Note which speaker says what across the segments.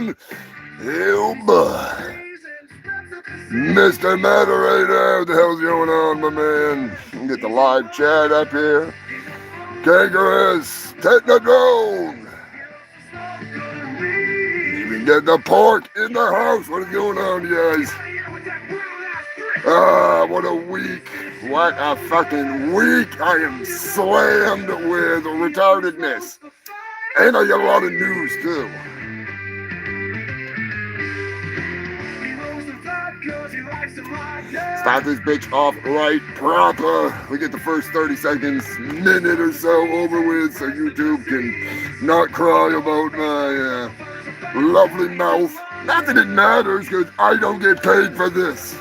Speaker 1: man. Oh, boy. Mr. Moderator, what the hell's going on, my man? Get the live chat up here. Kangaroos, take the drone. Even get the pork in the house. What is going on, guys? What a week. What a fucking week. I am slammed with retardedness. And I got a lot of news, too. Start this bitch off right proper. We get the first 30 seconds, minute or so over with so YouTube can not cry about my lovely mouth. Not that it matters because I don't get paid for this.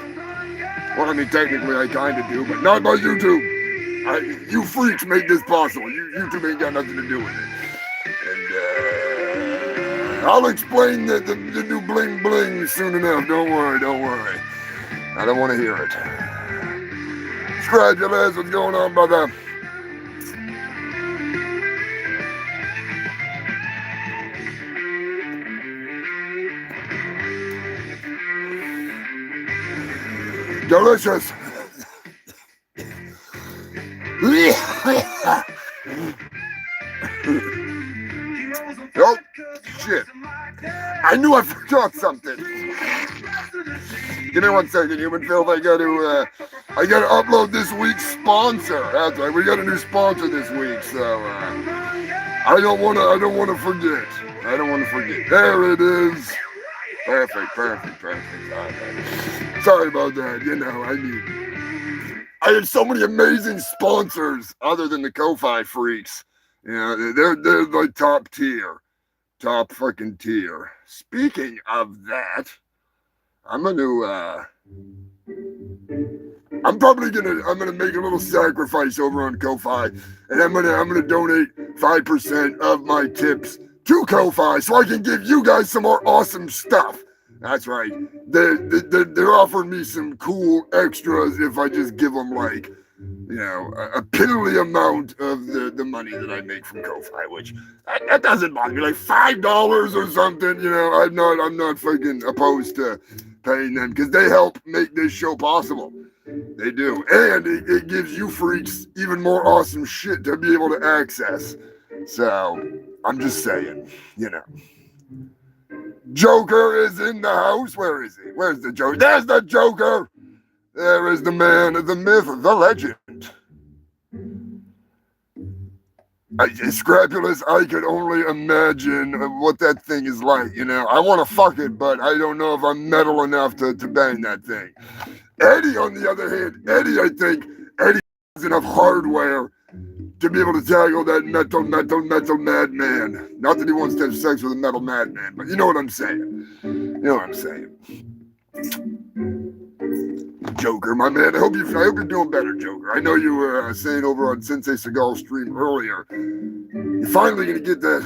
Speaker 1: Well, I mean, technically I kind of do, but not by YouTube. You freaks make this possible. YouTube ain't got nothing to do with it. And I'll explain the new bling bling soon enough. Don't worry. I don't want to hear it. Scratulous, what's going on, brother? Delicious. Oh, shit. I knew I forgot something. Give me 1 second, human filth. I gotta upload this week's sponsor. That's right. We got a new sponsor this week, so I don't wanna forget. There it is. Perfect. Right. Sorry about that. I have so many amazing sponsors other than the Ko-Fi freaks. They're like top fucking tier. Speaking of that, I'm gonna make a little sacrifice over on Ko-Fi, and I'm gonna donate 5% of my tips to Ko-Fi so I can give you guys some more awesome stuff. That's right. They're offering me some cool extras if I just give them a piddly amount of the money that I make from Ko-Fi, which that doesn't bother me. Like $5 or something, I'm not fucking opposed to paying them because they help make this show possible. They do. And it gives you freaks even more awesome shit to be able to access. So I'm just saying, Joker is in the house. Where is he? Where's the Joker? There's the Joker. There is the man, the myth, the legend. Scrapulous, I could only imagine what that thing is like, I want to fuck it, but I don't know if I'm metal enough to bang that thing. Eddie, on the other hand, I think Eddie has enough hardware to be able to tackle that metal madman. Not that he wants to have sex with a metal madman, but you know what I'm saying. Joker, my man. I hope you're doing better, Joker. I know you were saying over on Sensei Seagal's stream earlier, you're finally gonna get that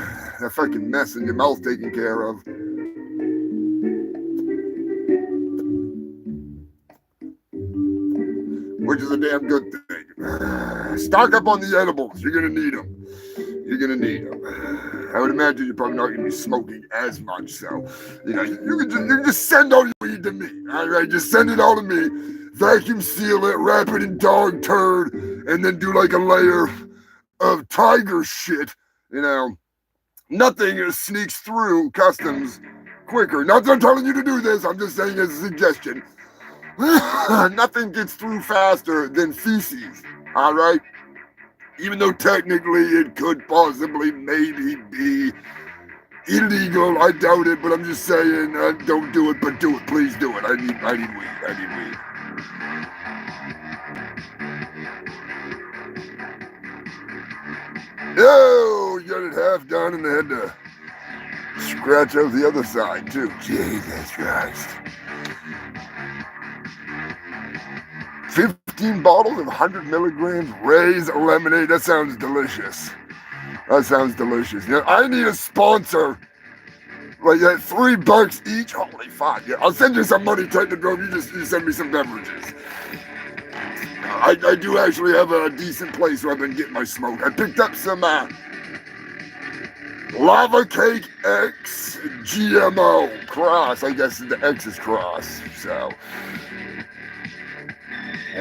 Speaker 1: fucking mess in your mouth taken care of. Which is a damn good thing. Stock up on the edibles. You're gonna need them. I would imagine you're probably not gonna be smoking as much, so you can just send all your weed to me. All right, just send it all to me. Vacuum seal it, wrap it in dog turd, and then do like a layer of tiger shit. Nothing sneaks through customs quicker. Not that I'm telling you to do this. I'm just saying as a suggestion. Nothing gets through faster than feces, all right? Even though technically it could possibly maybe be illegal, I doubt it, but I'm just saying, don't do it, but do it. Please do it. I need weed. Oh, you got it half done and I had to scratch out the other side, too. Jesus Christ. 15 bottles of 100 milligrams Ray's lemonade. That sounds delicious. I need a sponsor. Like that $3 each. Holy fuck. Yeah, I'll send you some money, take the drove. You send me some beverages. I do actually have a decent place where I've been getting my smoke. I picked up some Lava Cake X GMO cross. I guess the X is cross. So,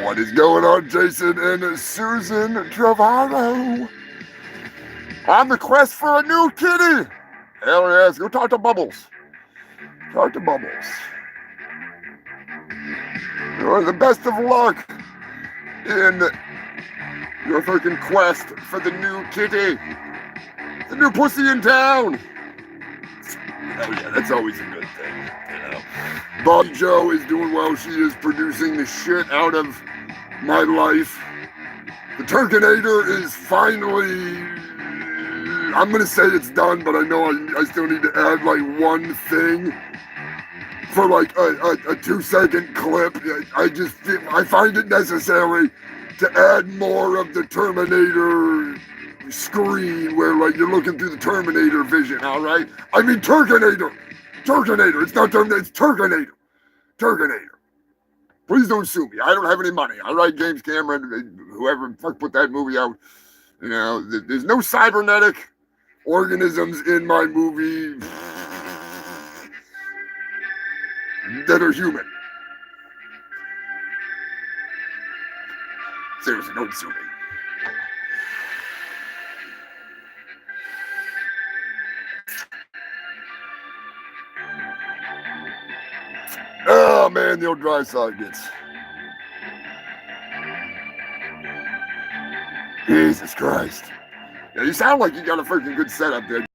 Speaker 1: what is going on, Jason and Susan Travaro? On the quest for a new kitty. Hell yes, go talk to Bubbles. Talk to Bubbles. You're the best of luck in your freaking quest for the new kitty. The new pussy in town. Oh yeah, that's always a good thing, you know. Bobby Joe is doing well. She is producing the shit out of my life. The Turkinator is finally, I'm gonna say it's done, but I know I still need to add like one thing for like a 2-second clip. I find it necessary to add more of the Terminator screen where like you're looking through the Terminator vision, all right? I mean Turkinator. It's not Terminator, it's Turkinator. Please don't sue me. I don't have any money. All right, James Cameron, whoever the fuck put that movie out. You know, there's no cybernetic organisms in my movie that are human. Seriously, don't sue me. Oh man, the old dry side gets. Jesus Christ. Yeah, you sound like you got a freaking good setup there.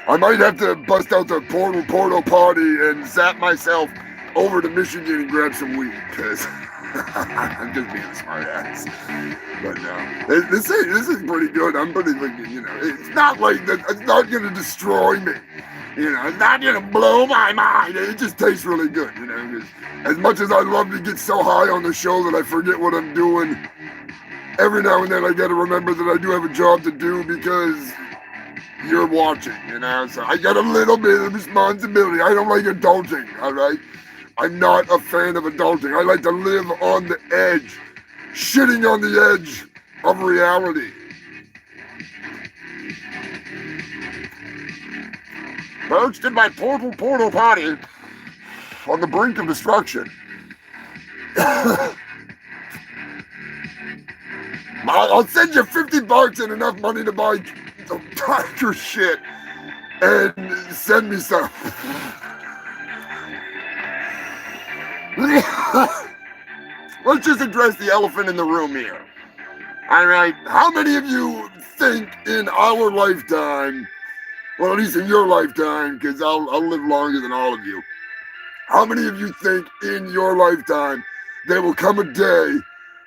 Speaker 1: I might have to bust out the portal potty and zap myself over to Michigan and grab some weed, because I'm just being a smart ass. But no, this is pretty good. I'm pretty, you know, it's not like that. It's not going to destroy me. You know, it's not going to blow my mind. It just tastes really good, you know. Because as much as I love to get so high on the show that I forget what I'm doing, every now and then I got to remember that I do have a job to do because you're watching, you know. So I got a little bit of responsibility. I don't like adulting, all right? I'm not a fan of adulting. I like to live on the edge, shitting on the edge of reality. Perched in my portal potty on the brink of destruction. I'll send you $50 and enough money to buy some tiger shit and send me some. Let's just address the elephant in the room here. All right, how many of you think in our lifetime, well, at least in your lifetime, because I'll live longer than all of you. How many of you think in your lifetime there will come a day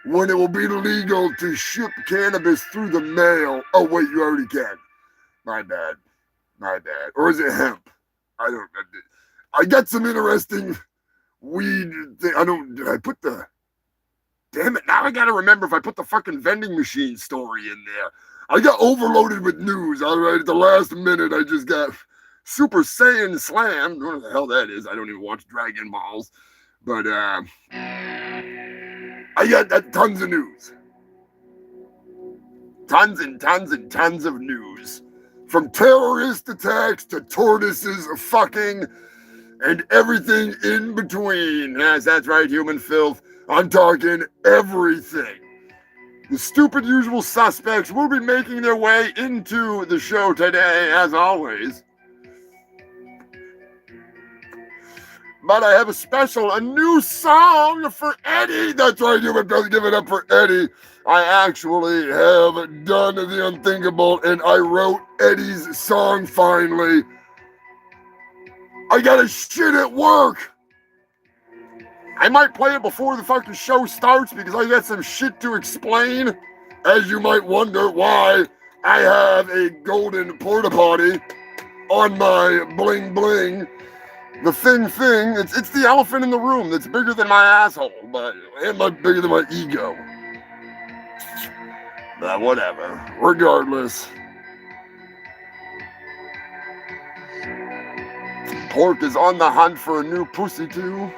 Speaker 1: when it will be legal to ship cannabis through the mail? Oh, wait, you already can. My bad. Or is it hemp? I got some interesting weed thing. Damn it, now I gotta remember if I put the fucking vending machine story in there. I got overloaded with news, all right? At the last minute, I just got Super Saiyan slammed. What the hell that is? I don't even watch Dragon Balls. But I got tons of news. Tons and tons of news. From terrorist attacks to tortoises fucking and everything in between. Yes, that's right, human filth. I'm talking everything. The stupid usual suspects will be making their way into the show today, as always. But I have a new song for Eddie. That's right, human filth, give it up for Eddie. I actually have done the unthinkable, and I wrote Eddie's song finally. I got shit at work. I might play it before the fucking show starts because I got some shit to explain. As you might wonder why I have a golden porta potty on my bling bling. The thing, it's the elephant in the room that's bigger than my asshole, and bigger than my ego. But whatever. Regardless. Pork is on the hunt for a new pussy too.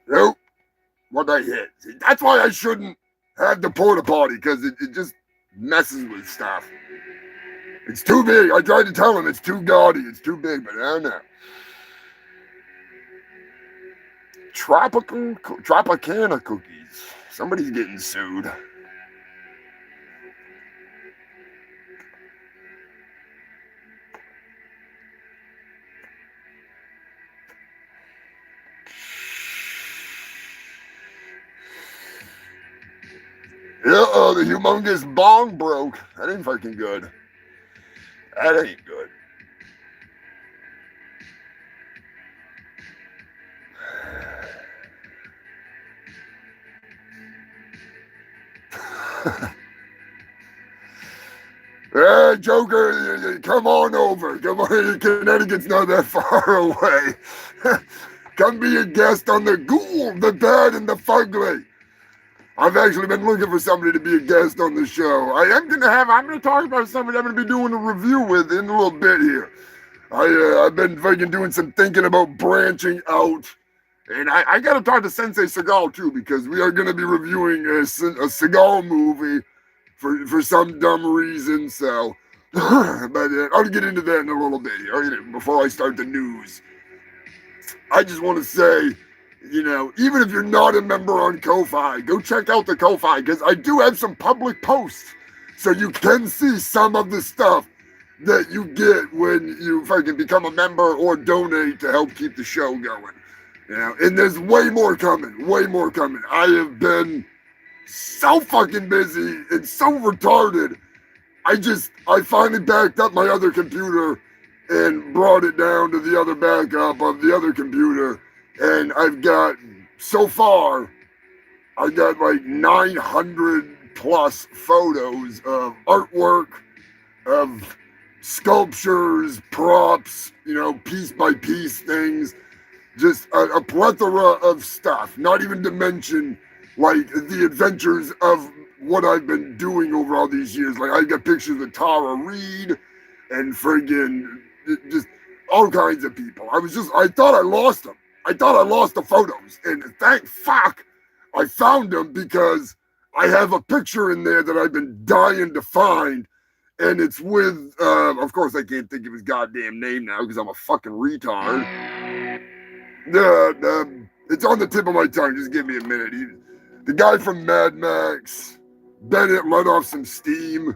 Speaker 1: Nope. What I hit. See, that's why I shouldn't have the porta potty, because it just messes with stuff. It's too big. I tried to tell him it's too gaudy. It's too big, but I don't know. Tropicana cookies. Somebody's getting sued. Uh-oh, the humongous bong broke. That ain't fucking good. That ain't good. Hey, Joker, come on over. Come on, Connecticut's not that far away. Come be a guest on the Ghoul, the Bad, and the Fugly. I've actually been looking for somebody to be a guest on the show. I'm going to talk about somebody I'm going to be doing a review with in a little bit here. I've been fucking doing some thinking about branching out. And I got to talk to Sensei Seagal too, because we are going to be reviewing a Seagal movie for some dumb reason. So, but I'll get into that in a little bit here before I start the news. I just want to say, you know, even if you're not a member on Ko-Fi, go check out the Ko-Fi, because I do have some public posts, so you can see some of the stuff that you get when you fucking become a member or donate to help keep the show going. You know, and there's way more coming, way more coming. I have been so fucking busy and so retarded. I finally backed up my other computer and brought it down to the other backup of the other computer. And so far, I got like 900 plus photos of artwork, of sculptures, props, you know, piece by piece things, just a plethora of stuff, not even to mention like the adventures of what I've been doing over all these years. Like I got pictures of Tara Reid and friggin' just all kinds of people. I thought I lost them. I thought I lost the photos, and thank fuck I found them, because I have a picture in there that I've been dying to find, and it's with, of course I can't think of his goddamn name now because I'm a fucking retard. It's on the tip of my tongue, just give me a minute. The guy from Mad Max, Bennett let off some steam.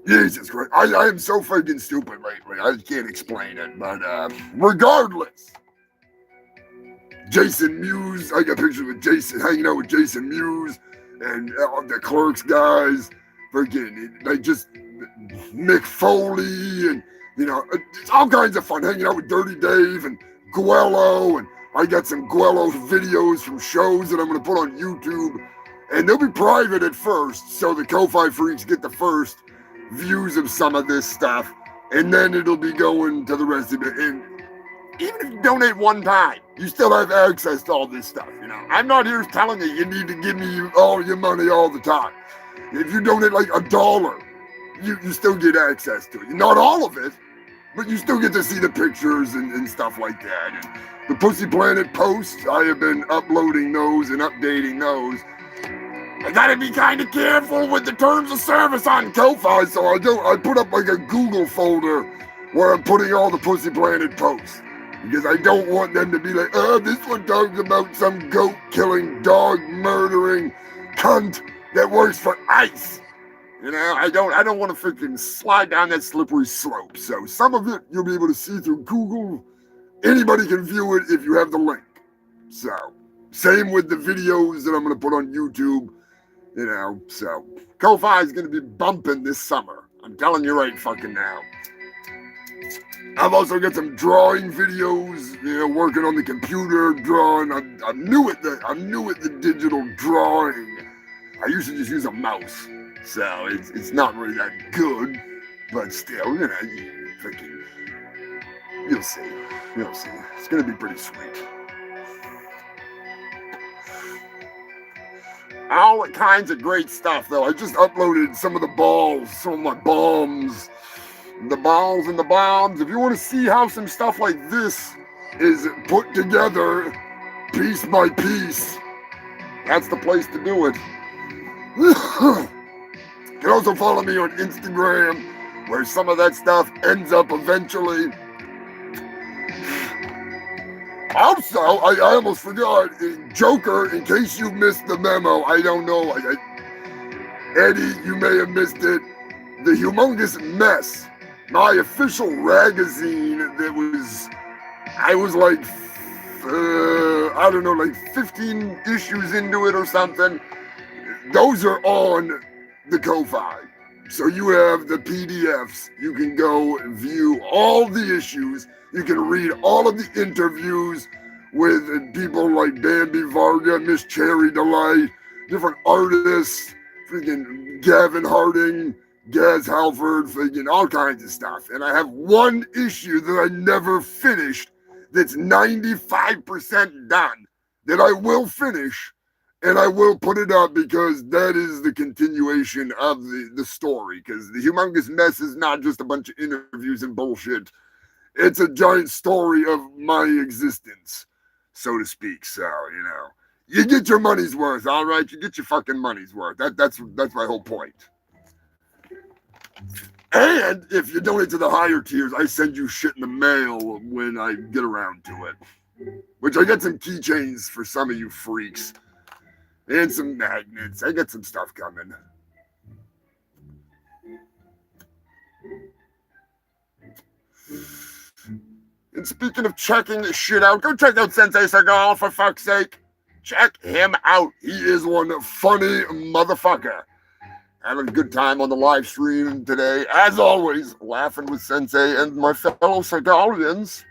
Speaker 1: Jesus Christ, I am so freaking stupid lately. I can't explain it, but regardless, Jason Mewes. I got pictures with Jason, hanging out with Jason Mewes and the Clerks guys. Freaking, like just Mick Foley and you know, it's all kinds of fun hanging out with Dirty Dave and Guello, and I got some Guello videos from shows that I'm gonna put on YouTube, and they'll be private at first, so the Ko-Fi freaks get the first views of some of this stuff, and then it'll be going to the rest of it. And even if you donate one time, you still have access to all this stuff. You know, I'm not here telling you need to give me all your money all the time. If you donate like $1, you still get access to it. Not all of it, but you still get to see the pictures and stuff like that. And the Pussy Planet posts, I have been uploading those and updating those. I gotta be kind of careful with the terms of service on Ko-Fi, so I put up like a Google folder where I'm putting all the Pussy Planet posts, because I don't want them to be like, oh, this one talks about some goat-killing, dog-murdering cunt that works for ICE. You know, I don't want to freaking slide down that slippery slope. So some of it you'll be able to see through Google. Anybody can view it if you have the link. So same with the videos that I'm going to put on YouTube. You know, so Ko-Fi is going to be bumping this summer. I'm telling you right fucking now. I've also got some drawing videos, you know, working on the computer, drawing. I'm new at the digital drawing. I used to just use a mouse, so it's not really that good, but still, you know, you'll see. It's going to be pretty sweet. All kinds of great stuff, though. I just uploaded some of the balls, some of my bombs, the balls and the bombs. If you want to see how some stuff like this is put together piece by piece, that's the place to do it. You can also follow me on Instagram, where some of that stuff ends up eventually. Also, I almost forgot, Joker, in case you missed the memo, I don't know, Eddie, you may have missed it, the Humongous Mess, my official ragazine that I was like, I don't know, like 15 issues into it or something. Those are on the Ko-Fi. So you have the PDFs. You can go view all the issues. You can read all of the interviews with people like Bambi Varga, Miss Cherry Delight, different artists, freaking Gavin Harding, Gaz Halford, freaking all kinds of stuff. And I have one issue that I never finished that's 95% done that I will finish, and I will put it up because that is the continuation of the story, because the Humongous Mess is not just a bunch of interviews and bullshit. It's a giant story of my existence, so to speak. So, you get your money's worth, all right? You get your fucking money's worth. That's my whole point. And if you donate to the higher tiers, I send you shit in the mail when I get around to it. Which I get some keychains for some of you freaks. And some magnets. I got some stuff coming. And speaking of checking shit out, go check out Sensei Seagal, for fuck's sake. Check him out. He is one funny motherfucker. Having a good time on the live stream today. As always, laughing with Sensei and my fellow Segalians.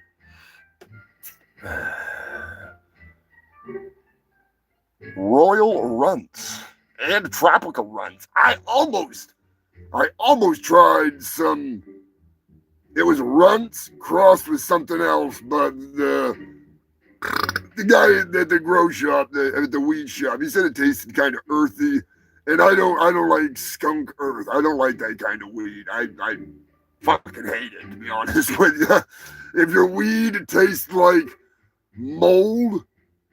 Speaker 1: Royal Runts and Tropical Runts. I almost tried some. It was Runts crossed with something else, but the guy at the grow shop, at the weed shop, he said it tasted kind of earthy. And I don't like skunk earth. I don't like that kind of weed. I fucking hate it, to be honest with you. If your weed tastes like mold,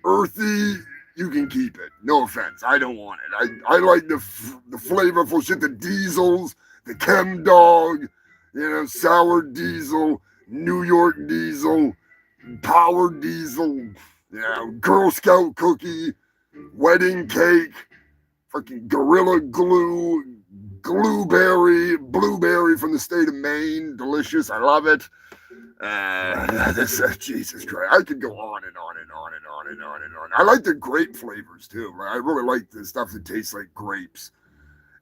Speaker 1: earthy, you can keep it. No offense. I don't want it. I like the flavorful shit, the diesels, the Chem Dog, sour diesel, New York diesel, power diesel, Girl Scout cookie, wedding cake, fucking Gorilla Glue, blueberry from the state of Maine. Delicious. I love it. Jesus Christ. I could go on and on and on and on and on and on. I like the grape flavors too. Right? I really like the stuff that tastes like grapes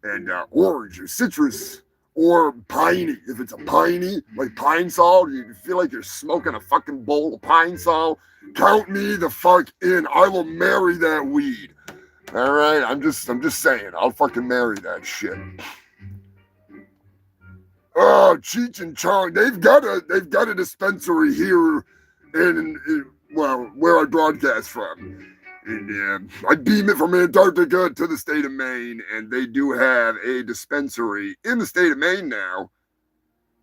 Speaker 1: and orange or citrus or piney. If it's a piney, like Pine Sol, you feel like you're smoking a fucking bowl of Pine Sol. Count me the fuck in. I will marry that weed. All right, I'm just saying, I'll fucking marry that shit. Oh, Cheech and Chong, they've got a dispensary here in where I broadcast from. And I beam it from Antarctica to the state of Maine, and they do have a dispensary in the state of Maine now.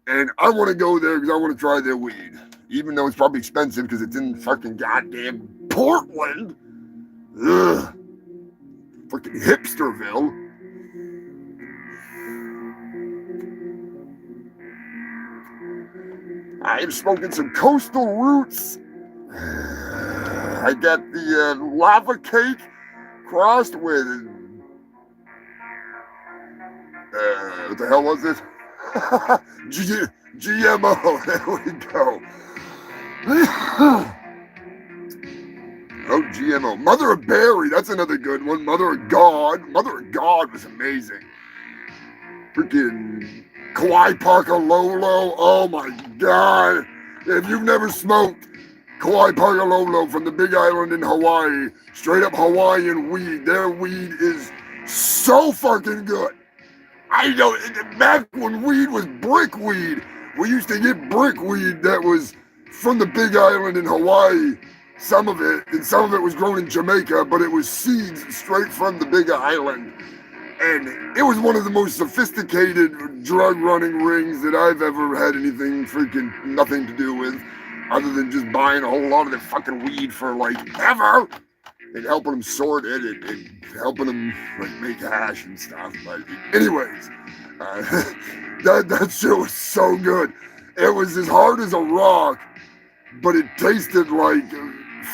Speaker 1: And I want to go there because I want to try their weed, even though it's probably expensive because it's in fucking goddamn Portland. Ugh. Freaking hipsterville. I'm smoking some Coastal Roots. I got the lava cake crossed with what the hell was it? GMO. There we go. Oh, GMO. Mother of Berry. That's another good one. Mother of God. Mother of God was amazing. Freaking Kauai Parka Lolo. Oh, my God. If you've never smoked Kauai Parka Lolo from the Big Island in Hawaii, straight up Hawaiian weed, their weed is so fucking good. I know, back when weed was brick weed, we used to get brick weed that was from the Big Island in Hawaii. Some of it was grown in Jamaica, but it was seeds straight from the Big Island. And it was one of the most sophisticated drug running rings that I've ever had nothing to do with, other than just buying a whole lot of the fucking weed for like ever. and helping them sort it and helping them like make hash and stuff. But anyways, that shit was so good. It was as hard as a rock, but it tasted like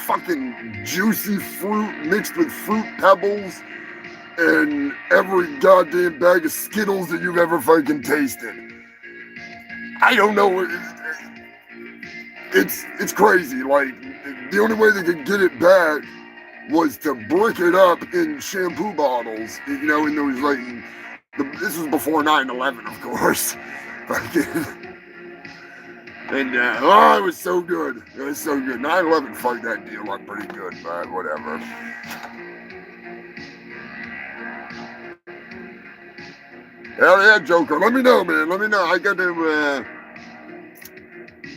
Speaker 1: fucking juicy fruit mixed with fruit pebbles and every goddamn bag of Skittles that you've ever fucking tasted. I don't know. It's crazy. Like, the only way they could get it back was to brick it up in shampoo bottles, you know, in those, like, this was before 9/11, of course. And, it was so good. It was so good. 9/11 fucked that deal up pretty good, but whatever. Hell yeah, Joker. Let me know, man. Let me know. I got to,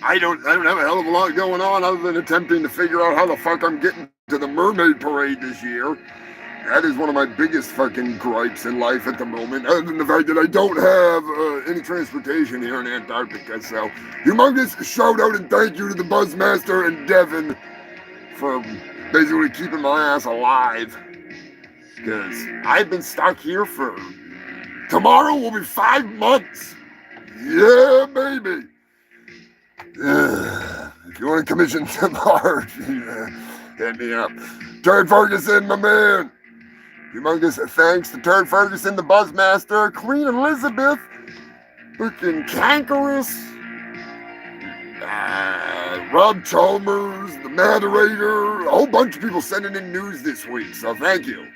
Speaker 1: I don't have a hell of a lot going on other than attempting to figure out how the fuck I'm getting to the mermaid parade this year. That is one of my biggest fucking gripes in life at the moment, other than the fact that I don't have any transportation here in Antarctica. So, humongous shout out and thank you to the Buzzmaster and Devin for basically keeping my ass alive. Because I've been stuck here for... Tomorrow will be 5 months. Yeah, baby. If you want to commission some art, hit me up. Turd Ferguson, my man. Humongous thanks to Turd Ferguson, the Buzzmaster, Queen Elizabeth, freaking Cankerous, Rob Chalmers, the Moderator, a whole bunch of people sending in news this week, so thank you.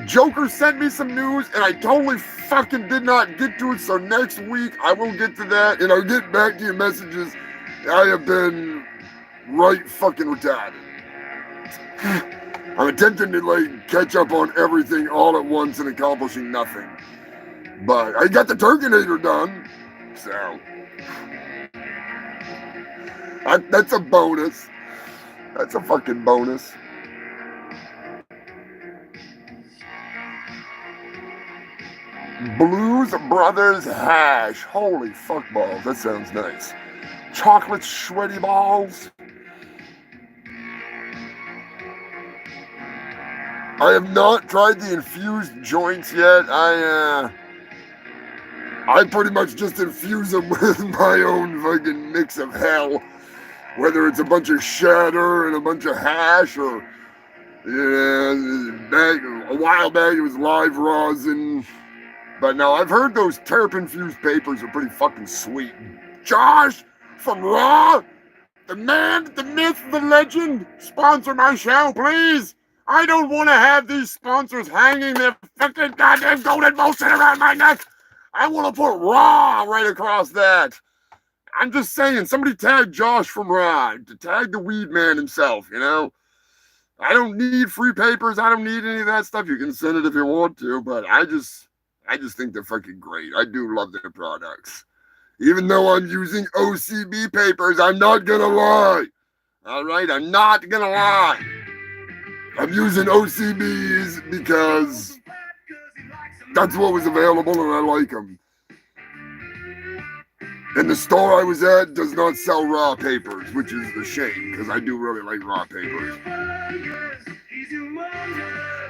Speaker 1: Joker sent me some news, and I totally fucking did not get to it, so next week I will get to that, and I'll get back to your messages. I have been right fucking retarded. I'm attempting to, like, catch up on everything all at once and accomplishing nothing. But I got the Turkinator done, so... That's a bonus. That's a fucking bonus. Blues Brothers hash. Holy fuck balls. That sounds nice. Chocolate sweaty balls. I have not tried the infused joints yet. I pretty much just infuse them with my own fucking mix of hell. Whether it's a bunch of shatter and a bunch of hash or a while back it was live rosin. But no, I've heard those terp-infused papers are pretty fucking sweet. Josh from Raw, the man, the myth, the legend, sponsor my show, please. I don't want to have these sponsors hanging their fucking goddamn golden motion around my neck. I want to put Raw right across that. I'm just saying, somebody tag Josh from Raw, to tag the weed man himself, you know? I don't need free papers. I don't need any of that stuff. You can send it if you want to, but I just think they're fucking great. I do love their products. Even though I'm using OCB papers, I'm not gonna lie. All right, I'm not gonna lie. I'm using OCBs because that's what was available and I like them. And the store I was at does not sell raw papers, which is a shame because I do really like raw papers.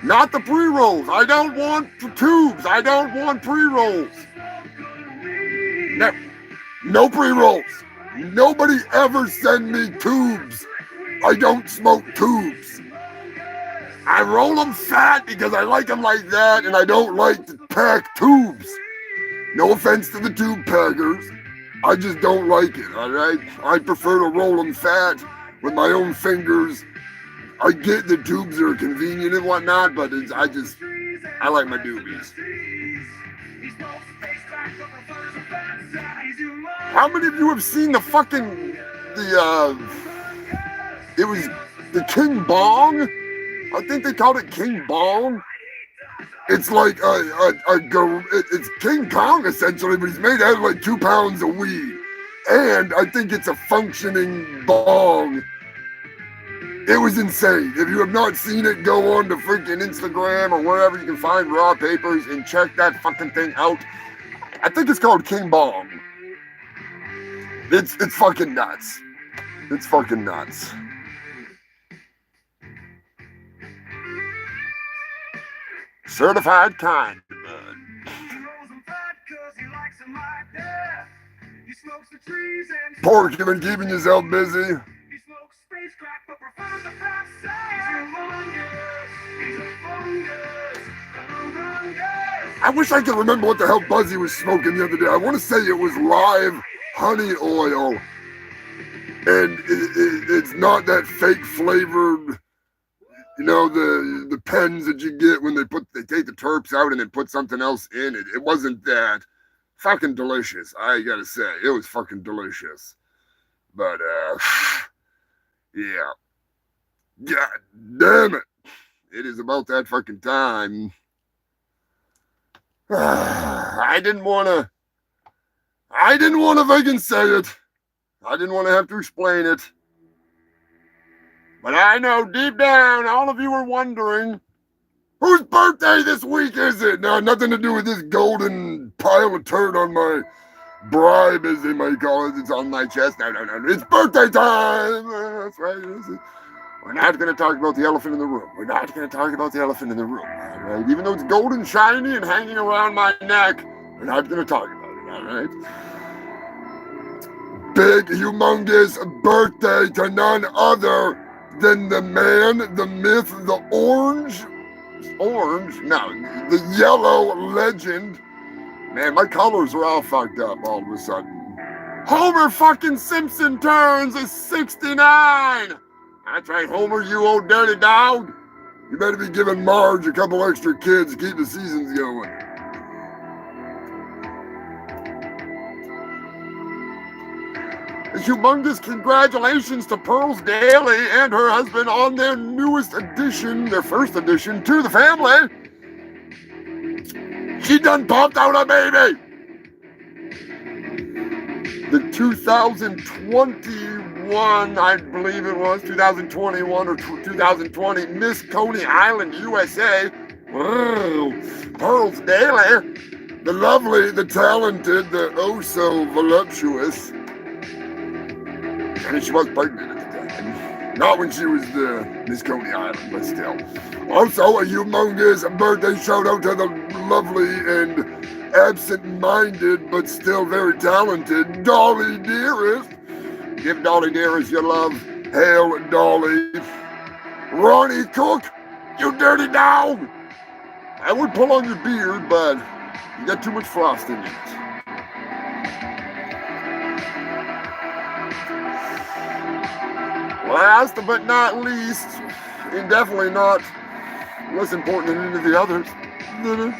Speaker 1: Not the pre-rolls. I don't want tubes. I don't want pre-rolls. No pre-rolls. Nobody ever send me tubes. I don't smoke tubes. I roll them fat because I like them like that, and I don't like to pack tubes. No offense to the tube packers. I just don't like it, all right? I prefer to roll them fat with my own fingers. I get the tubes are convenient and whatnot, but I like my doobies. How many of you have seen the fucking, it was the King Bong? I think they called it King Bong. It's like it's King Kong essentially, but he's made out of like 2 pounds of weed. And I think it's a functioning bong. It was insane. If you have not seen it, go on to freaking Instagram or wherever you can find raw papers and check that fucking thing out. I think it's called King Bong. It's fucking nuts. It's fucking nuts. Certified kind bud. Pork, you've been keeping yourself busy. I wish I could remember what the hell Buzzy was smoking the other day. I want to say it was live honey oil. And it's not that fake flavored, you know, the pens that you get when they take the terps out and then put something else in it. It wasn't that. Fucking delicious, I gotta say. It was fucking delicious. But, yeah. God damn it. It is about that fucking time. I didn't want to fucking say it. I didn't want to have to explain it. But I know deep down, all of you are wondering, whose birthday this week is it? Now, nothing to do with this golden pile of turd on my bribe, as they might call it. It's on my chest. No. It's birthday time. That's right. We're not going to talk about the elephant in the room. We're not going to talk about the elephant in the room. All right? Even though it's golden, shiny, and hanging around my neck, we're not going to talk about it. All right? Big, humongous birthday to none other than the man, the myth, the the yellow legend. Man, my colors are all fucked up all of a sudden. Homer fucking Simpson turns 69. That's right, Homer, you old dirty dog. You better be giving Marge a couple extra kids to keep the seasons going. A humongous congratulations to Pearls Daly and her husband on their first addition to the family. She done popped out a baby. The 2021, I believe it was, 2021 or 2020, Miss Coney Island, USA. Whoa, Pearls Daly, the lovely, the talented, the oh-so voluptuous. I mean, she was pregnant at the time. Not when she was the Miss Coney Island, but still. Also, a humongous birthday shout out to the lovely and absent-minded, but still very talented Dolly Dearest. Give Dolly Dearest your love. Hail, Dolly. Ronnie Cook, you dirty dog. I would pull on your beard, but you got too much frost in it. Last but not least, and definitely not less important than any of the others, the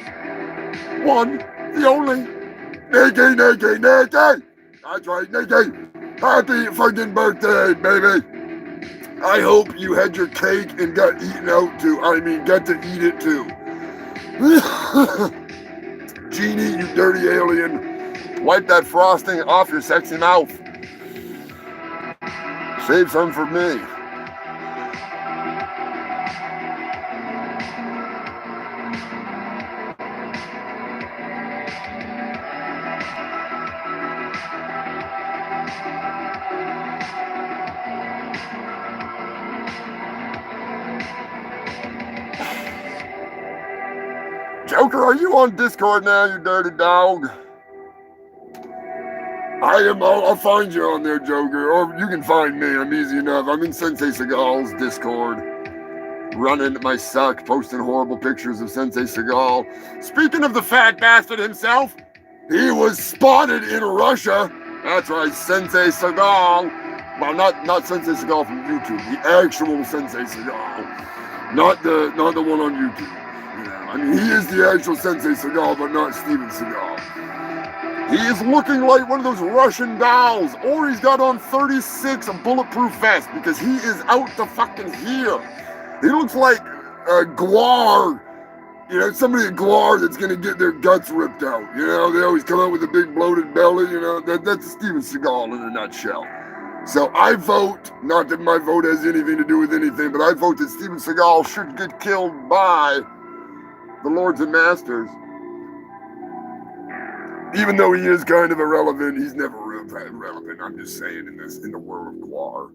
Speaker 1: one, the only, Nikki. That's right, Nikki. Happy fucking birthday, baby. I hope you had your cake and got eaten out too. I mean, got to eat it too. Jeannie, you dirty alien. Wipe that frosting off your sexy mouth. Save some for me. Joker, are you on Discord now, you dirty dog? I am. I'll find you on there, Joker. Or you can find me. I'm easy enough. I'm in Sensei Seagal's Discord. Running my suck, posting horrible pictures of Sensei Seagal. Speaking of the fat bastard himself, he was spotted in Russia. That's right, Sensei Seagal. Well, not Sensei Seagal from YouTube. The actual Sensei Seagal. Not the one on YouTube. Yeah, I mean, he is the actual Sensei Seagal, but not Steven Seagal. He is looking like one of those Russian dolls, or he's got on 36 a bulletproof vest because he is out to fucking here. He looks like a Guar, you know, somebody at Guar that's gonna get their guts ripped out. You know, they always come out with a big bloated belly. You know, that's Steven Seagal in a nutshell. So I vote, not that my vote has anything to do with anything, but I vote that Steven Seagal should get killed by the Lords and Masters. Even though he is kind of irrelevant, he's never relevant. I'm just saying in the world of Guar.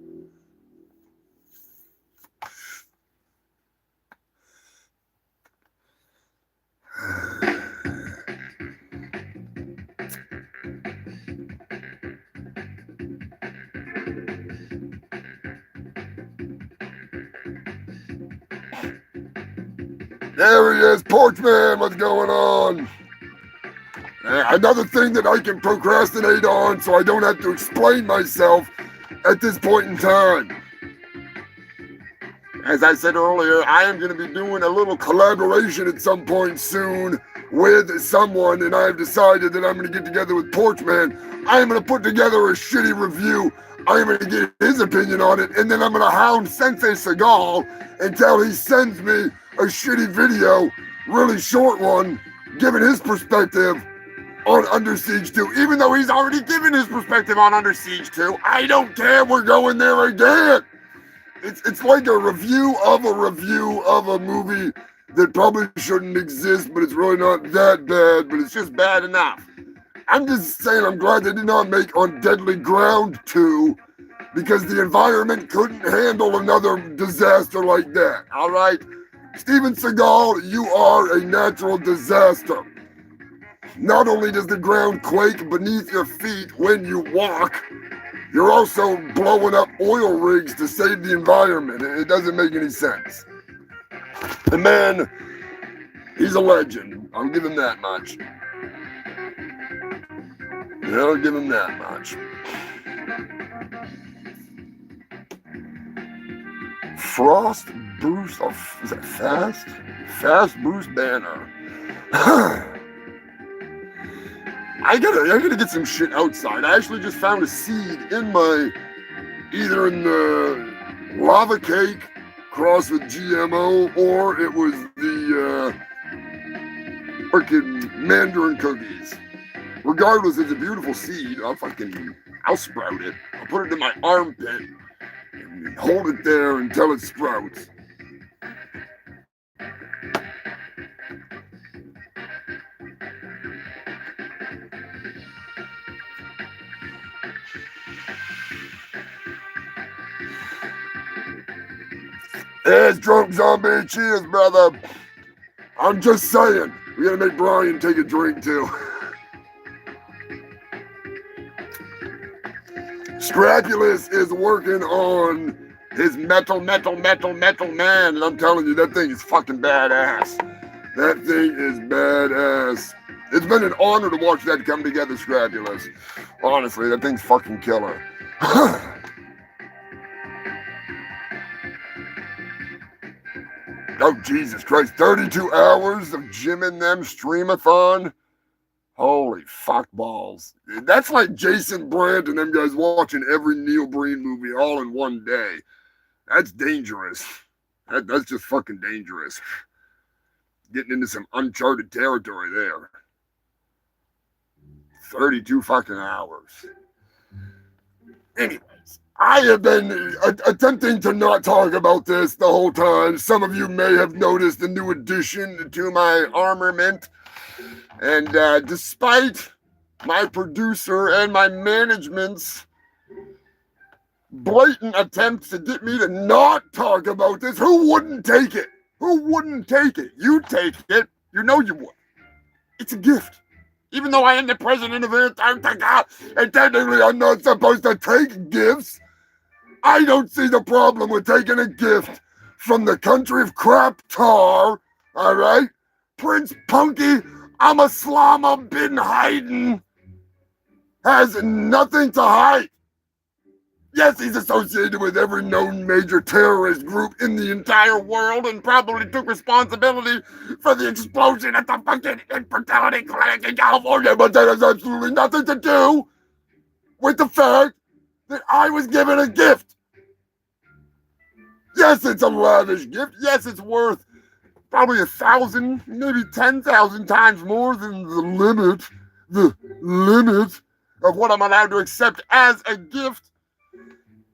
Speaker 1: There he is, Porchman, what's going on? Another thing that I can procrastinate on so I don't have to explain myself at this point in time. As I said earlier, I am going to be doing a little collaboration at some point soon with someone, and I've decided that I'm going to get together with Porchman. I'm going to put together a shitty review. I'm going to get his opinion on it, and then I'm going to hound Sensei Seagal until he sends me a shitty video, really short one, giving his perspective on Under Siege 2. Even though he's already given his perspective on Under Siege 2, I don't care, we're going there again. It's like a review of a movie that probably shouldn't exist, but it's really not that bad, but it's just bad enough. I'm just saying I'm glad they did not make On Deadly Ground 2, because the environment couldn't handle another disaster like that, all right? Steven Seagal, you are a natural disaster. Not only does the ground quake beneath your feet when you walk, you're also blowing up oil rigs to save the environment. It doesn't make any sense. The man, he's a legend. I'll give him that much. I'll give him that much. Frost Boost, is that Fast? Fast Boost Banner. I gotta get some shit outside. I actually just found a seed in either in the lava cake crossed with GMO, or it was the freaking mandarin cookies. Regardless, it's a beautiful seed. I'll sprout it. I'll put it in my armpit and hold it there until it sprouts. Yes, Drunk Zombie, cheers, brother. I'm just saying, we gotta make Brian take a drink too. Scrapulous is working on his metal man, and I'm telling you, that thing is fucking badass. That thing is badass. It's been an honor to watch that come together, Scrapulous. Honestly, that thing's fucking killer. Oh, Jesus Christ, 32 hours of Jim and them streamathon? Holy fuck balls. That's like Jason Brandt and them guys watching every Neil Breen movie all in one day. That's dangerous. That's just fucking dangerous. Getting into some uncharted territory there. 32 fucking hours. Anyways, I have been attempting to not talk about this the whole time. Some of you may have noticed a new addition to my armament. And despite my producer and my management's blatant attempts to get me to not talk about this, who wouldn't take it? Who wouldn't take it? You take it. You know you would. It's a gift. Even though I am the president of Antarctica, and technically I'm not supposed to take gifts, I don't see the problem with taking a gift from the country of crap tar, all right? Prince Punky Amaslama bin Haydn has nothing to hide. Yes, he's associated with every known major terrorist group in the entire world and probably took responsibility for the explosion at the fucking infertility clinic in California, but that has absolutely nothing to do with the fact that I was given a gift. Yes, it's a lavish gift. Yes, it's worth probably 1,000, maybe 10,000 times more than the limit of what I'm allowed to accept as a gift,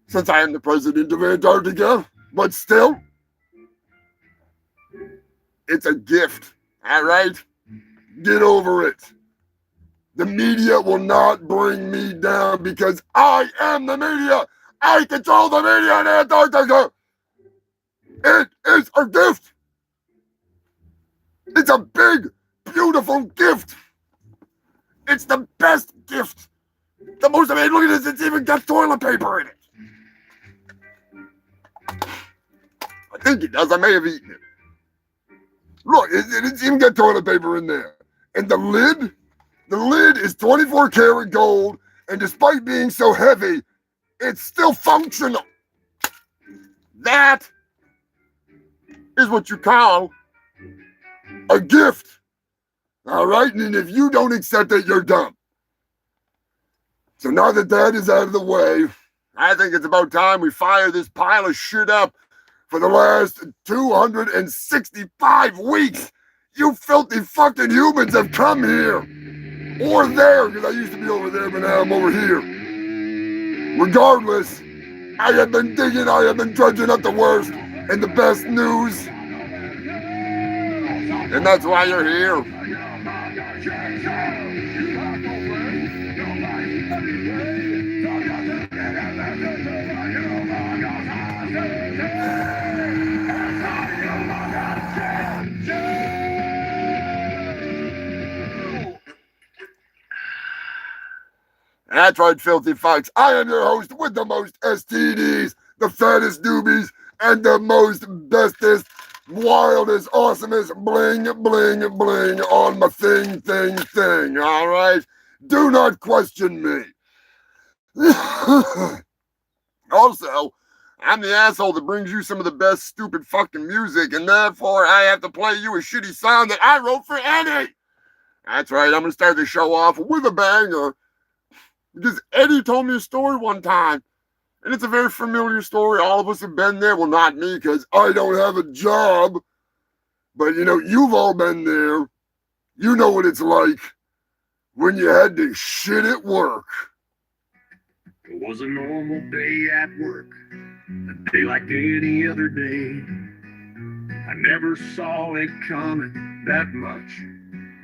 Speaker 1: since I am the president of Antarctica. But still, it's a gift, all right? Get over it. The media will not bring me down because I am the media. I control the media in Antarctica. It is a gift. It's a big, beautiful gift. It's the best gift. The most amazing. Look at this. It's even got toilet paper in it. I think it does. I may have eaten it. Look, it's even got toilet paper in there. And the lid is 24 karat gold. And despite being so heavy, it's still functional. That is what you call a gift. All right? And if you don't accept it, you're dumb. So now that that is out of the way, I think it's about time we fire this pile of shit up. For the last 265 weeks, you filthy fucking humans have come here. Or there, because I used to be over there, but now I'm over here. Regardless, I have been digging, I have been dredging up the worst and the best news. And that's why you're here. That's right, filthy fucks. I am your host with the most STDs, the fattest doobies, and the most bestest, wildest, awesomest bling, bling, bling on my thing, all right? Do not question me. Also, I'm the asshole that brings you some of the best stupid fucking music, and therefore I have to play you a shitty song that I wrote for Eddie. That's right, I'm going to start the show off with a banger. Because Eddie told me a story one time, and it's a very familiar story. All of us have been there. Well, not me, because I don't have a job. But, you know, you've all been there. You know what it's like when you had to shit at work.
Speaker 2: It was a normal day at work, a day like any other day. I never saw it coming, that much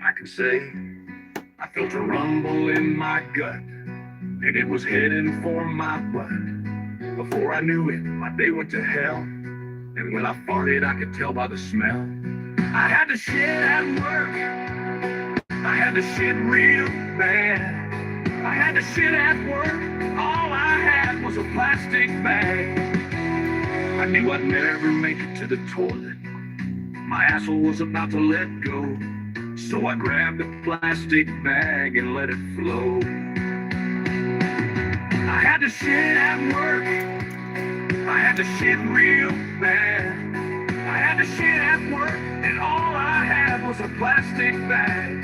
Speaker 2: I can say. I felt a rumble in my gut, and it was heading for my butt. Before I knew it, my day went to hell. And when I farted, I could tell by the smell. I had to shit at work. I had to shit real bad. I had to shit at work. All I had was a plastic bag. I knew I'd never make it to the toilet. My asshole was about to let go. So I grabbed the plastic bag and let it flow. I had to shit at work. I had to shit real bad. I had to shit at work, and all I had was a plastic bag.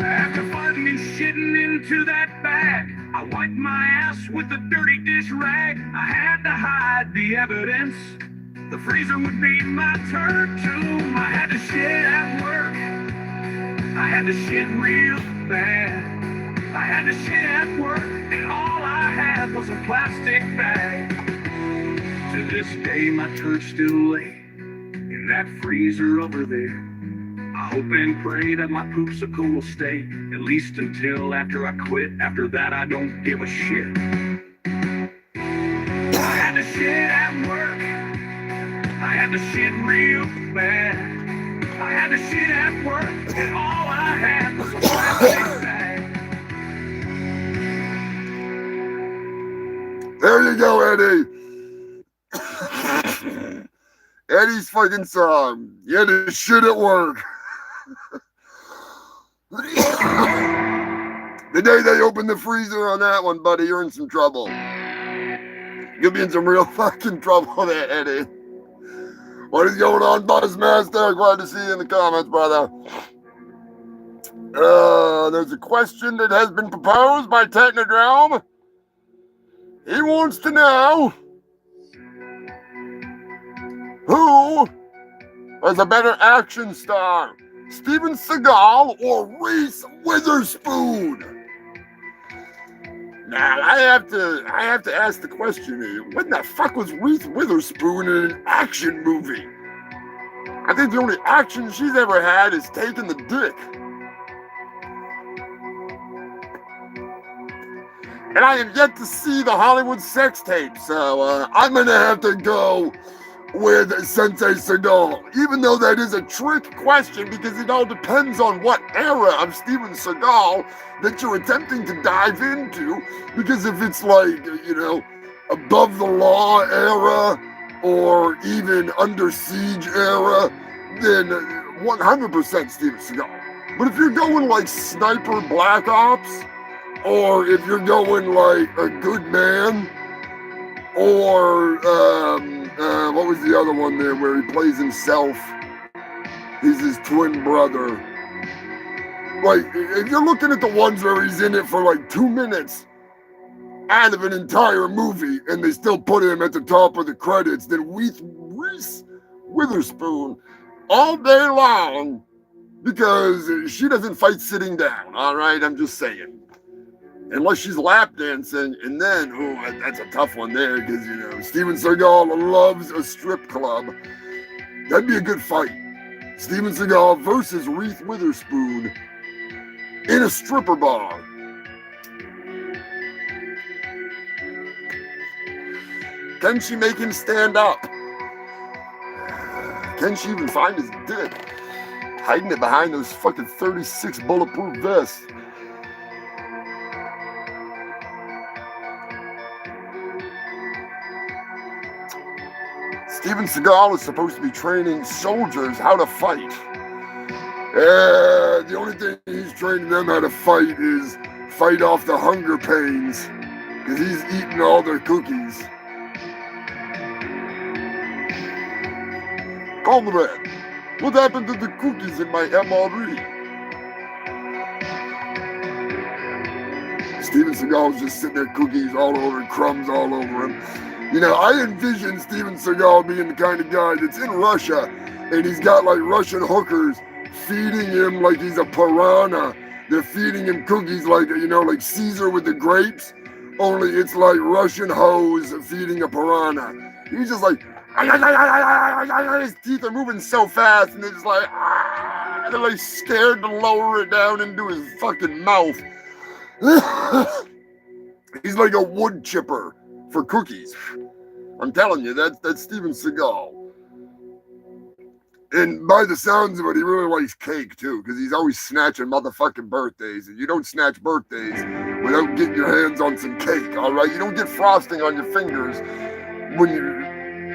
Speaker 2: After finally shitting into that bag, I wiped my ass with a dirty dish rag. I had to hide the evidence. The freezer would be my turd tomb. I had to shit at work. I had to shit real bad. I had to shit at work, and all I had was a plastic bag. To this day, my turd still lay in that freezer over there. I hope and pray that my poopsicle will stay, at least until after I quit. After that, I don't give a shit. I had to shit at work. I had to shit real bad. I had to shit at work, and all I had was a plastic bag.
Speaker 1: There you go, Eddie. Eddie's fucking song. You had to shit at work. The day they open the freezer on that one, buddy, you're in some trouble. You'll be in some real fucking trouble there, Eddie. What is going on, Buzzmaster? Glad to see you in the comments, brother. There's a question that has been proposed by Technodrome. He wants to know who is a better action star, Steven Seagal or Reese Witherspoon? Now I have to ask the question: when the fuck was Reese Witherspoon in an action movie? I think the only action she's ever had is taking the dick. And I have yet to see the Hollywood sex tape, so I'm gonna have to go with Sensei Seagal, even though that is a trick question because it all depends on what era of Steven Seagal that you're attempting to dive into. Because if it's like, above the law era or even under siege era, then 100% Steven Seagal. But if you're going like Sniper Black Ops, or if you're going like A Good Man, or what was the other one there where he plays himself? He's his twin brother. Like, if you're looking at the ones where he's in it for like 2 minutes out of an entire movie and they still put him at the top of the credits, then Reese Witherspoon all day long, because she doesn't fight sitting down, all right? I'm just saying. Unless she's lap dancing, and then, that's a tough one there, because, Steven Seagal loves a strip club. That'd be a good fight. Steven Seagal versus Reese Witherspoon in a stripper bar. Can she make him stand up? Can she even find his dick? Hiding it behind those fucking 36 bulletproof vests. Steven Seagal is supposed to be training soldiers how to fight. The only thing he's training them how to fight is fight off the hunger pains, because he's eating all their cookies. Comrade, what happened to the cookies in my MRE? Steven Seagal's just sitting there, cookies all over, crumbs all over him. I envision Steven Seagal being the kind of guy that's in Russia and he's got like Russian hookers feeding him like he's a piranha. They're feeding him cookies like, like Caesar with the grapes, only it's like Russian hoes feeding a piranha. He's just like, his teeth are moving so fast and they're just like, they're like scared to lower it down into his fucking mouth. He's like a wood chipper for cookies. I'm telling you, that's Steven Seagal. And by the sounds of it, he really likes cake too, because he's always snatching motherfucking birthdays. And you don't snatch birthdays without getting your hands on some cake, all right? You don't get frosting on your fingers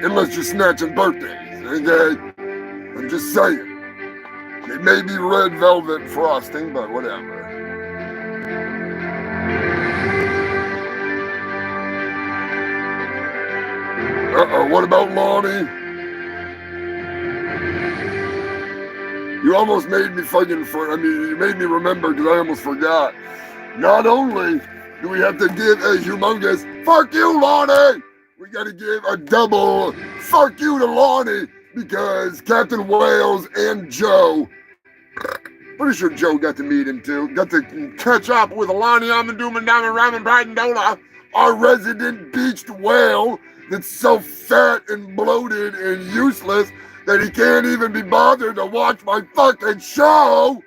Speaker 1: unless you're snatching birthdays, okay? I'm just saying. It may be red velvet frosting, but whatever. What about Lonnie? You almost made me you made me remember, because I almost forgot. Not only do we have to give a humongous fuck you, Lonnie, we got to give a double fuck you to Lonnie, because Captain Wales and Joe, pretty sure Joe got to meet him too, got to catch up with Lonnie Ramen, our resident beached whale that's so fat and bloated and useless that he can't even be bothered to watch my fucking show.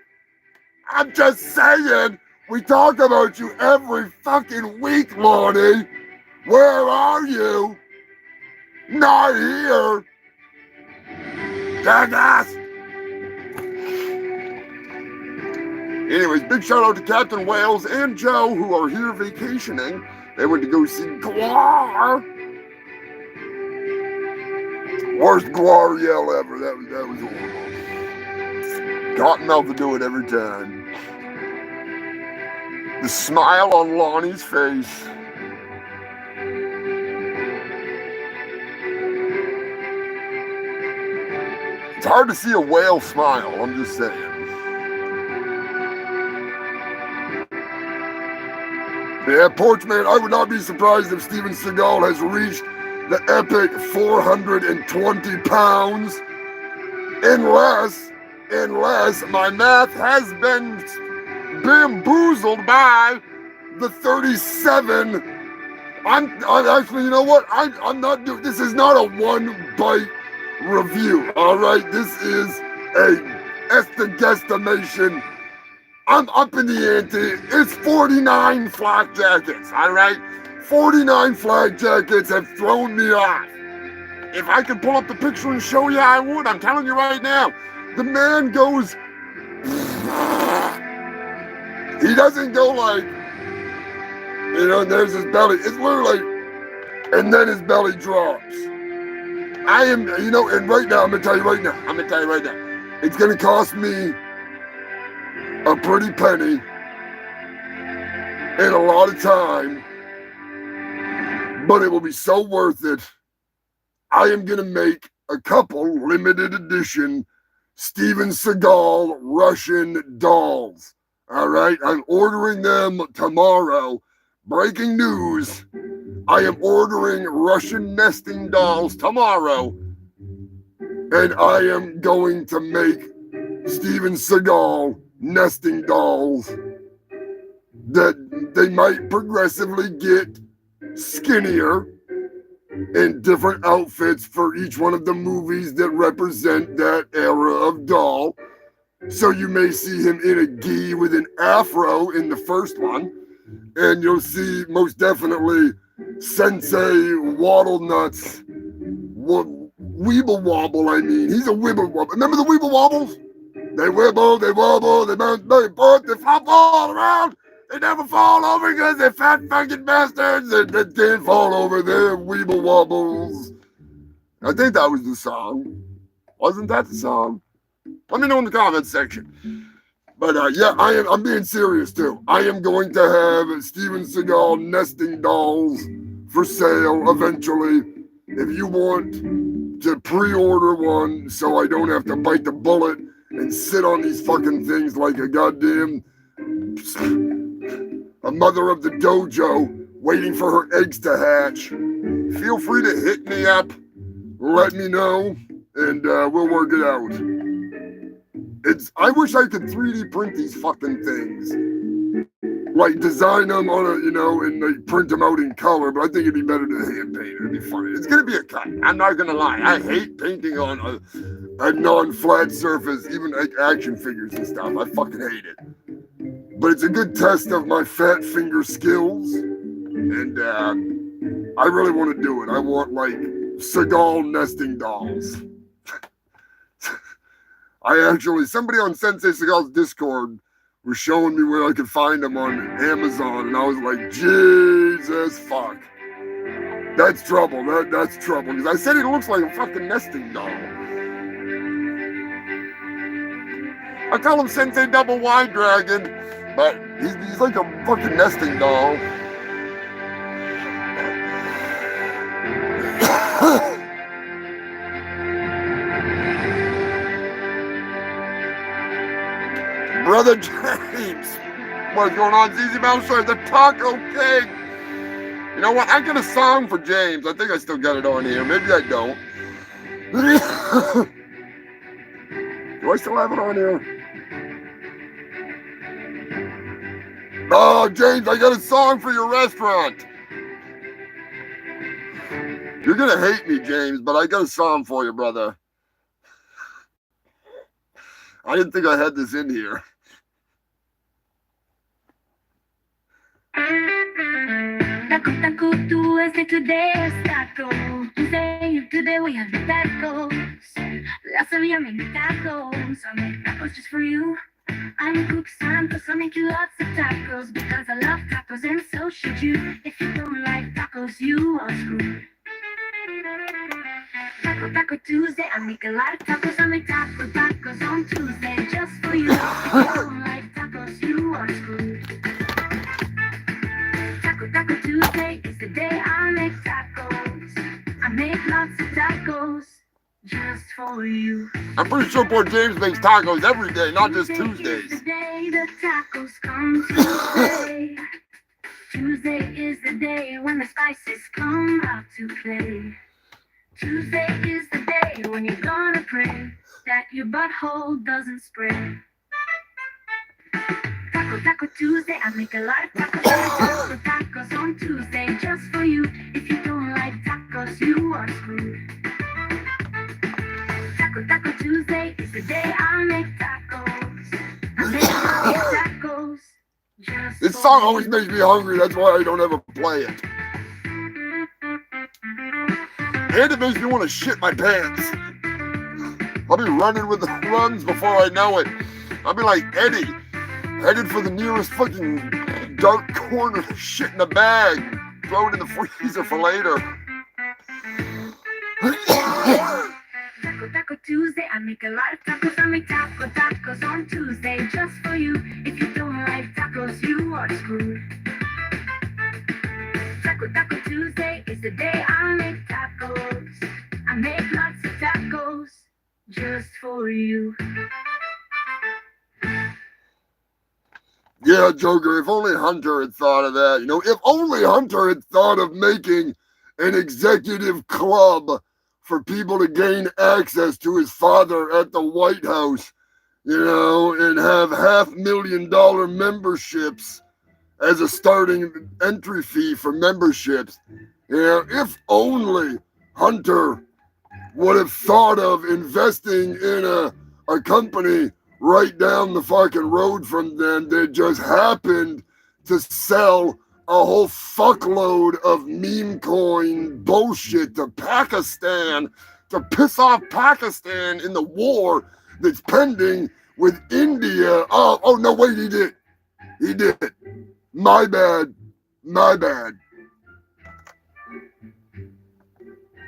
Speaker 1: I'm just saying, we talk about you every fucking week, Lonnie. Where are you? Not here. Jackass. Anyways, big shout out to Captain Wales and Joe, who are here vacationing. They went to go see Gwar. Worst Gwar yell ever. That was horrible. Cottonmouth to do it every time. The smile on Lonnie's face. It's hard to see a whale smile, I'm just saying. Yeah, Porchman, I would not be surprised if Steven Seagal has reached the epic 420 pounds, unless my math has been bamboozled by the 37. I'm actually, you know what? I'm not doing, this is not a one bite review, all right? This is a estimation I'm up in the ante. It's 49 flak jackets, all right? 49 flak jackets have thrown me off. If I could pull up the picture and show you, I would. I'm telling you right now. The man goes... He doesn't go like... and there's his belly. It's literally... And then his belly drops. I am, and right now, I'm going to tell you right now. It's going to cost me a pretty penny and a lot of time, but it will be so worth it. I am going to make a couple limited edition Steven Seagal Russian dolls. All right, I'm ordering them tomorrow. Breaking news, I am ordering Russian nesting dolls tomorrow, and I am going to make Steven Seagal nesting dolls that they might progressively get skinnier in different outfits for each one of the movies that represent that era of doll. So you may see him in a gi with an afro in the first one, and you'll see most definitely Sensei Waddle Nuts Weeble Wobble. I mean, he's a Wibble Wobble. Remember the Weeble Wobbles? They wibble, they wobble, they bounce, they put, they flop all around. They never fall over because they're fat fucking bastards that can't fall over. They're Weeble Wobbles. I think that was the song. Wasn't that the song? Let me know in the comments section. But yeah, I'm being serious too. I am going to have Steven Seagal nesting dolls for sale eventually. If you want to pre-order one so I don't have to bite the bullet and sit on these fucking things like a goddamn a mother of the dojo waiting for her eggs to hatch, feel free to hit me up, let me know, and we'll work it out. I wish I could 3D print these fucking things. Like design them on and like print them out in color, but I think it'd be better to hand paint. It'd be funny. It's gonna be a cut. I'm not gonna lie. I hate painting on a non-flat surface, even like action figures and stuff. I fucking hate it. But it's a good test of my fat finger skills, and I really want to do it. I want like Seagal nesting dolls. Somebody on Sensei Seagal's Discord was showing me where I could find them on Amazon, and I was like, Jesus fuck. That's trouble. That's trouble. Because I said it looks like a fucking nesting doll. I call him Sensei Double Wide Dragon, but he's like a fucking nesting doll. Brother James, what's going on, ZZ Mouse? The Taco King. You know what? I got a song for James. I think I still got it on here. Maybe I don't. Do I still have it on here? Oh, James, I got a song for your restaurant. You're gonna hate me, James, but I got a song for you, brother. I didn't think I had this in here.
Speaker 3: Taco, taco, Tuesday, today is taco. Today we have the tacos. Last time I made tacos. I make tacos just for you. I'm a cook Santa, so I make you lots of tacos. Because I love tacos and so should you. If you don't like tacos, you are screwed. Taco, Taco Tuesday, I make a lot of tacos. I make tacos on Tuesday just for you. If you don't like tacos, you are screwed. Taco Tuesday is the day I make tacos. I make lots of tacos just for you.
Speaker 1: I'm pretty sure poor James makes tacos every day, not just Tuesdays.
Speaker 3: Tuesday is the day the tacos come Tuesday. Tuesday is the day when the spices come out to play. Tuesday is the day when you're gonna pray that your butthole doesn't spray. Taco Tuesday, I make a lot of tacos. Tacos on Tuesday just for you. If you don't like tacos, you are screwed. Taco Tuesday is the day I make tacos. I make tacos.
Speaker 1: This song always makes me hungry. That's why I don't ever play it. And it makes me want to shit my pants. I'll be running with the runs before I know it. I'll be like Eddie, headed for the nearest fucking dark corner to shit in a bag, throw it in the freezer for later.
Speaker 3: Taco Tuesday, I make a lot of tacos. I make tacos on Tuesday just for you. If you don't like tacos, you are screwed. Taco Tuesday is the day I make tacos. I make lots of tacos just for you.
Speaker 1: Yeah, Joker, if only Hunter had thought of that. You know, if only Hunter had thought of making an executive club for people to gain access to his father at the White House, you know, and have $500,000 memberships as a starting entry fee for memberships. You know, if only Hunter would have thought of investing in a company right down the fucking road from them that just happened to sell a whole fuckload of meme coin bullshit to Pakistan to piss off Pakistan in the war that's pending with India. Oh no, wait, he did. He did. My bad. My bad.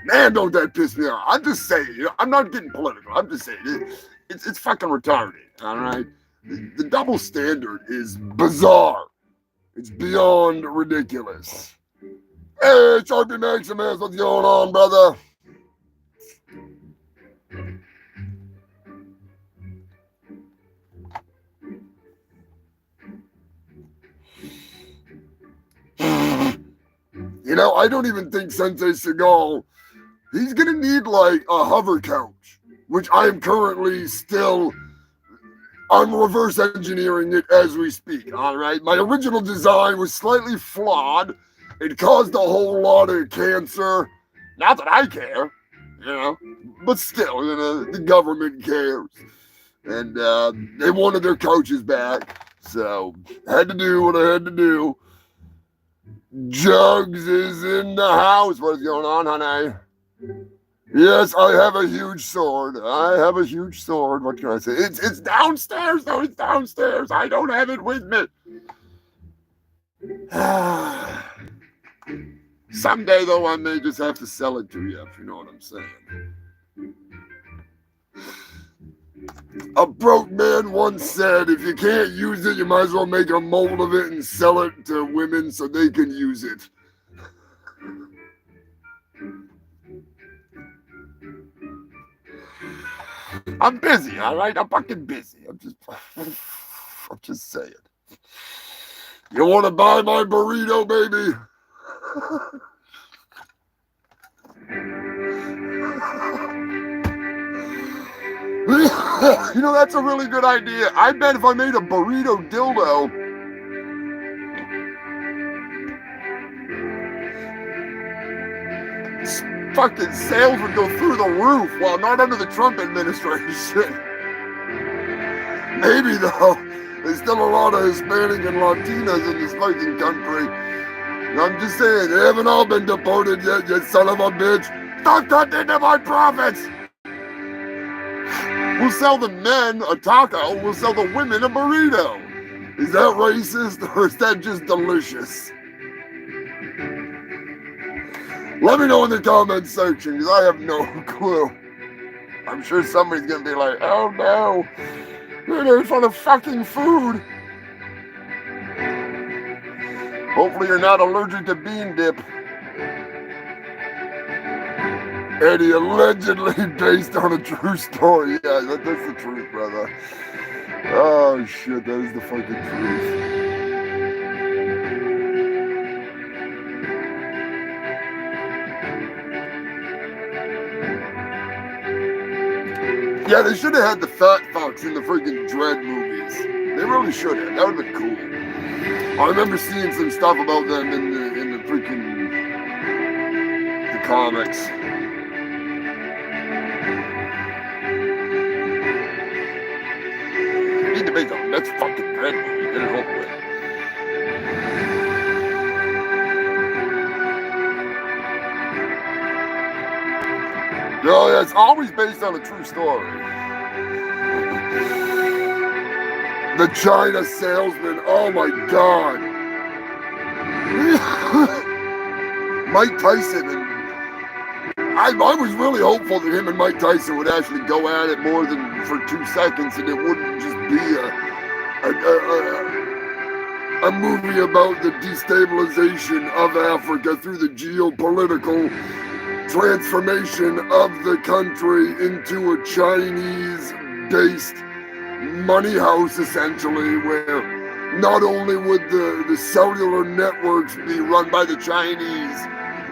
Speaker 1: Man, don't that piss me off. I'm just saying, you know, I'm not getting political. I'm just saying, it's fucking retarded, all right? The double standard is bizarre. It's beyond ridiculous. Hey, Sharpie Maximus, what's going on, brother? You know, I don't even think Sensei Seagal, he's gonna need like a hover couch, which I am currently still, I'm reverse engineering it as we speak, all right? My original design was slightly flawed. It caused a whole lot of cancer. Not that I care, you know, but still, you know, the government cares. And they wanted their couches back, so had to do what I had to do. Jugs is in the house. What's going on, honey? Yes, I have a huge sword. I have a huge sword. What can I say? It's downstairs, though. It's downstairs. I don't have it with me. Someday, though, I may just have to sell it to you, if you know what I'm saying. A broke man once said, if you can't use it, you might as well make a mold of it and sell it to women so they can use it. I'm busy, all right? I'm fucking busy. I'm just saying. You want to buy my burrito, baby? You know, that's a really good idea. I bet if I made a burrito dildo, fucking sales would go through the roof. Well, not under the Trump administration. Maybe, though. There's still a lot of Hispanic and Latinas in this fucking country. I'm just saying, they haven't all been deported yet, you son of a bitch. Stop cutting into my profits! We'll sell the men a taco, we'll sell the women a burrito. Is that racist or is that just delicious? Let me know in the comments section, because I have no clue. I'm sure somebody's going to be like, oh no, you're there for the fucking food. Hopefully you're not allergic to bean dip. Eddie, allegedly based on a true story. Yeah, that's the truth, brother. Oh shit, that is the fucking truth. Yeah, they should have had the fat fox in the freaking Dread movies. They really should have. That would have been cool. I remember seeing some stuff about them in the freaking the comics. Need to make a next fucking Dread movie. Get it over with. Yo, yeah, it's always based on a true story. The China salesman, oh my God. Mike Tyson, and I was really hopeful that him and Mike Tyson would actually go at it more than for 2 seconds, and it wouldn't just be a movie about the destabilization of Africa through the geopolitical transformation of the country into a Chinese-based money house, essentially, where not only would the cellular networks be run by the Chinese,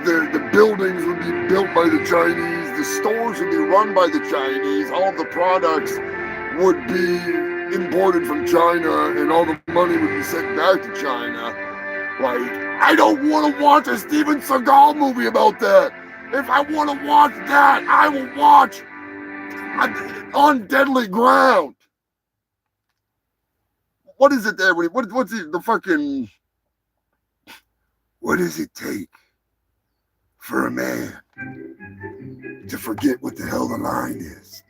Speaker 1: the buildings would be built by the Chinese, the stores would be run by the Chinese, all the products would be imported from China, and all the money would be sent back to China. Like, I don't want to watch a Steven Seagal movie about that. If I want to watch that, I will watch On Deadly Ground. What is it there? What's the fucking... What does it take for a man to forget what the hell the line is?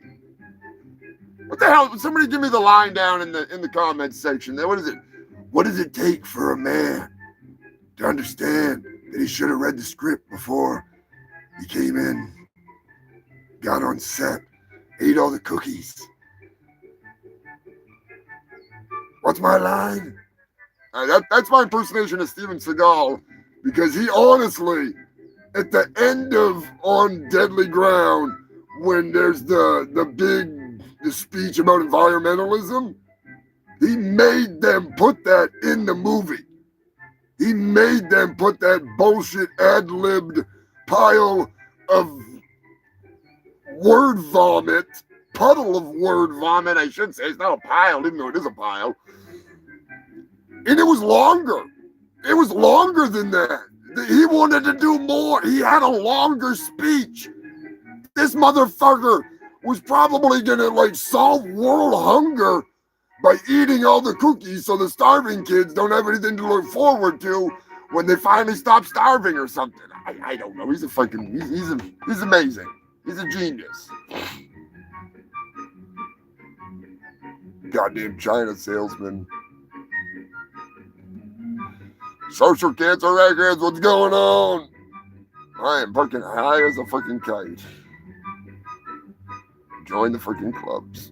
Speaker 1: What the hell? Somebody give me the line down in the comments section there. What is it? What does it take for a man to understand that he should have read the script before he came in, got on set, ate all the cookies? What's my line? That's my impersonation of Steven Seagal, because he honestly, at the end of On Deadly Ground, when there's the speech about environmentalism, he made them put that in the movie. He made them put that bullshit ad-libbed pile of word vomit, puddle of word vomit, I should say. It's not a pile, even though it is a pile. And it was longer. It was longer than that. He wanted to do more. He had a longer speech. This motherfucker was probably gonna like solve world hunger by eating all the cookies so the starving kids don't have anything to look forward to when they finally stop starving or something. I don't know. He's a fucking, he's amazing. He's a genius. Goddamn China salesman. Social Cancer Records, what's going on? I am fucking high as a fucking kite. Join the freaking clubs.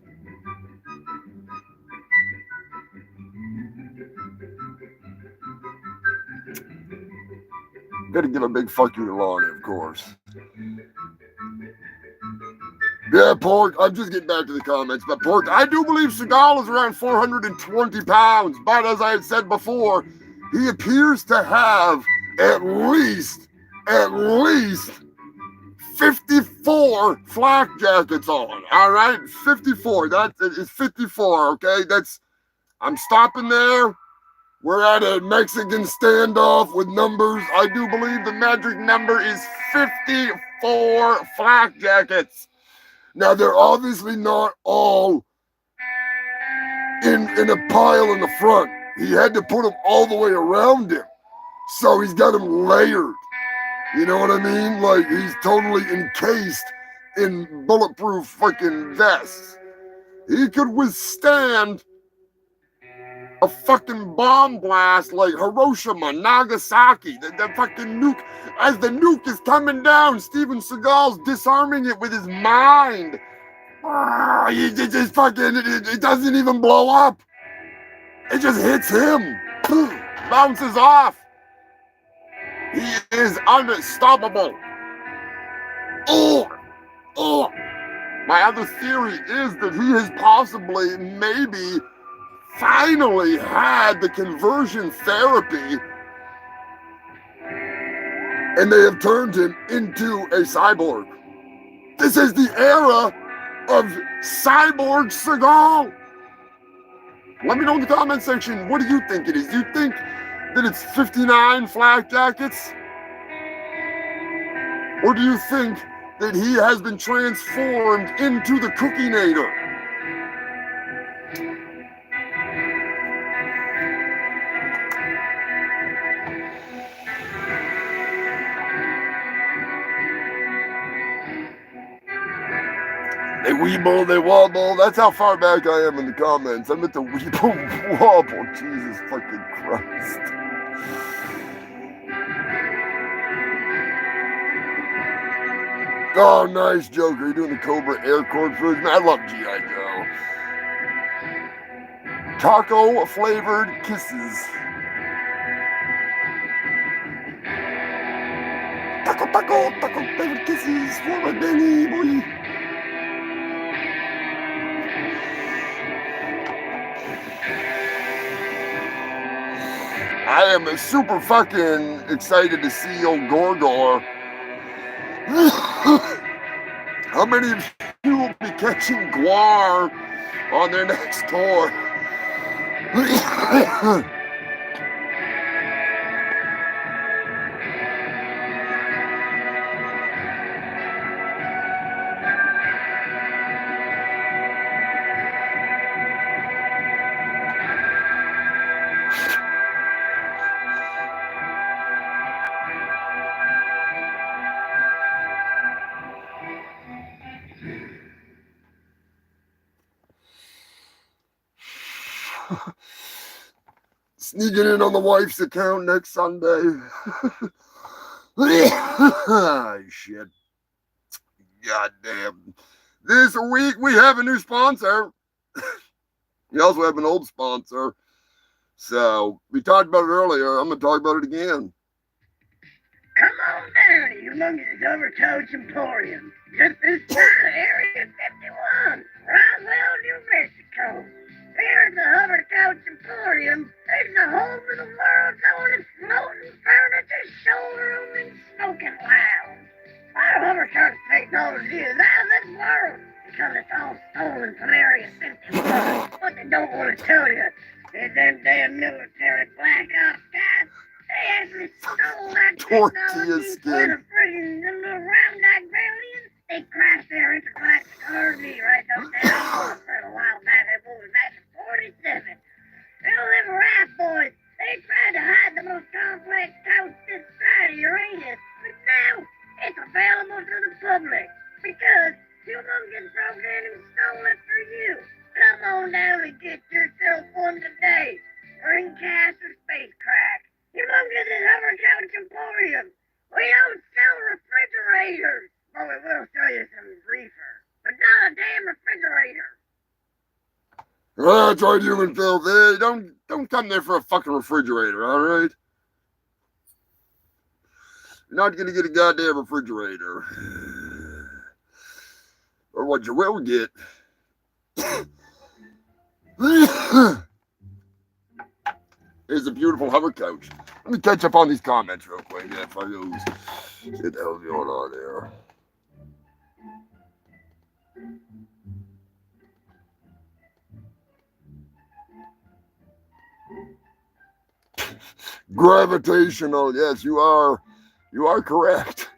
Speaker 1: Gotta give a big fuck you to Lonnie, of course. Yeah, Pork, I'm just getting back to the comments, but Pork, I do believe Seagal is around 420 pounds, but as I had said before, he appears to have at least 54 flak jackets on, all right? 54, that is 54, okay? I'm stopping there. We're at a Mexican standoff with numbers. I do believe the magic number is 54 flak jackets. Now, they're obviously not all in a pile in the front. He had to put them all the way around him. So he's got them layered. You know what I mean? Like, he's totally encased in bulletproof fucking vests. He could withstand a fucking bomb blast like Hiroshima, Nagasaki, the fucking nuke. As the nuke is coming down, Steven Seagal's disarming it with his mind. It doesn't even blow up. It just hits him. Bounces off. He is unstoppable. My other theory is that he has possibly, maybe, finally had the conversion therapy, and they have turned him into a cyborg. This is the era of Cyborg Seagal. Let me know in the comment section, what do you think it is? Do you think that it's 59 flak jackets? Or do you think that he has been transformed into the Cookie-nator? They weeble, they wobble. That's how far back I am in the comments. I'm at the weeble wobble. Jesus fucking Christ. Oh, nice, Joker. You're doing the Cobra Air Corps version. I love G.I. Joe. Taco flavored kisses. Taco flavored kisses for my Benny boy. I am super fucking excited to see old Gorgor. How many of you will be catching Guar on their next tour? Sneaking in on the wife's account next Sunday. Shit. Goddamn. This week we have a new sponsor. We also have an old sponsor. So we talked about it earlier. I'm going to talk about it again.
Speaker 4: Come on down to Humongous Overcoach Emporium. Just this side of Area 51, Roswell, New Mexico. Here at the Hovercoach Emporium, there's the home of the world's oldest floating furniture showroom and smoking lounge. Our hovercoach technology is out of this world because it's all stolen from Area 51. What they don't want to tell you is them damn military black ops guys. They actually stole that technology for the friggin' little round Gremlins. They crashed their intergalactic RV right up there for a while back. That was back in 47. Well, them rat boys, they tried to hide the most complex couch this side of Uranus, but now it's available to the public because Humongous broke in and stole it for you. Come on down and get yourself one today. Bring cash or space crack. Humongous is Hovercoach Emporium. We don't sell refrigerators, but we will sell you some reefer. But not a damn refrigerator.
Speaker 1: That's right, human filth. Hey, don't come there for a fucking refrigerator, all right? You're not gonna get a goddamn refrigerator. Or what you will get is a beautiful hover couch. Let me catch up on these comments real quick. Yeah, if I lose. What the hell's going on there? Gravitational. Yes, you are correct.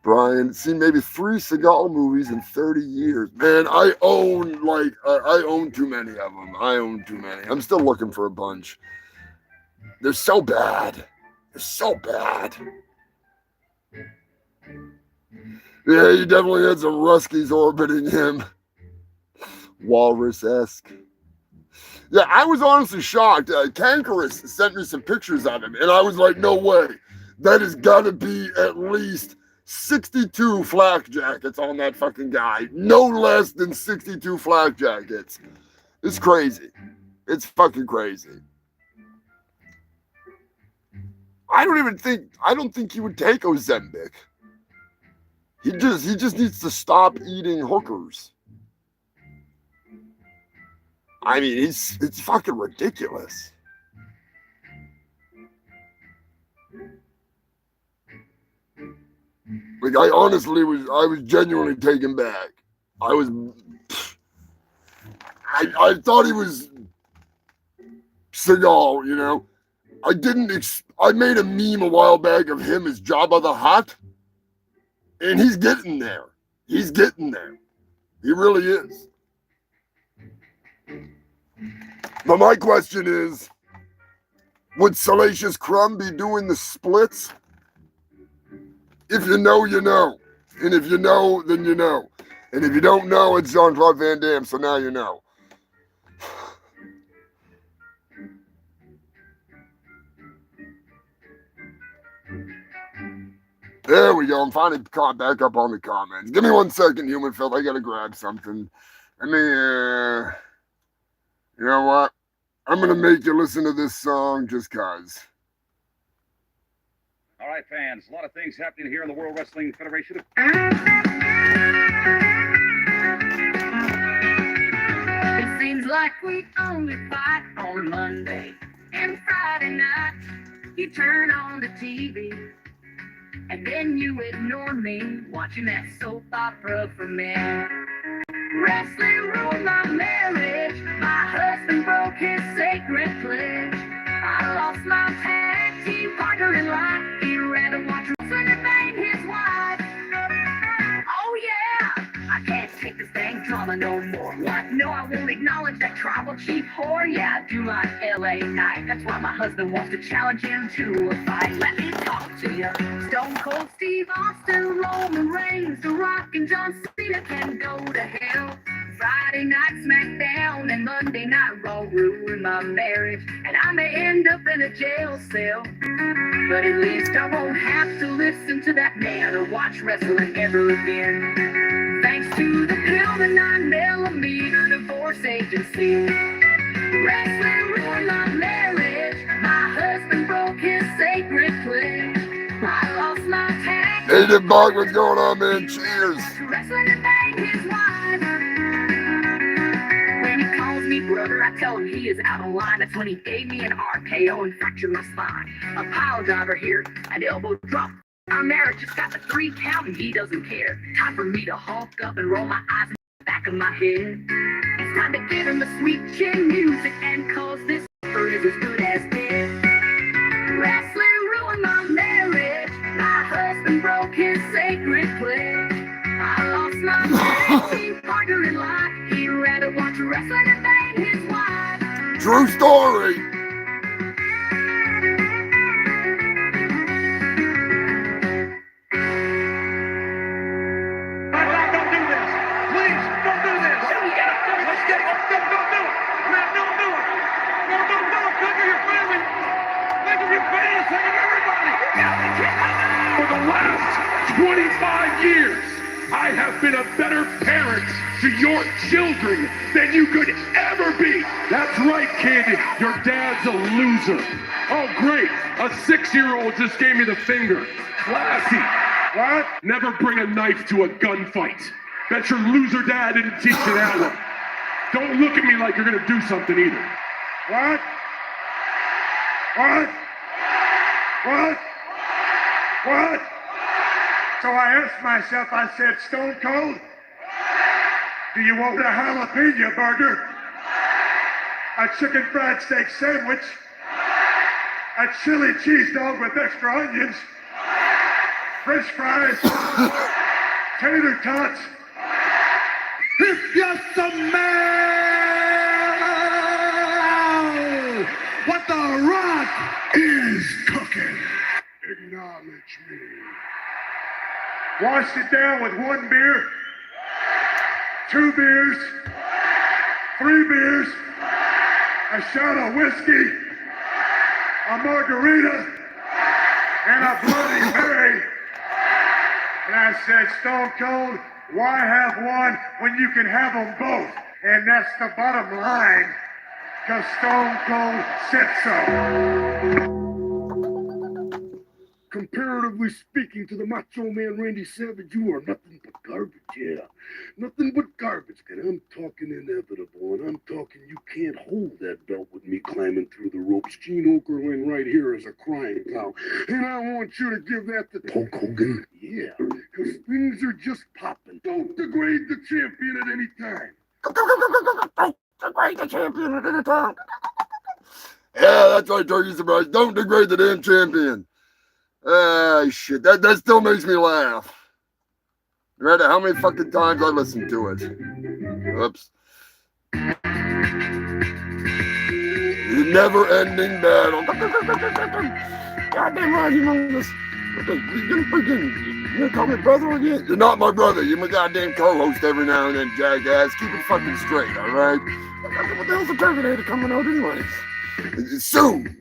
Speaker 1: Brian, seen maybe 3 Seagal movies in 30 years. Man, I own too many of them. I own too many. I'm still looking for a bunch. They're so bad. They're so bad. Yeah, he definitely had some Ruskies orbiting him. Walrus-esque. Yeah, I was honestly shocked. Cankerous sent me some pictures of him, and I was like, no way. That has got to be at least 62 flak jackets on that fucking guy. No less than 62 flak jackets. It's crazy. It's fucking crazy. I don't think he would take Ozempic. He just needs to stop eating hookers. I mean, it's fucking ridiculous. Like, I was genuinely taken back. I thought he was Seagal, you know. I made a meme a while back of him as Jabba the Hutt, and he's getting there. He's getting there. He really is. But my question is, would Salacious Crumb be doing the splits? If you know, you know. And if you know, then you know. And if you don't know, it's Jean-Claude Van Damme, so now you know. There we go. I'm finally caught back up on the comments. Give me 1 second, human filth. I gotta grab something. I mean, you know what? I'm gonna make you listen to this song just cause.
Speaker 5: All right, fans. A lot of things happening here in the World Wrestling Federation.
Speaker 3: It seems like we only fight on Monday and Friday night. You turn on the TV and then you ignore me, watching that soap opera for men. Wrestling ruined my marriage. My husband broke his sacred pledge. I lost my tag team partner in life. He rather watch wrestling and bang his wife. Oh yeah, I can't take this dang drama no more. What? No, I won't acknowledge that tribal chief whore. Yeah, I do like LA Knight. That's why my husband wants to challenge him to a fight. Let me talk to you. Stone Cold Steve Austin, Roman Reigns, The Rock and John Cena can go to hell. Friday night SmackDown and Monday night Raw ruin my marriage, and I may end up in a jail cell. But at least I won't have to listen to that man or watch wrestling ever again. Thanks to the pill, the 9mm divorce agency. Wrestling ruined my marriage. My husband broke his sacred pledge. I lost my tag.
Speaker 1: Hey, the bug, what's going on, man? Cheers.
Speaker 3: Wrestling and bang his wife. When he calls me brother, I tell him he is out of line. That's when he gave me an RKO and fractured my spine. A pile driver here, an elbow drop. Our marriage just got the 3 count and he doesn't care. Time for me to hulk up and roll my eyes in the back of my head. It's time to give him the sweet chin music and cause this is as good as dead. Wrestling ruined my marriage. My husband broke his sacred pledge. I lost my tag team partner in life. He'd rather watch wrestling and bang his wife.
Speaker 1: True story.
Speaker 2: Don't do this. Please, don't do this. Let's get it. Don't do it. Man, don't do it. No, don't do it. Think of your family. Think of your family. Think of everybody. For the last 25 years, I have been a better parent to your children than you could ever be. That's right, kid. Your dad's a loser. Oh, great. A 6-year-old just gave me the finger. Classy. What? Never bring a knife to a gunfight. Bet your loser dad didn't teach you that one. Don't look at me like you're gonna do something either. What? What? What? What? So I asked myself, I said, Stone Cold, do you want a jalapeno burger? A chicken fried steak sandwich? A chili cheese dog with extra onions? French fries? Tater tots? If you smell what the Rock is cooking, acknowledge me. Washed it down with 1 beer, 2 beers, 3 beers, a shot of whiskey, a margarita, and a Bloody Mary. And I said, Stone Cold, why have one when you can have them both? And that's the bottom line, because Stone Cold said so. Comparatively speaking to the Macho Man Randy Savage, you are nothing but garbage, yeah. Nothing but garbage, and I'm talking inevitable, and I'm talking you can't hold that belt with me climbing through the ropes. Gene Okerlund right here is a crying cow, and I want you to give that to Hulk Hogan. Yeah, because things are just popping. Don't degrade the champion at any time.
Speaker 1: Don't degrade the champion at any time. Yeah, that's right, Turkey Surprise. Don't degrade the damn champion. Shit, that still makes me laugh. No matter how many fucking times I listen to it. Oops. The never-ending battle. Goddamn right, Humongous. Okay, we're gonna begin. You call me brother again? You're not my brother. You're my goddamn co-host every now and then, jackass. Keep it fucking straight, all right? What the hell's the Terminator coming out anyways? Soon,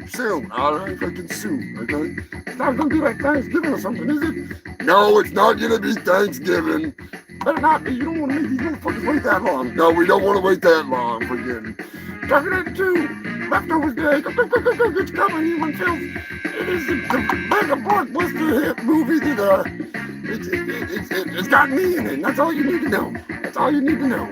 Speaker 1: all right? Fucking soon, okay? It's not gonna be like Thanksgiving or something, is it? No, it's not gonna be Thanksgiving. Better not be. You don't want to make these motherfuckers wait that long. No, we don't want to wait that long. Forgetting. Terminator 2, Leftovers Day. It's coming. Human feels it is the mega blockbuster hit movie that it's got me in it. That's all you need to know. That's all you need to know.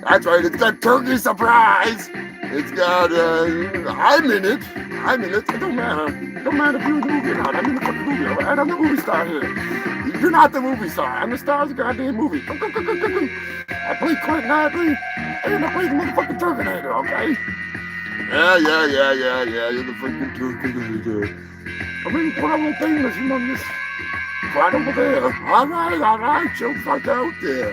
Speaker 1: That's right. It's got turkey surprise. It's got I'm in it. It don't matter. It don't matter if you're in the movie or not. I'm in the fucking movie. All right? I'm the movie star here. You're not the movie star. I'm the star of the goddamn movie. I play Clint Knightley, and I play the motherfucking Terminator, okay? Yeah. You're the freaking Terminator. I mean, what I want famous, Humongous. Right over there. All right. Chill the fuck out there.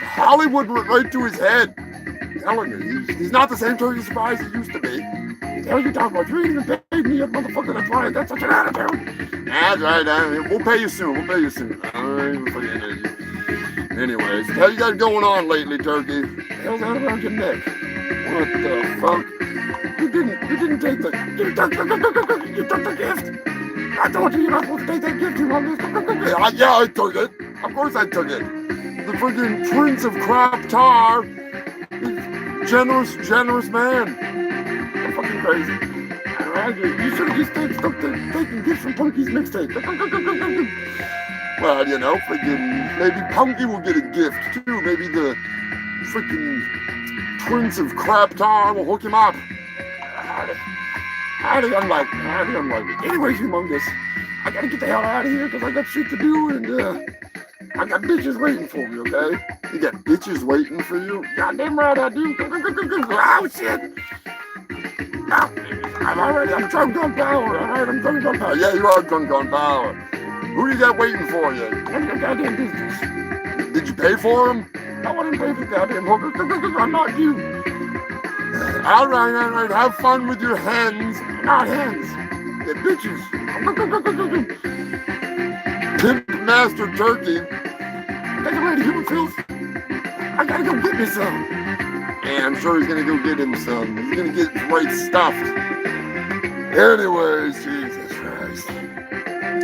Speaker 1: Hollywood went right to his head. I'm telling you, he's not the same turkey surprise he used to be. The hell you talking about? You ain't even paid me, you motherfucker. That's why that's such an attitude. That's right. We'll pay you soon. All right. Anyways, how you got going on lately, Turkey? What the hell's that around your neck? What the fuck? You didn't take you took the gift. I told you you're not supposed to take that gift, Humongous. Yeah, I took it. Of course I took it. The freaking Prince of Crop Tar. Generous man. You're fucking crazy. Alright, you should have just taken gifts from Punky's mixtape. Well, you know, freaking maybe Punky will get a gift too. Maybe the freaking Prince of Crap Tar will hook him up. Highly unlikely. Anyways, Humongous, I gotta get the hell out of here because I got shit to do and I got bitches waiting for me, okay? You got bitches waiting for you? Goddamn right I do. Oh, shit. I'm drunk on power, all right? I'm drunk on power. Yeah, you are drunk on power. Who you got waiting for you? None of your goddamn business. Did you pay for him? I wouldn't pay for goddamn hooker. I'm not you. All right. Have fun with your hens. Not hens. They're bitches. Pimp Master Turkey. Take it ready, human filth. I gotta go get me some. And I'm sure he's gonna go get him some. He's gonna get right stuffed. Anyways, Jesus Christ.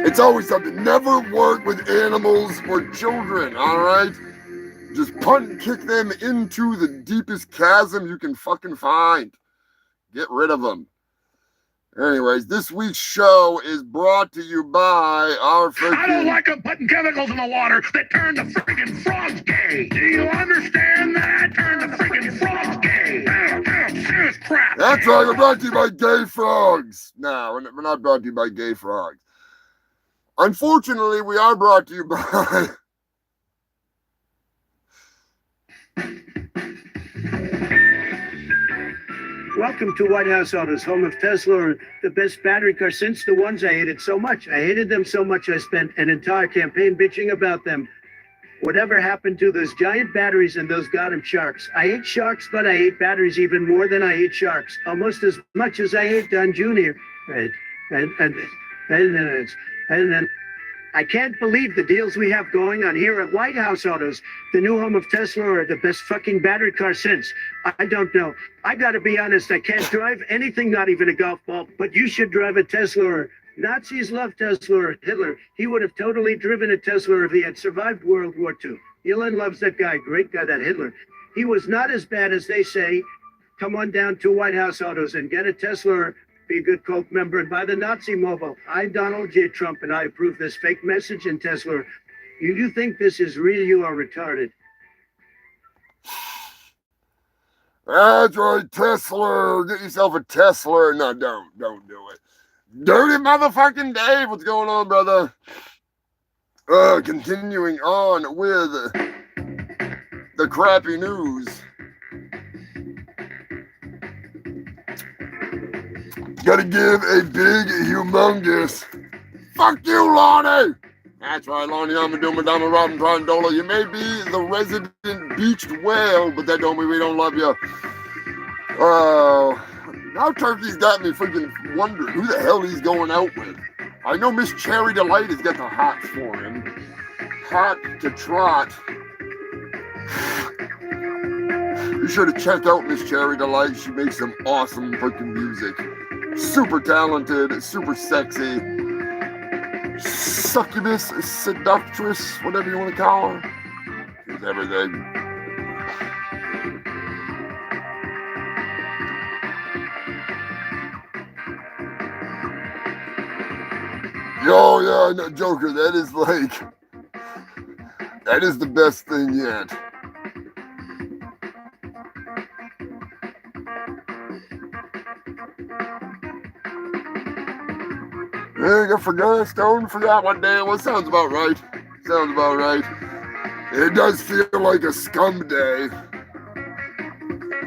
Speaker 1: It's always something. Never work with animals or children, alright? Just punt and kick them into the deepest chasm you can fucking find. Get rid of them. Anyways, this week's show is brought to you by our freaking...
Speaker 2: I don't like them putting chemicals in the water that turn the freaking frogs gay. Do you understand that? Turn the freaking frogs gay. Serious crap.
Speaker 1: That's right, we're brought to you by gay frogs. No, we're not brought to you by gay frogs. Unfortunately, we are brought to you by...
Speaker 6: Welcome to White House Autos, home of Tesla, the best battery car since the ones I hated so much. I hated them so much I spent an entire campaign bitching about them. Whatever happened to those giant batteries and those goddamn sharks? I hate sharks, but I hate batteries even more than I hate sharks. Almost as much as I hate Don Jr. And I can't believe the deals we have going on here at White House Autos. The new home of Tesla are the best fucking battery car since. I don't know. I gotta be honest, I can't drive anything, not even a golf ball, but you should drive a Tesla. Nazis love Tesla. Hitler, he would have totally driven a Tesla if he had survived World War II. Elon loves that guy, great guy, that Hitler. He was not as bad as they say. Come on down to White House Autos and get a Tesla. Be a good cult member and buy the Nazi mobile. I, Donald J. Trump, and I approve this fake message in Tesla. You think this is real? You are retarded.
Speaker 1: That's right, Tesla. Get yourself a Tesla. No, don't do it. Dirty motherfucking Dave. What's going on, brother? Continuing on with the crappy news. Gotta give a big, humongous fuck you, Lonnie! That's right, Lonnie. I'm a Duma Robin Trondola. You may be the resident beached whale, but that don't mean we don't love you. Oh, now Turkey's got me freaking wondering who the hell he's going out with. I know Miss Cherry Delight has got the hots for him. Hot to trot. Be sure to check out Miss Cherry Delight. She makes some awesome freaking music. Super talented, super sexy. Succubus, seductress, whatever you want to call her. She's everything. Oh yeah, no, Joker, that is the best thing yet. I forgot what day it was. Sounds about right. Sounds about right. It does feel like a scum day.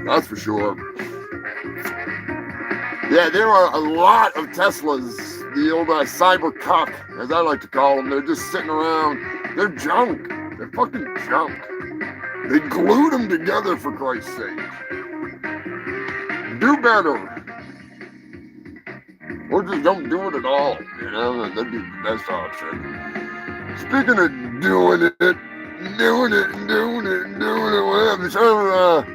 Speaker 1: That's for sure. Yeah, there are a lot of Teslas, the old Cybercuck, as I like to call them. They're just sitting around. They're junk. They're fucking junk. They glued them together, for Christ's sake. Do better. Or just don't do it at all, you know? That'd be the best option. Speaking of doing it, whatever.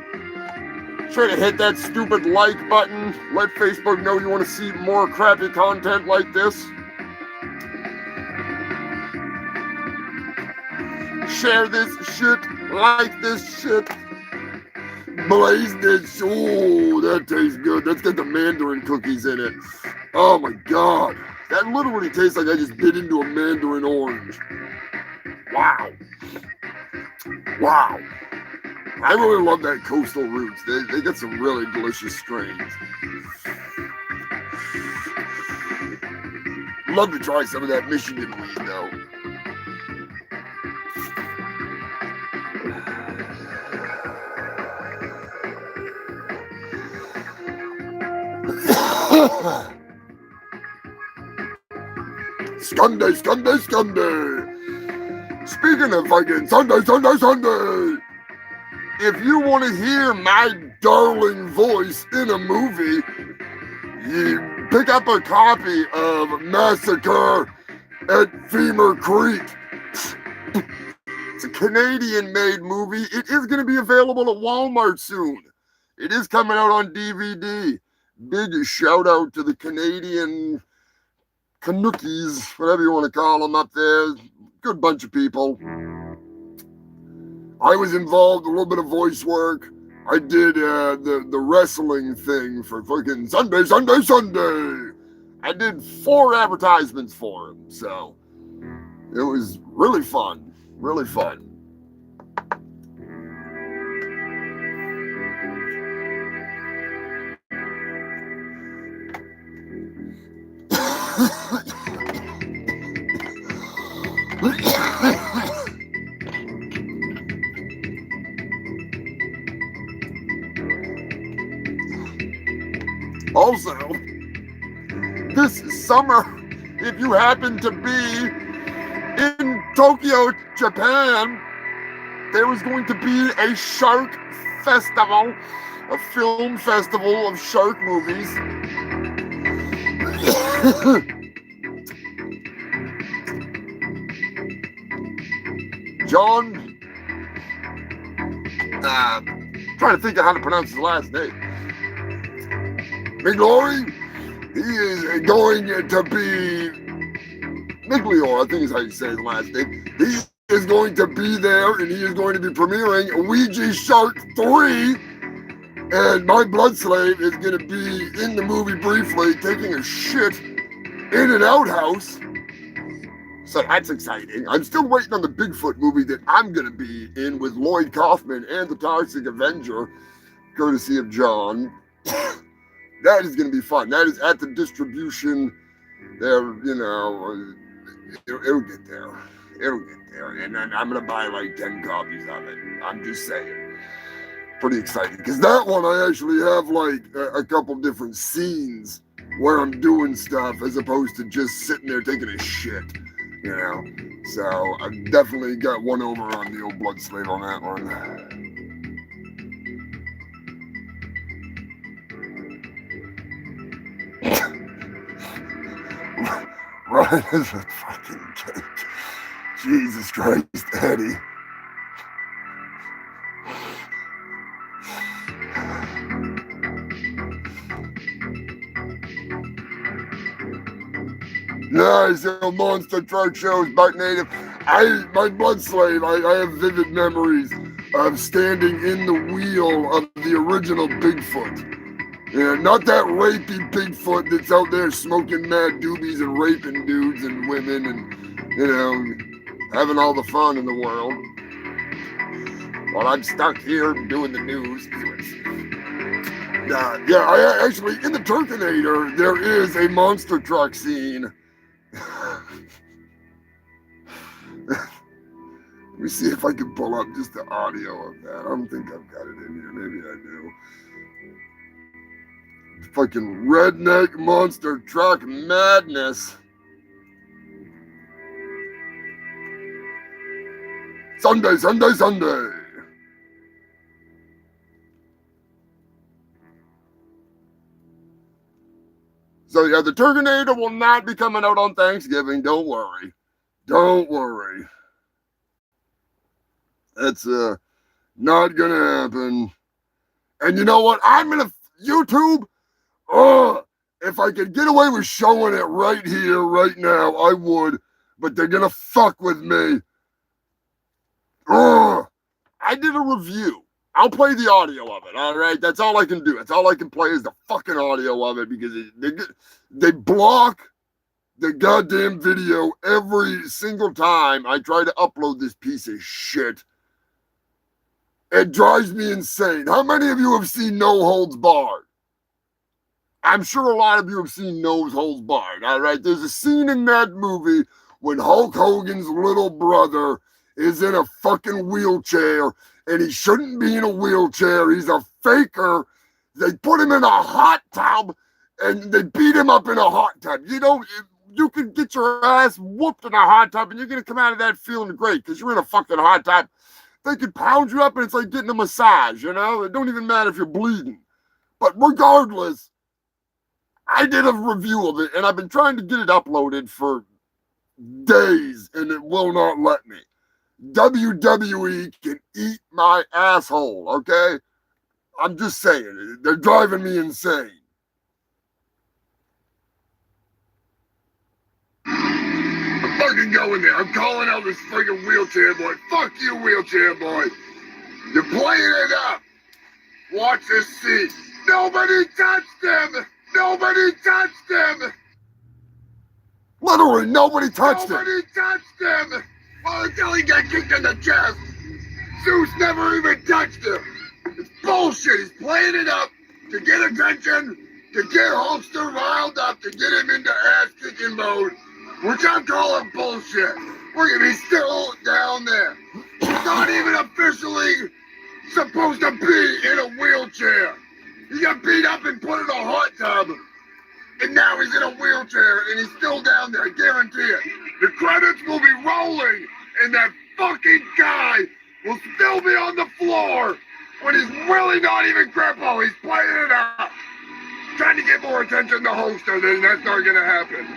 Speaker 1: Try to hit that stupid like button. Let Facebook know you want to see more crappy content like this. Share this shit. Like this shit. Blaze this. Oh, that tastes good. That's got the mandarin cookies in it. Oh my God. That literally tastes like I just bit into a mandarin orange. Wow. Wow. I really love that Coastal Roots. They got some really delicious strains. Love to try some of that Michigan weed though. Sunday. Speaking of fucking Sunday. If you want to hear my darling voice in a movie, you pick up a copy of Massacre at Femur Creek. It's a Canadian-made movie. It is going to be available at Walmart soon. It is coming out on DVD. Big shout out to the Canadian Canuckies, whatever you want to call them up there. Good bunch of people. I was involved in a little bit of voice work. I did the wrestling thing for fucking Sunday. I did 4 advertisements for him, so it was really fun. Really fun. Also, this summer, if you happen to be in Tokyo, Japan, there is going to be a shark festival, a film festival of shark movies. John, trying to think of how to pronounce his last name. Migliore, he is going to be, Migliore, I think is how you say his last name. He is going to be there and he is going to be premiering Ouija Shark 3. And my blood slave is going to be in the movie briefly taking a shit in an outhouse. So that's exciting. I'm still waiting on the Bigfoot movie that I'm going to be in with Lloyd Kaufman and the Toxic Avenger, courtesy of John. That is going to be fun. That is at the distribution there, you know, it'll get there. It'll get there. And then I'm going to buy like 10 copies of it. I'm just saying. Pretty excited. Because that one I actually have like a couple different scenes where I'm doing stuff as opposed to just sitting there taking a shit, you know. So I've definitely got one over on the old blood slave on that one. Brian is a fucking kid. Jesus Christ, Eddie. Nice, the monster truck shows, butt native. My blood slave, I have vivid memories of standing in the wheel of the original Bigfoot. Yeah, not that rapey Bigfoot that's out there smoking mad doobies and raping dudes and women and, you know, having all the fun in the world. While I'm stuck here doing the news. Yeah, I actually, in the Turkinator, there is a monster truck scene. Let me see if I can pull up just the audio of that. I don't think I've got it in here. Maybe I do. Fucking redneck monster truck madness. Sunday, Sunday, Sunday. So yeah, the Turkinator will not be coming out on Thanksgiving. Don't worry. Don't worry. That's not gonna happen. And you know what? I'm gonna YouTube. If I could get away with showing it right here, right now, I would. But they're gonna fuck with me. I did a review. I'll play the audio of it, all right? That's all I can do. That's all I can play is the fucking audio of it because they block the goddamn video every single time I try to upload this piece of shit. It drives me insane. How many of you have seen No Holds Barred? I'm sure a lot of you have seen No Holds Barred, all right? There's a scene in that movie when Hulk Hogan's little brother is in a fucking wheelchair, and he shouldn't be in a wheelchair. He's a faker. They put him in a hot tub, and they beat him up in a hot tub. You know, you can get your ass whooped in a hot tub, and you're going to come out of that feeling great because you're in a fucking hot tub. They could pound you up, and it's like getting a massage, you know? It don't even matter if you're bleeding. But regardless, I did a review of it, and I've been trying to get it uploaded for days, and it will not let me. WWE can eat my asshole, okay? I'm just saying, they're driving me insane. I'm fucking going there. I'm calling out this friggin' wheelchair boy. Fuck you, wheelchair boy. You're playing it up. Watch this scene. Nobody touched him. Nobody touched him. Literally, nobody touched him. Nobody touched him. Well, until he got kicked in the chest. Zeus never even touched him. It's bullshit. He's playing it up to get attention, to get Hulkster riled up, to get him into ass-kicking mode, which I'm calling bullshit. Look at me, he's still down there. He's not even officially supposed to be in a wheelchair. He got beat up and put in a hot tub, and now he's in a wheelchair, and he's still down there, I guarantee it. The credits will be rolling, and that fucking guy will still be on the floor when he's really not even crippled. He's playing it up. Trying to get more attention to Holster, then that's not gonna happen.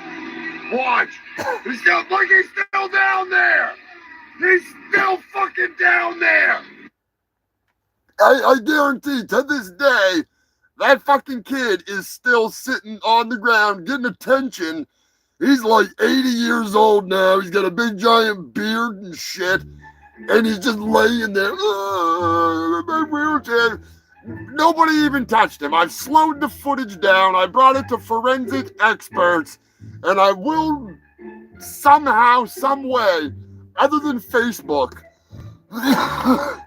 Speaker 1: Watch. He's still down there. He's still fucking down there. I guarantee to this day, that fucking kid is still sitting on the ground getting attention. He's like 80 years old now. He's got a big giant beard and shit. And he's just laying there. My wheelchair. Nobody even touched him. I've slowed the footage down. I brought it to forensic experts. And I will somehow, some way, other than Facebook, I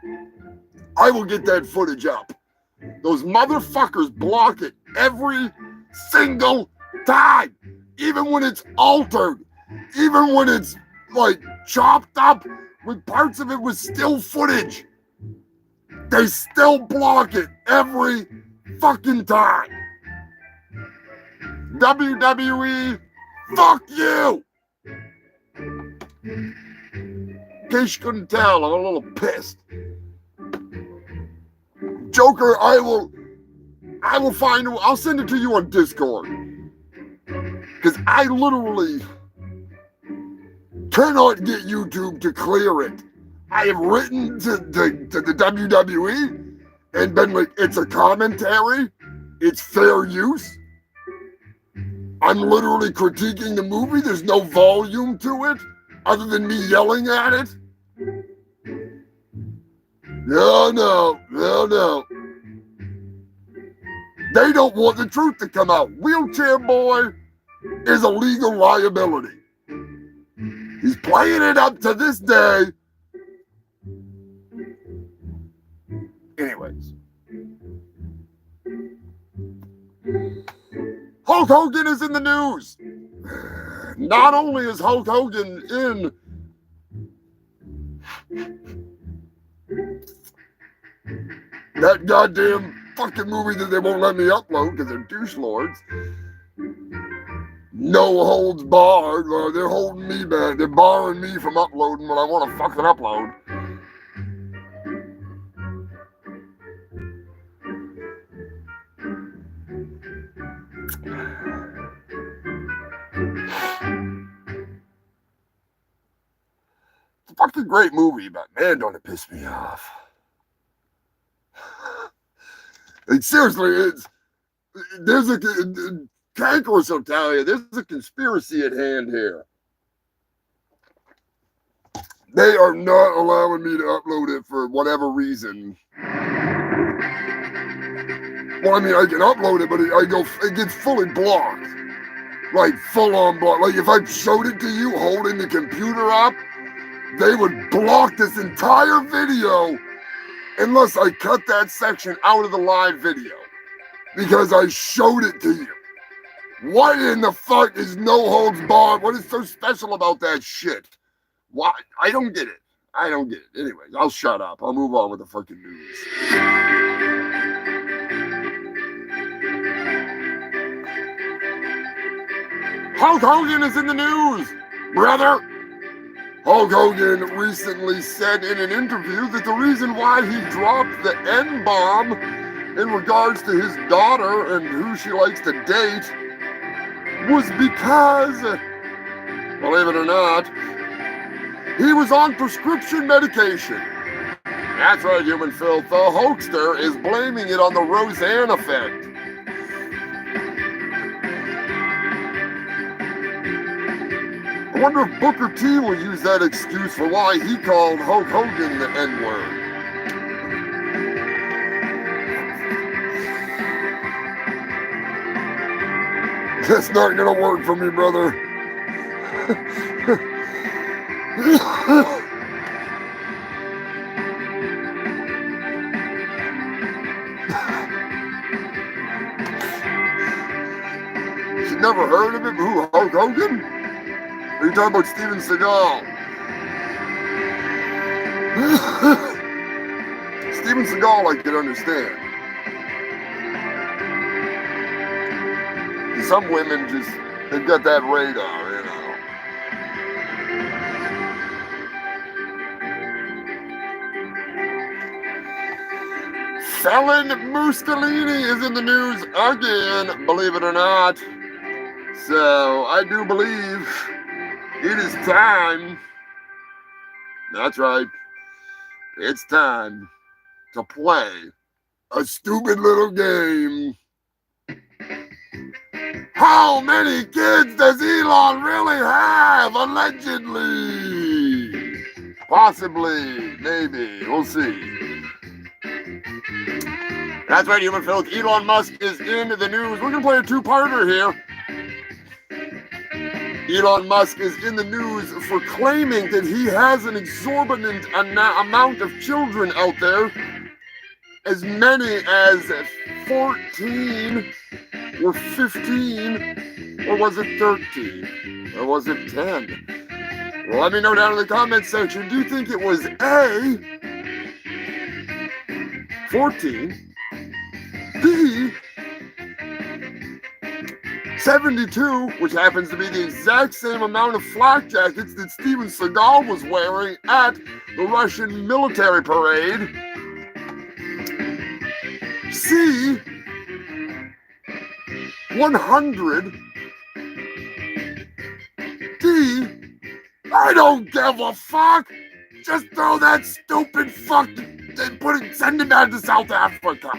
Speaker 1: will get that footage up. Those motherfuckers block it every single time. Even when it's altered. Even when it's, like, chopped up with parts of it with still footage. They still block it every fucking time. WWE, fuck you! In case you couldn't tell, I'm a little pissed. Joker, I will find, I'll send it to you on Discord. Because I literally cannot get YouTube to clear it. I have written to the WWE and been like, it's a commentary, it's fair use. I'm literally critiquing the movie. There's no volume to it other than me yelling at it. No. They don't want the truth to come out. Wheelchair Boy is a legal liability. He's playing it up to this day. Anyways. Hulk Hogan is in the news. Not only is Hulk Hogan in that goddamn fucking movie that they won't let me upload because they're douche lords. No holds barred. They're holding me back. They're barring me from uploading what I want to fucking upload. It's a fucking great movie, but man, don't it piss me off. Like, seriously, there's a Cankerous will tell you, there's a conspiracy at hand here. They are not allowing me to upload it for whatever reason. Well, I mean, I can upload it, but it gets fully blocked. Like, full on blocked. Like, if I showed it to you holding the computer up, they would block this entire video unless I cut that section out of the live video because I showed it to you. What in the fuck is no holds barred? What is so special about that shit? Why? I don't get it. Anyways, I'll shut up. I'll move on with the fucking news. Hulk Hogan is in the news, brother. Hulk Hogan recently said in an interview that the reason why he dropped the N-bomb in regards to his daughter and who she likes to date was because, believe it or not, he was on prescription medication. That's right, human filth. The hoaxer is blaming it on the Roseanne effect. I wonder if Booker T will use that excuse for why he called Hulk Hogan the N-word. That's not gonna work for me, brother. You never heard of him? Who, Hulk Hogan? Are you talking about Steven Seagal? Steven Seagal I can understand. Some women just, they've got that radar, you know. Felon Mussolini is in the news again, believe it or not. So I do believe it is time. That's right. It's time to play a stupid little game. How many kids does Elon really have, allegedly? Possibly, maybe, we'll see. That's right, human filth. Elon Musk is in the news. We're going to play a two-parter here. Elon Musk is in the news for claiming that he has an exorbitant amount of children out there. As many as 14 or 15, or was it 13, or was it 10? Well, let me know down in the comment section. Do you think it was A, 14, B, 72, which happens to be the exact same amount of flak jackets that Steven Seagal was wearing at the Russian military parade, C, 100, D, I don't give a fuck. Just throw that stupid fuck and send it back to South Africa.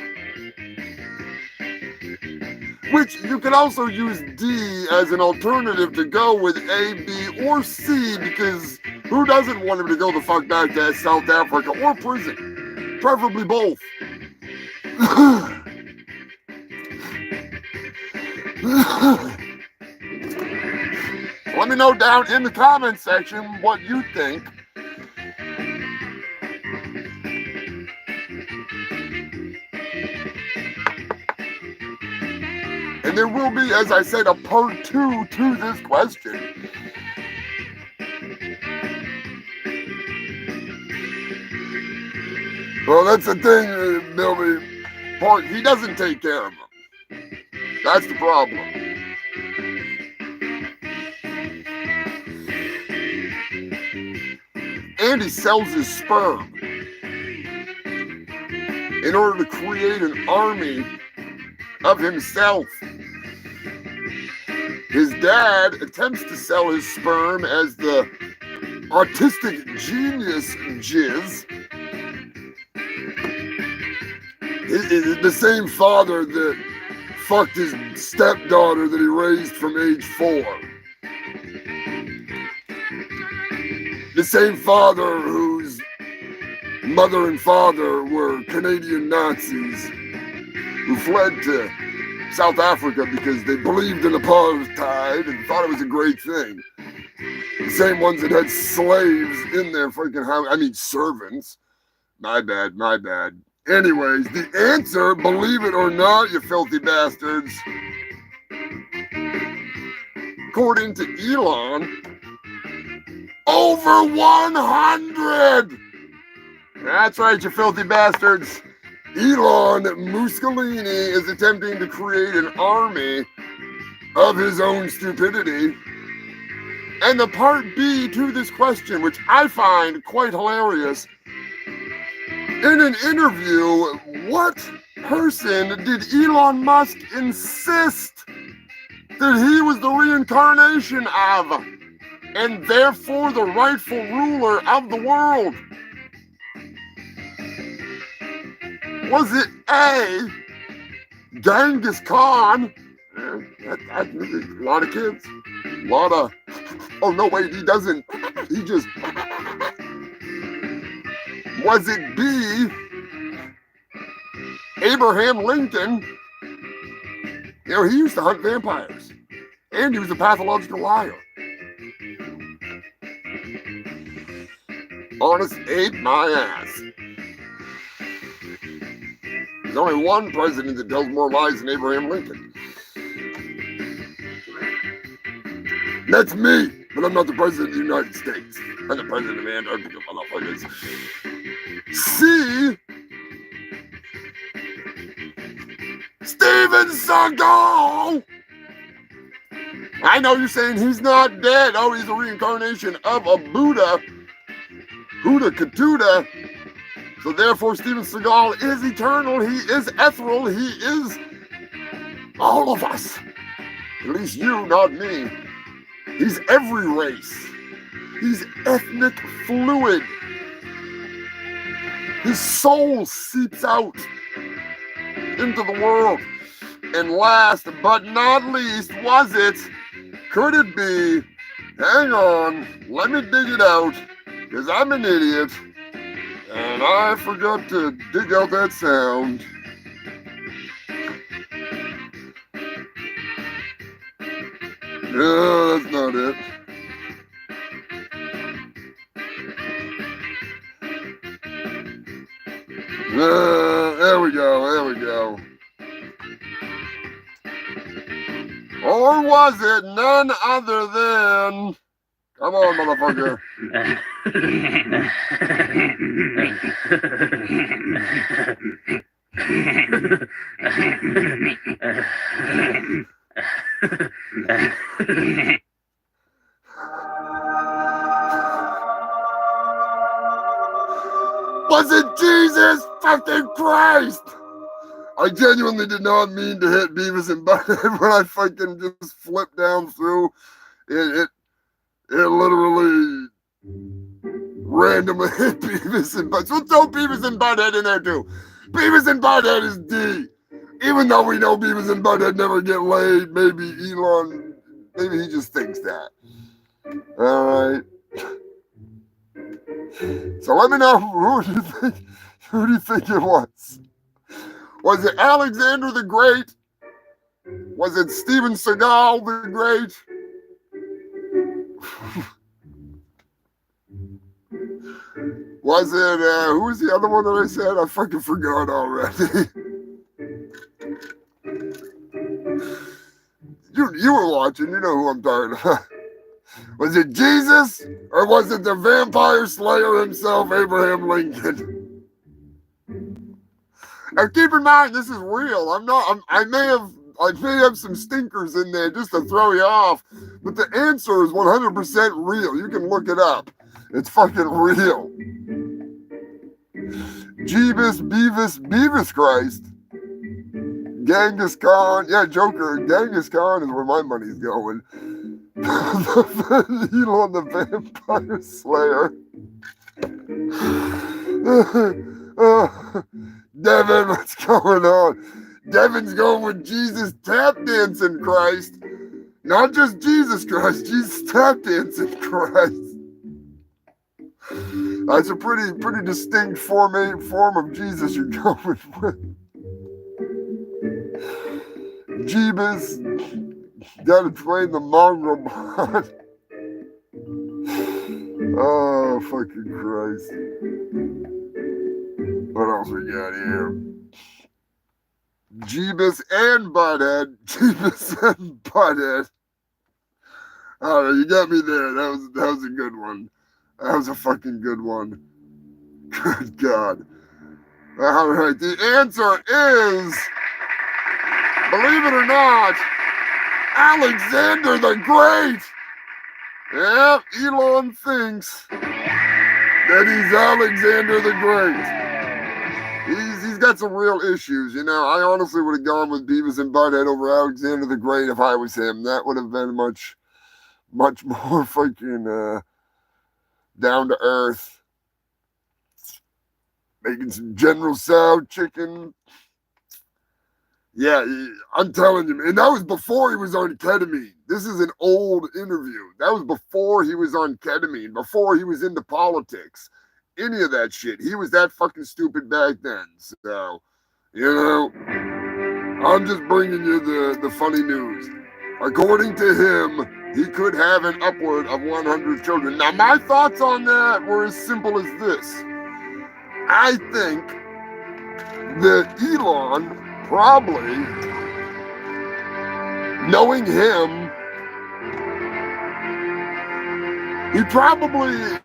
Speaker 1: Which you can also use D as an alternative to go with A, B, or C, because who doesn't want him to go the fuck back to South Africa or prison? Preferably both. Let me know down in the comments section what you think. And there will be, as I said, a part 2 to this question. Well, that's the thing, Billy. He doesn't take care of them. That's the problem. And he sells his sperm in order to create an army of himself. His dad attempts to sell his sperm as the autistic genius jizz. The same father that fucked his stepdaughter that he raised from age 4. The same father whose mother and father were Canadian Nazis who fled to South Africa because they believed in apartheid and thought it was a great thing. The same ones that had slaves in their freaking house. I mean, servants. My bad. Anyways, the answer, believe it or not, you filthy bastards, according to Elon, over 100! That's right, you filthy bastards. Elon Mussolini is attempting to create an army of his own stupidity. And the part B to this question, which I find quite hilarious, in an interview, what person did Elon Musk insist that he was the reincarnation of, and therefore the rightful ruler of the world? Was it A, Genghis Khan? A lot of kids. A lot of... Oh, no, wait, he doesn't. He just... Was it B, Abraham Lincoln? You know, he used to hunt vampires. And he was a pathological liar. Honest ape my ass. There's only one president that tells more lies than Abraham Lincoln. That's me, but I'm not the president of the United States. I'm the president of Antarctica, motherfuckers. C, Steven Seagal! I know you're saying he's not dead. Oh, he's a reincarnation of a Buddha. Huda Katuda. So therefore, Steven Seagal is eternal. He is ethereal. He is all of us. At least you, not me. He's every race. He's ethnic fluid. His soul seeps out into the world. And last but not least, could it be, hang on, let me dig it out, because I'm an idiot, and I forgot to dig out that sound. No, that's not it. There we go. Or was it none other than... Come on, motherfucker. Was it Jesus fucking Christ? I genuinely did not mean to hit Beavis and Butthead when I fucking just flipped down through. It It literally randomly hit Beavis and Butthead. So throw Beavis and Butthead in there too. Beavis and Butthead is D. Even though we know Beavis and Butthead never get laid, maybe Elon, maybe he just thinks that. All right. So let me know, who do you think it was? Was it Alexander the Great? Was it Steven Seagal the Great? Was it, who was the other one that I said? I fucking forgot already. You were watching, you know who I'm talking about. Was it Jesus or was it the vampire slayer himself, Abraham Lincoln? Now keep in mind, this is real. I may have some stinkers in there just to throw you off, but the answer is 100% real. You can look it up. It's fucking real. Jeebus, Beavis Christ. Genghis Khan. Yeah, Joker. Genghis Khan is where my money's going. Elon the Vampire Slayer. Devin, what's going on? Devin's going with Jesus tap dancing Christ. Not just Jesus Christ, Jesus tap dancing Christ. That's a pretty distinct form of Jesus you're going with. Jeebus, gotta train the mongrel bot. Oh, fucking Christ. What else we got here? Jeebus and Butthead. Jeebus and Butthead. All right, you got me there. That was a good one. That was a fucking good one. Good God. All right, the answer is, believe it or not, Alexander the Great. Yep, Elon thinks that he's Alexander the Great. He's got some real issues, you know. I honestly would have gone with Beavis and Butthead over Alexander the Great if I was him. That would have been much more fucking down to earth. Making some General Tso chicken. Yeah, I'm telling you, and that was before he was on ketamine. This is an old interview. That was before he was on ketamine, before he was into politics. Any of that shit. He was that fucking stupid back then. So, you know, I'm just bringing you the funny news. According to him, he could have an upward of 100 children. Now, my thoughts on that were as simple as this. I think that Elon probably, knowing him, he probably,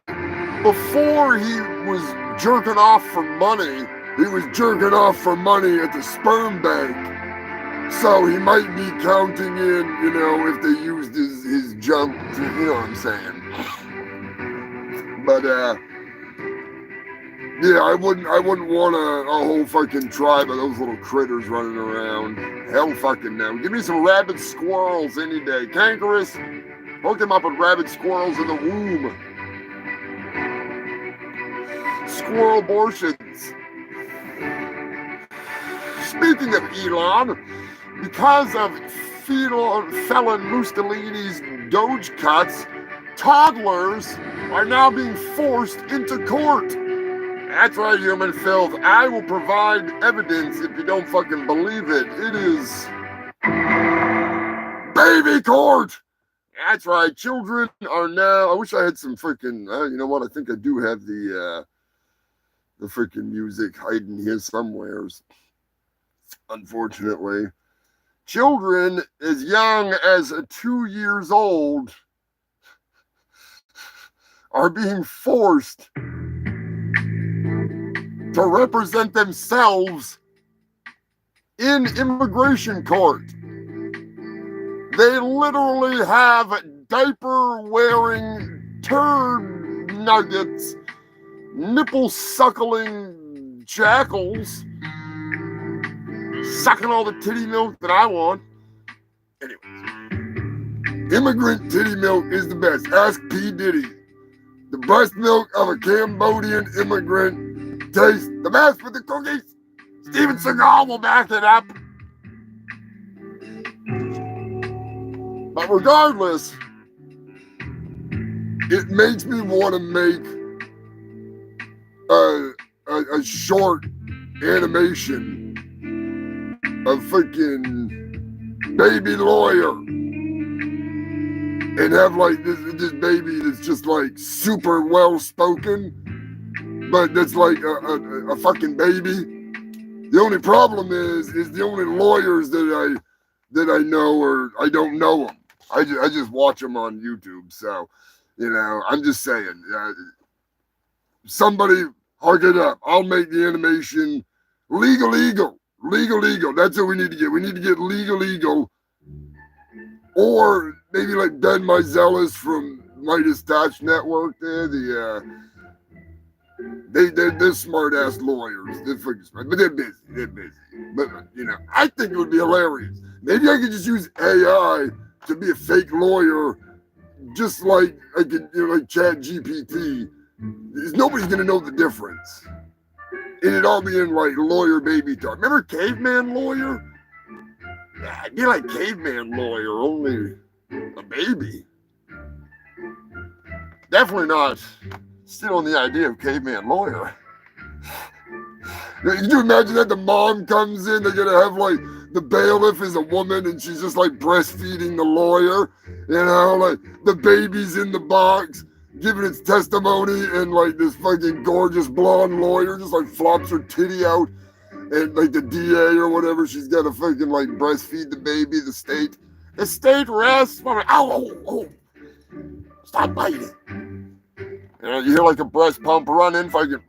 Speaker 1: before he was jerking off for money, he was jerking off for money at the sperm bank. So he might be counting in, you know, if they used his junk, you know what I'm saying. But, yeah, I wouldn't want a whole fucking tribe of those little critters running around. Hell fucking no. Give me some rabid squirrels any day. Cankerous, hook him up with rabid squirrels in the womb. Squirrel abortions. Speaking of Elon, because of felon Mussolini's Doge cuts, toddlers are now being forced into court. That's right, human filth. I will provide evidence if you don't fucking believe it. It is baby court. That's right. Children are now. I wish I had some freaking. You know what? I think I do have the freaking music hiding here somewheres. Unfortunately, children as young as 2 years old are being forced to represent themselves in immigration court. They literally have diaper-wearing turd nuggets, nipple-suckling jackals, sucking all the titty milk that I want. Anyways. Immigrant titty milk is the best. Ask P. Diddy. The breast milk of a Cambodian immigrant tastes the best with the cookies. Steven Seagal will back it up. But regardless, it makes me want to make a short animation of freaking baby lawyer and have like this baby that's just like super well spoken, but that's like a fucking baby. The only problem is the only lawyers that I know, or I don't know them. I just watch them on YouTube. So, you know, I'm just saying, somebody hug it up. I'll make the animation legal. That's what we need to get. We need to get legal. Or maybe like Ben Meiselas from Midas Touch Network. They're smart ass lawyers. They're freaking smart, but they're busy. But you know, I think it would be hilarious. Maybe I could just use AI to be a fake lawyer, just like I could, you know, like Chat GPT. Nobody's gonna know the difference. And it'd all be in like lawyer baby talk. Remember Caveman Lawyer? Yeah, I'd be like Caveman Lawyer, only a baby. Definitely not still on the idea of Caveman Lawyer. Can you imagine that the mom comes in, they're gonna have like the bailiff is a woman and she's just like breastfeeding the lawyer, you know, like the baby's in the box giving its testimony, and like this fucking gorgeous blonde lawyer just like flops her titty out, and like the DA or whatever, she's got to fucking like breastfeed the baby. The state rests. Oh, stop biting. You know, you hear like a breast pump running, fucking.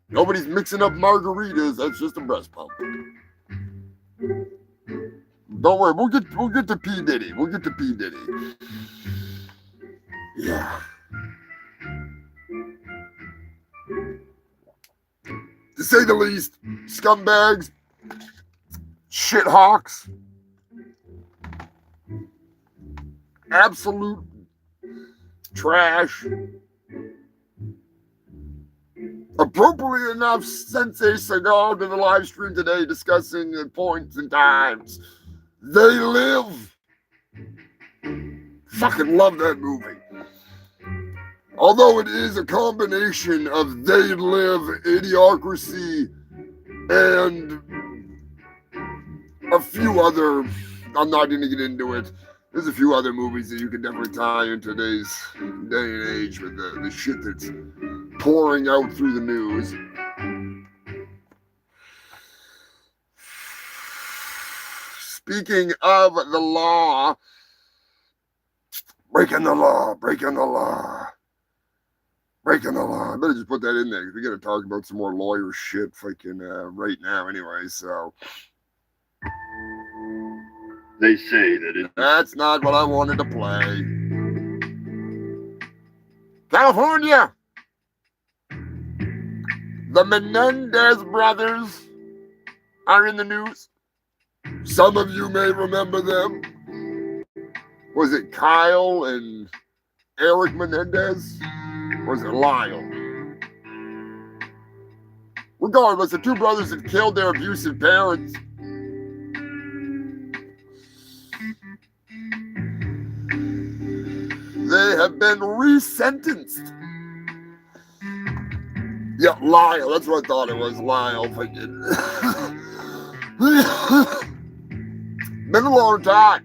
Speaker 1: Nobody's mixing up margaritas. That's just a breast pump. Don't worry, we'll get to P. Diddy. We'll get to P. Diddy. Yeah. To say the least, scumbags, shit hawks, absolute trash. Appropriately enough, Sensei Seagal to the live stream today discussing the points and times. They Live. Fucking love that movie. Although it is a combination of They Live, Idiocracy, and a few other, I'm not going to get into it. There's a few other movies that you can definitely tie in today's day and age with the shit that's pouring out through the news. Speaking of the law, breaking the law. I better just put that in there because we got to talk about some more lawyer shit fucking right now anyway, so.
Speaker 7: They say that
Speaker 1: That's not what I wanted to play. California! The Menendez brothers are in the news. Some of you may remember them. Was it Kyle and Eric Menendez? Or was it Lyle? Regardless, the two brothers had killed their abusive parents. They have been resentenced. Yeah, Lyle. That's what I thought it was. Lyle. Been a long time.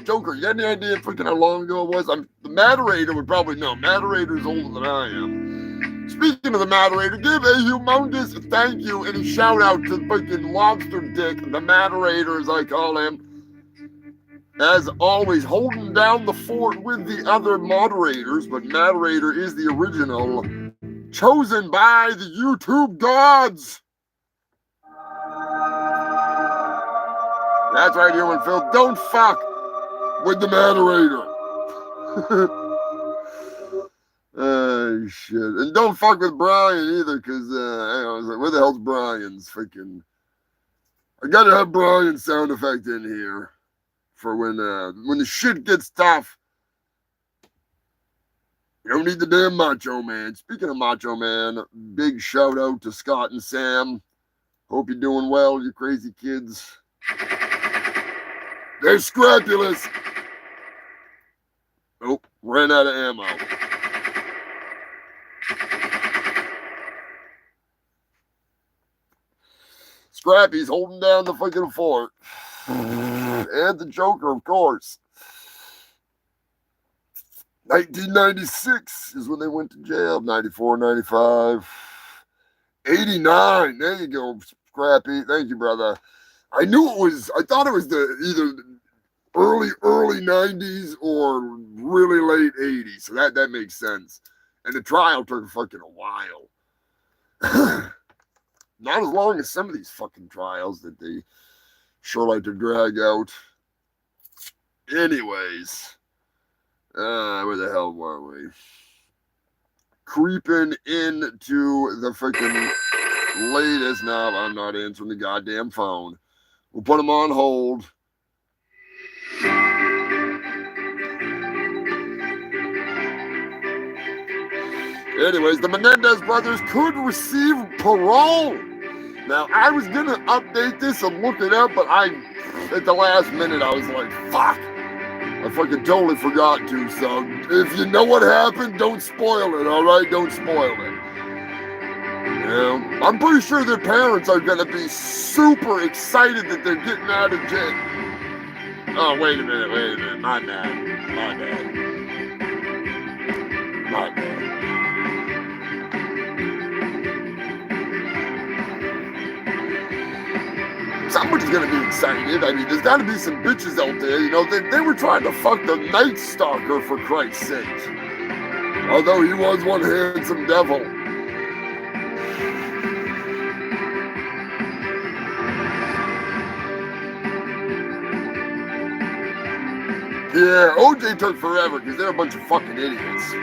Speaker 1: Joker, you got any idea freaking how long ago it was? The moderator would probably know. Moderator's older than I am. Speaking of the moderator, give a humongous thank you and a shout out to freaking Lobster Dick, the moderator as I call him. As always, holding down the fort with the other moderators, but moderator is the original, chosen by the YouTube gods. That's right, Human Phil. Don't fuck with the moderator. Oh, shit. And don't fuck with Brian either, because I was like, where the hell's Brian's freaking... I gotta have Brian's sound effect in here. for when the shit gets tough. You don't need the damn Macho Man. Speaking of Macho Man, big shout out to Scott and Sam. Hope you're doing well, you crazy kids. They're scrapulous. Oh, ran out of ammo. Scrappy's holding down the fucking fort. And the Joker, of course. 1996 is when they went to jail. 94, 95. 89. There you go, Scrappy. Thank you, brother. I thought it was either early 90s or really late 80s. So that makes sense. And the trial took fucking a while. Not as long as some of these fucking trials that they sure like to drag out. Anyways. Where the hell were we? Creeping into the freaking latest. No, I'm not answering the goddamn phone. We'll put them on hold. Anyways, the Menendez brothers could receive parole. Now, I was going to update this and look it up, but at the last minute, I was like, fuck. I fucking totally forgot to, so if you know what happened, don't spoil it, all right? Don't spoil it. You know, I'm pretty sure their parents are going to be super excited that they're getting out of jail. Oh, wait a minute. My bad. Somebody's gonna be excited. I mean, there's gotta be some bitches out there, you know, they were trying to fuck the Night Stalker, for Christ's sake. Although he was one handsome devil. Yeah, OJ took forever because they're a bunch of fucking idiots.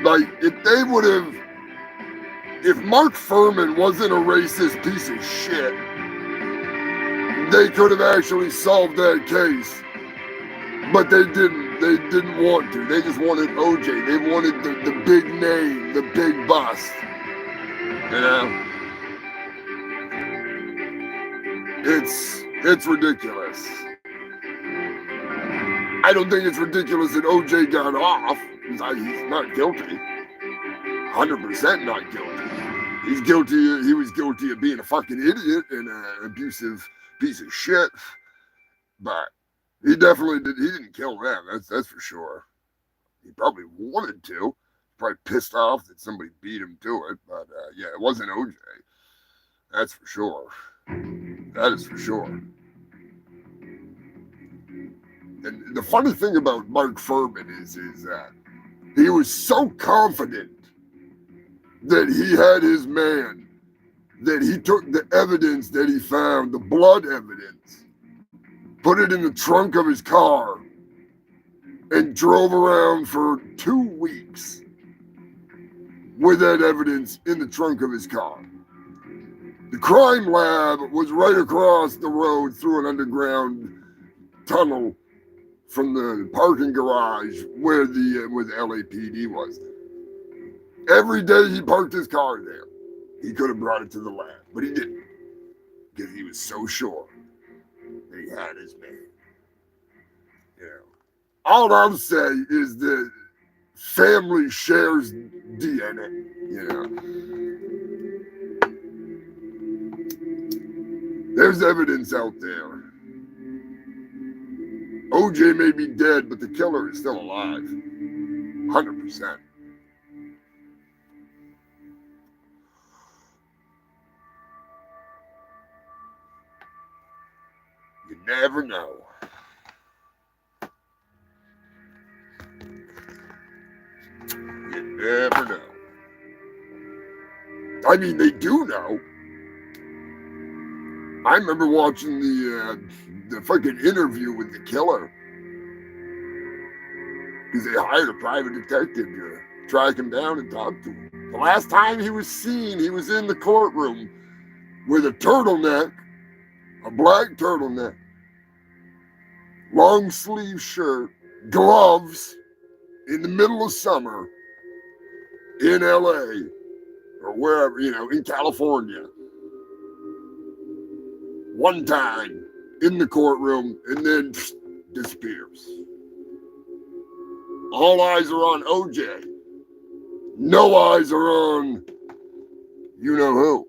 Speaker 1: Like, if Mark Furman wasn't a racist piece of shit, they could have actually solved that case. But they didn't. They didn't want to. They just wanted OJ. They wanted the big name, the big bust. You know? It's ridiculous. I don't think it's ridiculous that OJ got off. He's not guilty. 100% not guilty. He was guilty of being a fucking idiot and an abusive piece of shit. But he definitely did. He didn't kill them. That's for sure. He probably wanted to. Probably pissed off that somebody beat him to it. But yeah, it wasn't OJ. That's for sure. That is for sure. And the funny thing about Mark Furman is that he was so confident that he had his man, that he took the evidence that he found, the blood evidence, put it in the trunk of his car, and drove around for 2 weeks with that evidence in the trunk of his car. The crime lab was right across the road through an underground tunnel from the parking garage where the LAPD was. Every day he parked his car there. He could have brought it to the lab, but he didn't, because he was so sure that he had his man. You know, all I'm saying is that family shares DNA. You know, there's evidence out there. OJ may be dead, but the killer is still alive. 100%. You never know. You never know. I mean, they do know. I remember watching the fucking interview with the killer, because they hired a private detective to track him down and talk to him. The last time he was seen, he was in the courtroom with a turtleneck, a black turtleneck, long sleeve shirt, gloves in the middle of summer in LA or wherever, in California. One time in the courtroom and then disappears. All eyes are on OJ. No eyes are on you know who.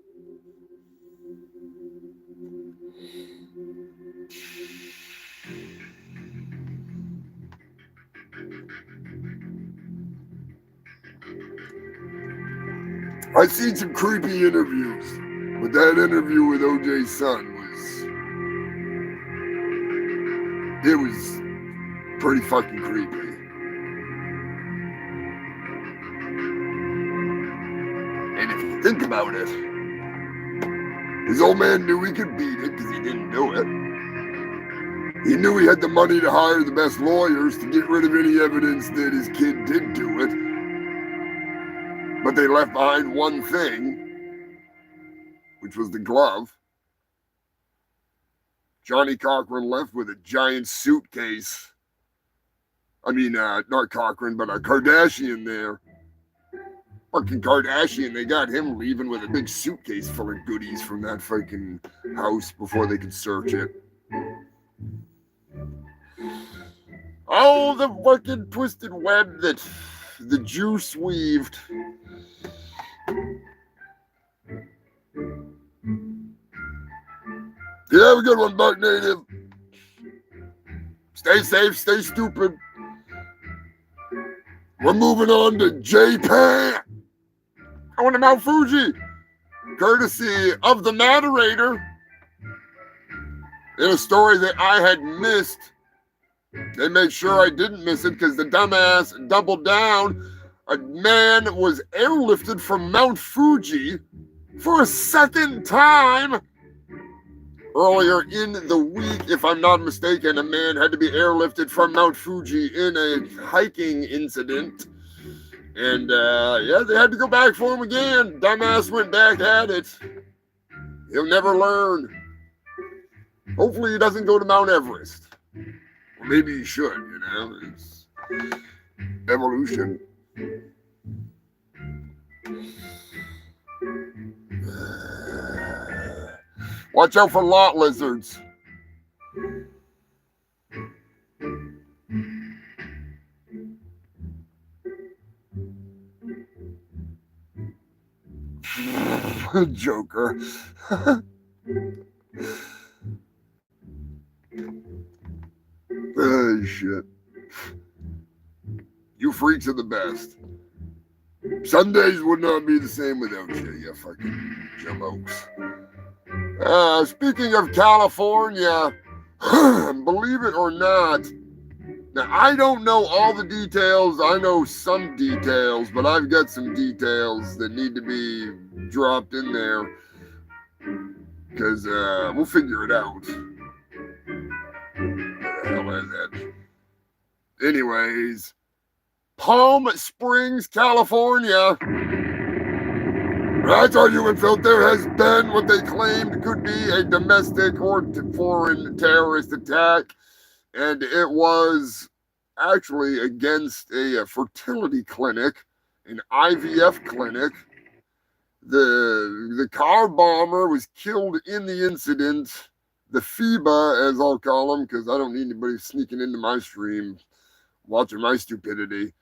Speaker 1: I've seen some creepy interviews, but that interview with OJ's son was pretty fucking creepy. And if you think about it, his old man knew he could beat it because he didn't do it. He knew he had the money to hire the best lawyers to get rid of any evidence that his kid did do it. But they left behind one thing, which was the glove. Johnny Cochran left with a giant suitcase. I mean, not Cochran, but a Kardashian there. Fucking Kardashian, they got him leaving with a big suitcase full of goodies from that fucking house before they could search it. Oh, the fucking twisted web that the juice weaved. You have a good one, Buck Native. Stay safe, stay stupid. We're moving on to Japan. I want to Mount Fuji, courtesy of the moderator. In a story that I had missed, they made sure I didn't miss it because the dumbass doubled down. A man was airlifted from Mount Fuji for a second time. Earlier in the week, if I'm not mistaken, a man had to be airlifted from Mount Fuji in a hiking incident. And, they had to go back for him again. Dumbass went back at it. He'll never learn. Hopefully he doesn't go to Mount Everest. Or maybe he should, It's evolution. Watch out for lot lizards. Joker. Oh, shit. You freaks are the best. Sundays would not be the same without you, you fucking jamokes. Speaking of California, believe it or not, now I don't know all the details. I know some details, but I've got some details that need to be dropped in there because we'll figure it out. What the hell is that? Anyways, Palm Springs, California. That's argument felt there has been what they claimed could be a domestic or foreign terrorist attack, and it was actually against a fertility clinic, an IVF clinic. The car bomber was killed in the incident. The FIBA, as I'll call them, because I don't need anybody sneaking into my stream watching my stupidity.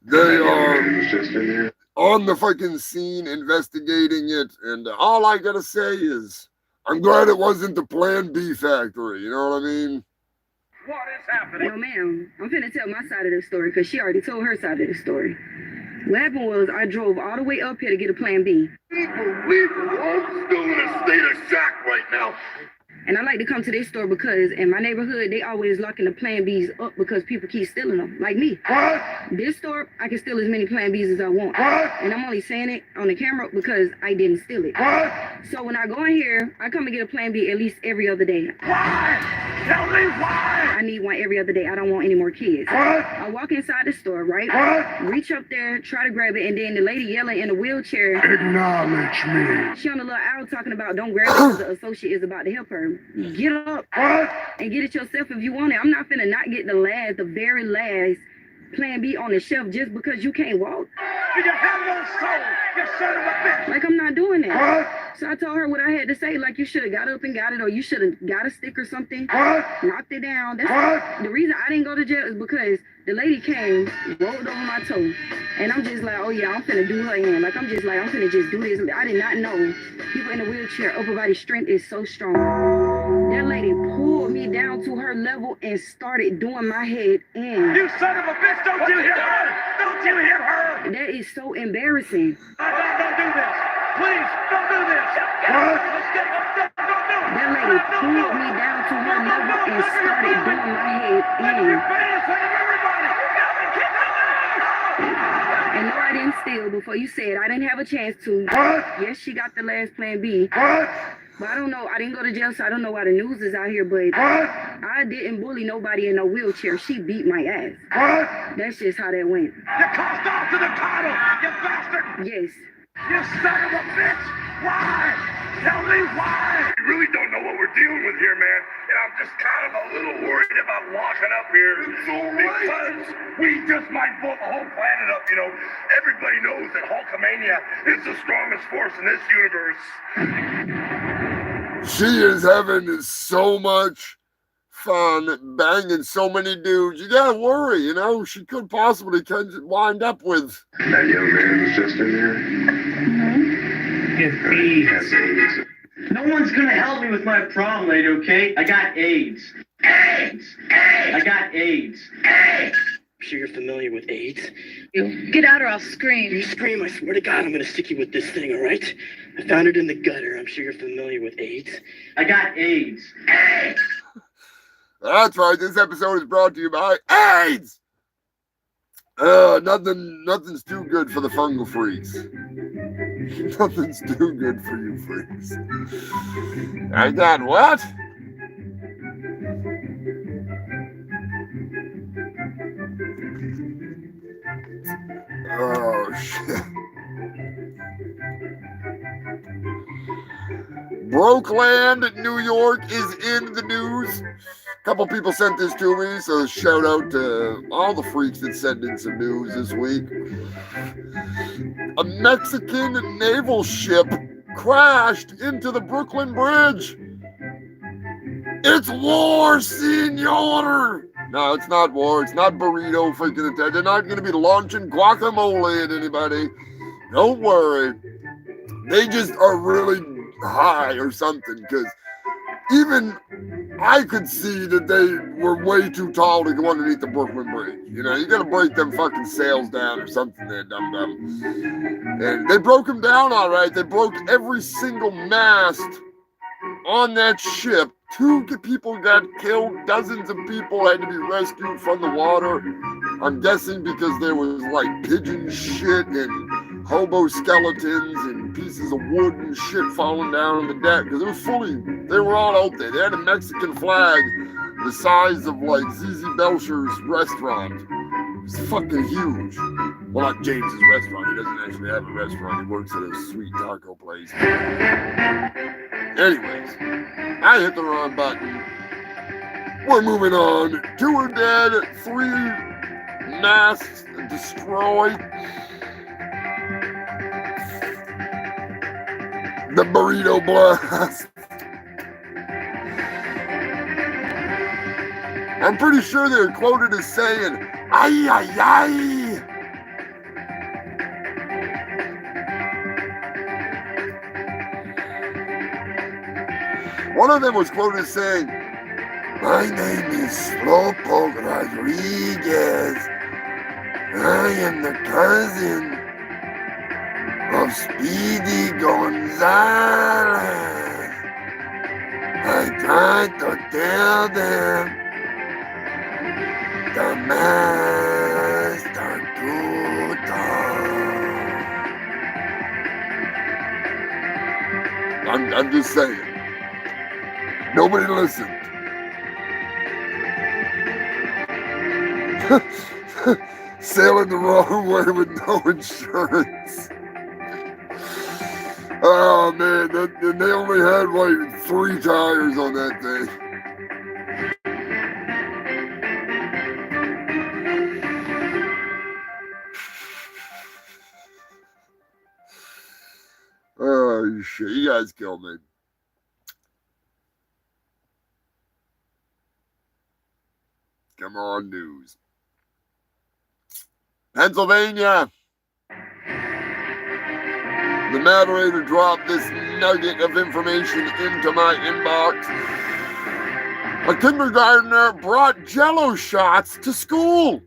Speaker 1: They are on the fucking scene investigating it, and all I gotta say is I'm glad it wasn't the Plan B factory, you know what I mean?
Speaker 5: What is happening?
Speaker 8: No, ma'am. I'm finna tell my side of the story because she already told her side of the story. What happened was I drove all the way up here to get a Plan B.
Speaker 7: I'm still in a state of shock right now.
Speaker 8: And I like to come to this store because in my neighborhood, they always locking the Plan Bs up because people keep stealing them, like me.
Speaker 7: What?
Speaker 8: This store, I can steal as many Plan Bs as I want.
Speaker 7: What?
Speaker 8: And I'm only saying it on the camera because I didn't steal it.
Speaker 7: What?
Speaker 8: So when I go in here, I come and get a Plan B at least every other day.
Speaker 7: What?
Speaker 2: Tell me why.
Speaker 8: I need one every other day. I don't want any more kids.
Speaker 2: What?
Speaker 8: I walk inside the store, right?
Speaker 2: What?
Speaker 8: Reach up there, try to grab it, and then the lady yelling in a wheelchair.
Speaker 2: Acknowledge me.
Speaker 8: She on the little aisle talking about don't grab it because the associate is about to help her. Get up
Speaker 2: What?
Speaker 8: and get it yourself if you want it. I'm not finna not get the very last Plan B on the shelf just because you can't walk.
Speaker 2: Do you have no soul, you son of a bitch?
Speaker 8: Like, I'm not doing that.
Speaker 2: What?
Speaker 8: So I told her what I had to say, like, you should have got up and got it, or you should have got a stick or something.
Speaker 2: What?
Speaker 8: Knocked it down. That's
Speaker 2: What?
Speaker 8: the reason I didn't go to jail is because the lady came, rolled over my toe, and I'm just like, oh yeah, I'm finna do her in. Like, I'm finna just do this. I did not know people in a wheelchair, upper body strength is so strong. That lady pulled me down to her level and started doing my head in.
Speaker 2: You son of a bitch, don't you hit her! Don't you hit her!
Speaker 8: That is so embarrassing.
Speaker 2: Don't do this! Please, don't do this! What? Don't do it!
Speaker 8: That lady pulled me down to her level and started doing my head in. And no, I didn't steal before you said I didn't have a chance to.
Speaker 2: What?
Speaker 8: Yes, she got the last Plan B.
Speaker 2: What?
Speaker 8: But I don't know. I didn't go to jail, so I don't know why the news is out here. But
Speaker 2: What?
Speaker 8: I didn't bully nobody in no wheelchair. She beat my ass.
Speaker 2: What?
Speaker 8: That's just how that went.
Speaker 2: You crossed off to the title, you bastard!
Speaker 8: Yes.
Speaker 2: You son of a bitch! Why? Tell me why!
Speaker 7: We really don't know what we're dealing with here, man. And I'm just kind of a little worried about locking up here.
Speaker 1: It's all right.
Speaker 7: Because we just might blow the whole planet up, you know. Everybody knows that Hulkamania is the strongest force in this universe.
Speaker 1: She is having so much fun banging so many dudes. You gotta worry, you know. She could possibly wind up with.
Speaker 7: That young man was just in there. He has AIDS.
Speaker 9: No one's gonna help me with my problem, lady, okay? I got AIDS.
Speaker 4: AIDS! AIDS!
Speaker 9: I got AIDS.
Speaker 4: AIDS!
Speaker 9: I'm sure you're familiar with AIDS.
Speaker 10: Get out or I'll scream.
Speaker 9: You scream, I swear to God, I'm gonna stick you with this thing, all right? I found it in the gutter. I'm sure you're familiar with AIDS. I got AIDS.
Speaker 4: AIDS!
Speaker 1: That's right. This episode is brought to you by AIDS. Nothing's too good for the fungal freaks. Nothing's too good for you freaks. I got what? Oh shit. Brokeland, New York is in the news. A couple people sent this to me, so shout out to all the freaks that sent in some news this week. A Mexican naval ship crashed into the Brooklyn Bridge. It's war, senor! No, it's not war. It's not burrito freaking attack. They're not going to be launching guacamole at anybody. Don't worry. They just are really high or something, because even I could see that they were way too tall to go underneath the Brooklyn Bridge. You know, you got to break them fucking sails down or something there, dum-dum. And they broke them down all right. They broke every single mast on that ship. 2 people got killed. Dozens of people had to be rescued from the water. I'm guessing because there was like pigeon shit and hobo skeletons and pieces of wood and shit falling down on the deck. Because it was they were all out there. They had a Mexican flag the size of like ZZ Belcher's restaurant. It's fucking huge. Well, not James's restaurant. He doesn't actually have a restaurant. He works at a sweet taco place. Anyways, I hit the wrong button. We're moving on. 2 are dead. 3 masts destroyed. The burrito blast. I'm pretty sure they're quoted as saying, "Ay, ay, ay." One of them was quoted as saying, "My name is Slowpoke Rodriguez. I am the cousin of Speedy Gonzalez. I tried to tell them the master too tall." I'm just saying. Nobody listened. sailing the wrong way with no insurance. Oh man, and they only had like 3 tires on that thing. Oh shit, you guys kill me. Come on, news. Pennsylvania. The moderator dropped this nugget of information into my inbox. A kindergartner brought Jell-O shots to school.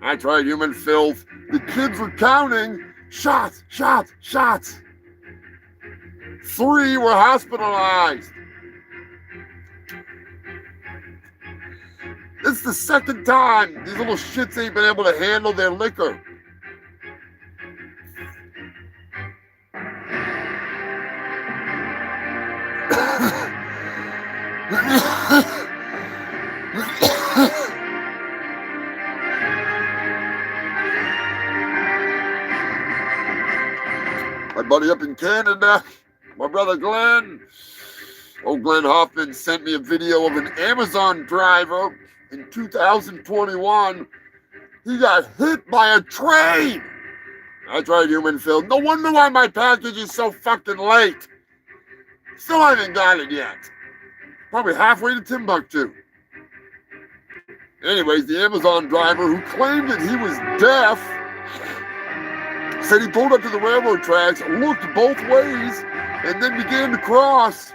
Speaker 1: I tried human filth. The kids were counting. Shots, shots, shots. 3 were hospitalized. It's the second time these little shits ain't been able to handle their liquor. My buddy up in Canada, my brother Glenn, Glenn Hoffman sent me a video of an Amazon driver in 2021. He got hit by a train. I tried human filth. No wonder why my package is so fucking late. Still haven't got it yet. Probably halfway to Timbuktu. Anyways, the Amazon driver who claimed that he was deaf said he pulled up to the railroad tracks, looked both ways, and then began to cross.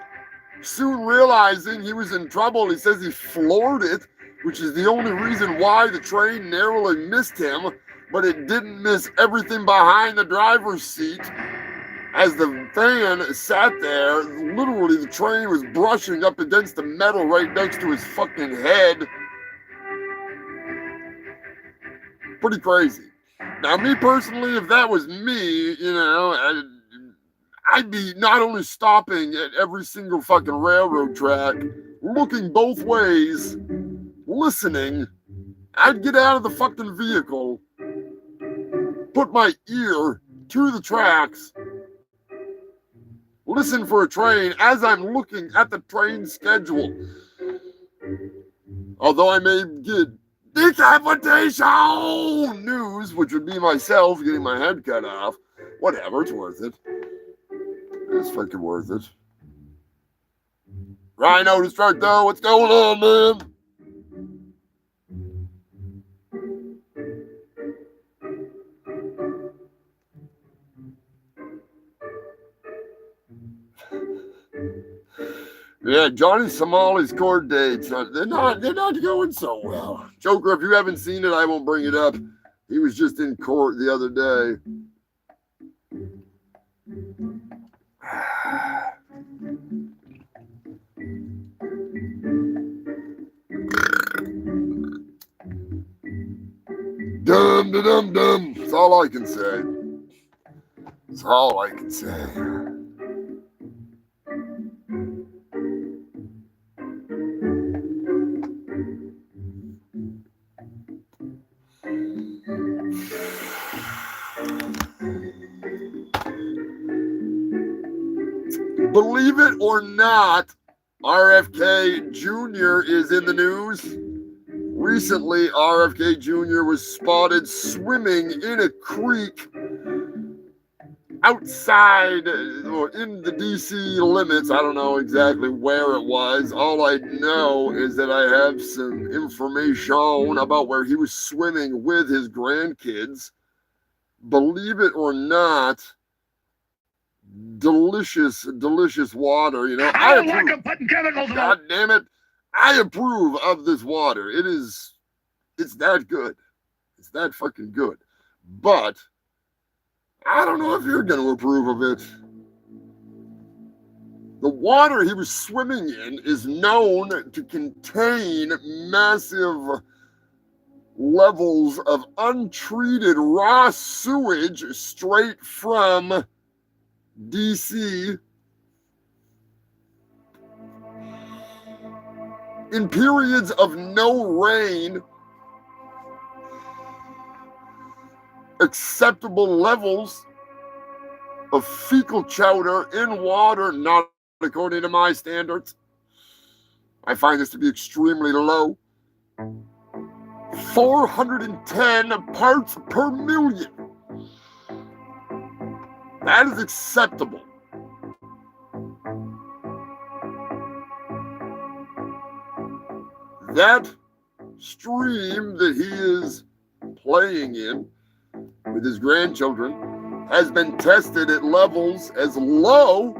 Speaker 1: Soon realizing he was in trouble, he says he floored it, which is the only reason why the train narrowly missed him, but it didn't miss everything behind the driver's seat. As the van sat there, literally the train was brushing up against the metal right next to his fucking head. Pretty crazy. Now, me personally, if that was me, you know, I'd be not only stopping at every single fucking railroad track, looking both ways, listening. I'd get out of the fucking vehicle, put my ear to the tracks, listen for a train as I'm looking at the train schedule. Although I may get decapitation news, which would be myself getting my head cut off. Whatever, it's worth it. It's fucking worth it. Rhino to start though. What's going on, man? Yeah, Johnny Somali's court dates, they're not going so well. Joker, if you haven't seen it, I won't bring it up. He was just in court the other day. Dum. That's all I can say. That's all I can say. Believe it or not, RFK Jr. is in the news. Recently, RFK Jr. was spotted swimming in a creek outside, or in the DC limits. I don't know exactly where it was. All I know is that I have some information about where he was swimming with his grandkids. Believe it or not, delicious water. You know,
Speaker 7: I don't like them putting chemicals in it.
Speaker 1: God damn it. I approve of this water. It's that good. It's that fucking good. But I don't know if you're going to approve of it. The water he was swimming in is known to contain massive levels of untreated raw sewage straight from DC. In periods of no rain, acceptable levels of fecal chowder in water, not according to my standards. I find this to be extremely low. 410 parts per million. That is acceptable. That stream that he is playing in with his grandchildren has been tested at levels as low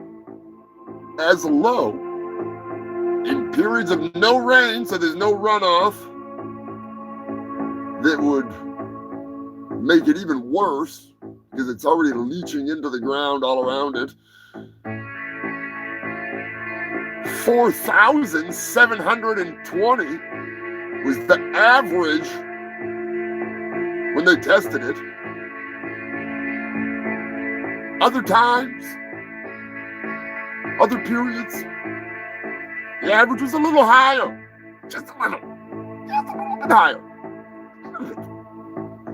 Speaker 1: in periods of no rain, so there's no runoff that would make it even worse because it's already leaching into the ground all around it. 4,720 was the average when they tested it. Other times, other periods, the average was a little higher. Just a little bit higher.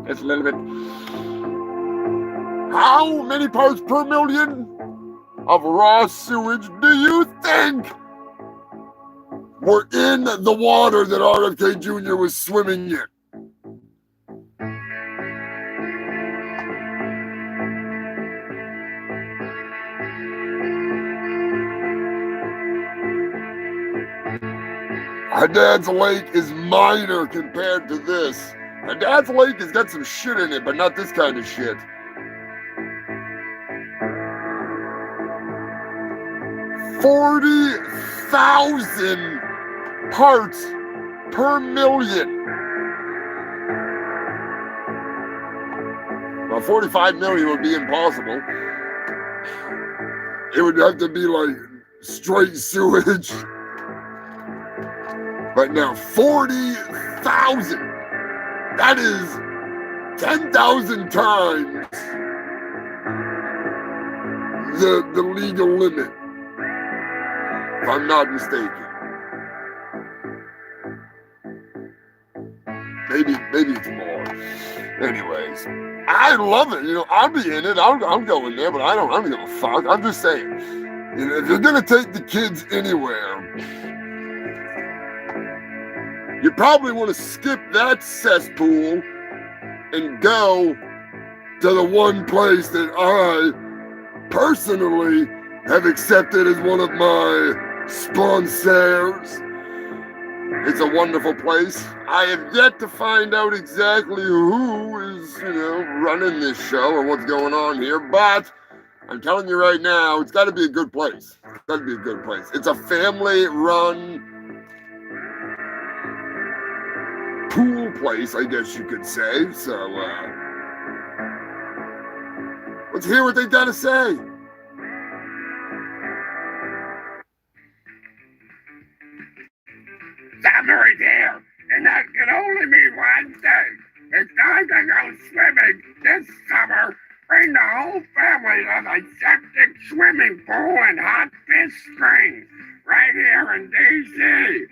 Speaker 1: Just a little bit. How many parts per million of raw sewage do you think were in the water that RFK Jr. was swimming in? My dad's lake is minor compared to this. My dad's lake has got some shit in it, but not this kind of shit. 40,000 parts per million. Well, 45 million would be impossible. It would have to be like straight sewage. But now 40,000. That is 10,000 times the legal limit, if I'm not mistaken. Maybe it's more. Anyways, I love it. You know, I'll be in it. I'll go in there, but I don't give a fuck. I'm just saying, you know, if you're gonna take the kids anywhere, you probably want to skip that cesspool and go to the one place that I personally have accepted as one of my sponsors. It's a wonderful place. I have yet to find out exactly who is, you know, running this show or what's going on here, but I'm telling you right now, it's got to be a good place. It's got to be a good place. It's a family-run pool place, I guess you could say. So, let's hear what they got to say.
Speaker 7: Summer is here, and that can only mean one thing. It's time to go swimming this summer. Bring the whole family to the septic swimming pool in Hot Fish Springs, right here in D.C.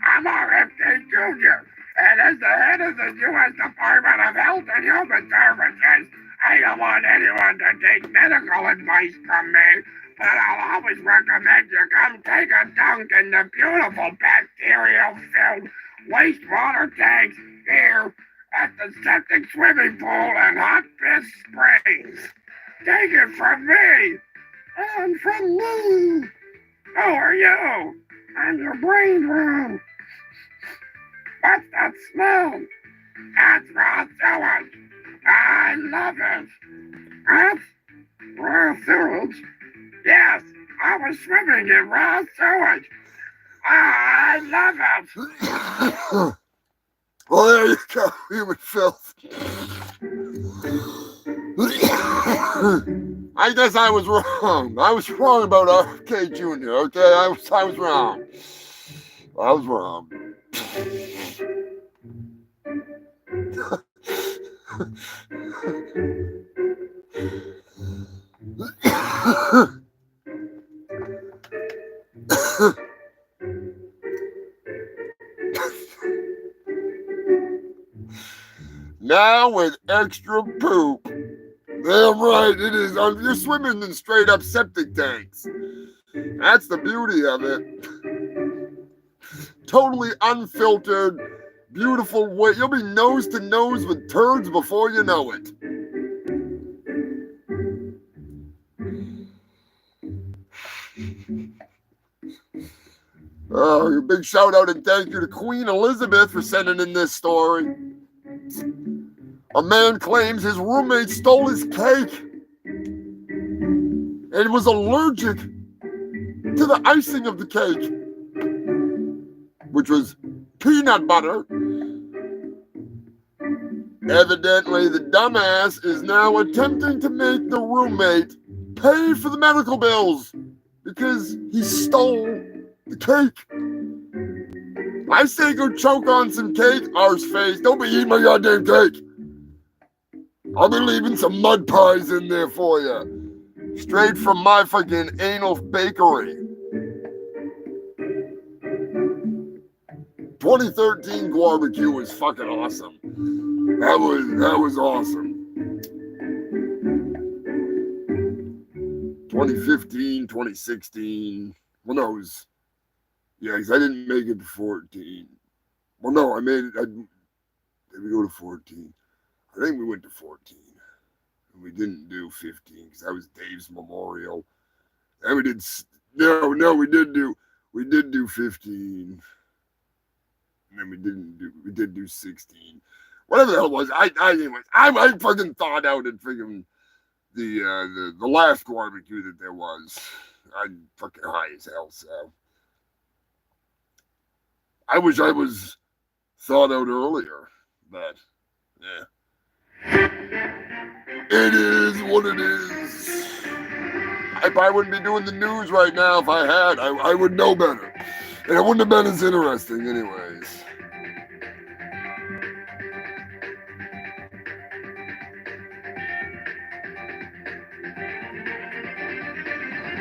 Speaker 7: I'm RFK Jr., and as the head of the U.S. Department of Health and Human Services, I don't want anyone to take medical advice from me, but I'll always recommend you come take a dunk in the beautiful bacterial-filled wastewater tanks here at the septic swimming pool in Hot Fish Springs. Take it from me, and from me. Who are you? I'm your brain room. What's that smell? That's raw sewage. I love it. That's raw sewage? Yes, I was swimming in raw sewage. I love it.
Speaker 1: Well, there you go, human filth. I guess I was wrong. I was wrong about RFK Jr., okay? I was wrong. I was wrong. Now with extra poop. Damn right, it is. You're swimming in straight up septic tanks. That's the beauty of it. Totally unfiltered, beautiful way. You'll be nose to nose with turds before you know it. A big shout out and thank you to Queen Elizabeth for sending in this story. A man claims his roommate stole his cake and was allergic to the icing of the cake, which was peanut butter. Evidently, the dumbass is now attempting to make the roommate pay for the medical bills because he stole the cake. I say go choke on some cake, arse face. Don't be eating my goddamn cake. I'll be leaving some mud pies in there for you. Straight from my fucking anal bakery. 2013 barbecue was fucking awesome. That was awesome. 2015, 2016. Well, no, it was, yeah, because I didn't make it to 14. Well, no, I made it. Did we go to 14? I think we went to 14. And we didn't do 15 because that was Dave's memorial. And we did, no, we did do 15. And then we did do 16. Whatever the hell it was. I fucking thawed out at freaking the last barbecue that there was. I'm fucking high as hell, so. I wish I was thawed out earlier, but yeah. It is what it is. I probably wouldn't be doing the news right now if I had. I would know better. And it wouldn't have been as interesting anyways.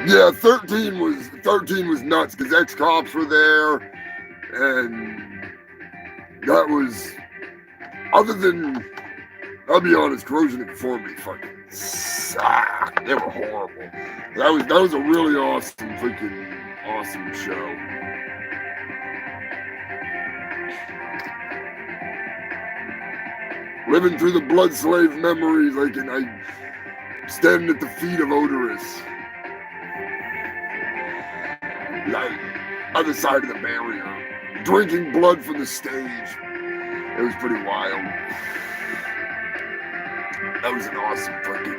Speaker 1: Yeah, 13 was nuts because ex-cops were there, and that was, other than, I'll be honest, Corrosion and Conformity fucking sucked. They were horrible. That was a really awesome show. Living through the blood slave memories, I standing at the feet of Odorous. Other side of the barrier, drinking blood from the stage. It was pretty wild. That was an awesome time.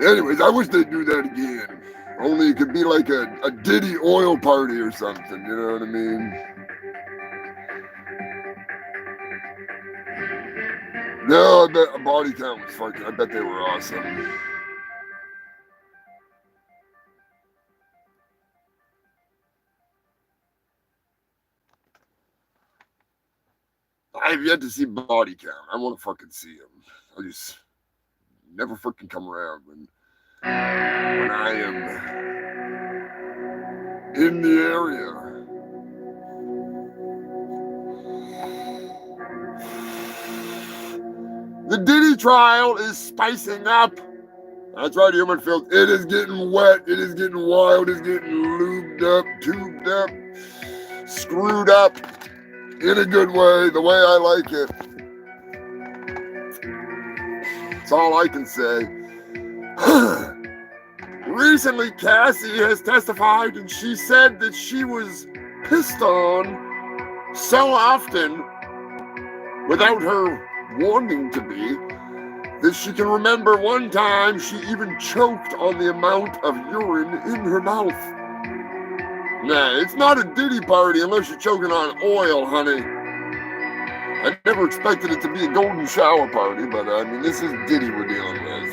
Speaker 1: Anyways, I wish they'd do that again. Only it could be like a Diddy oil party or something, you know what I mean? No, I bet a body count was fucking, I bet they were awesome. I have yet to see body count. I want to fucking see him. I just never fucking come around when I am in the area. The Diddy trial is spicing up. That's right, Human Filth. It is getting wet. It is getting wild. It's getting lubed up, tubed up, screwed up in a good way, the way I like it. That's all I can say. Recently, Cassie has testified, and she said that she was pissed on so often without her wanting to be, that she can remember one time she even choked on the amount of urine in her mouth. Nah, it's not a Diddy party unless you're choking on oil, honey. I never expected it to be a golden shower party, but I mean, this is Diddy we're dealing with.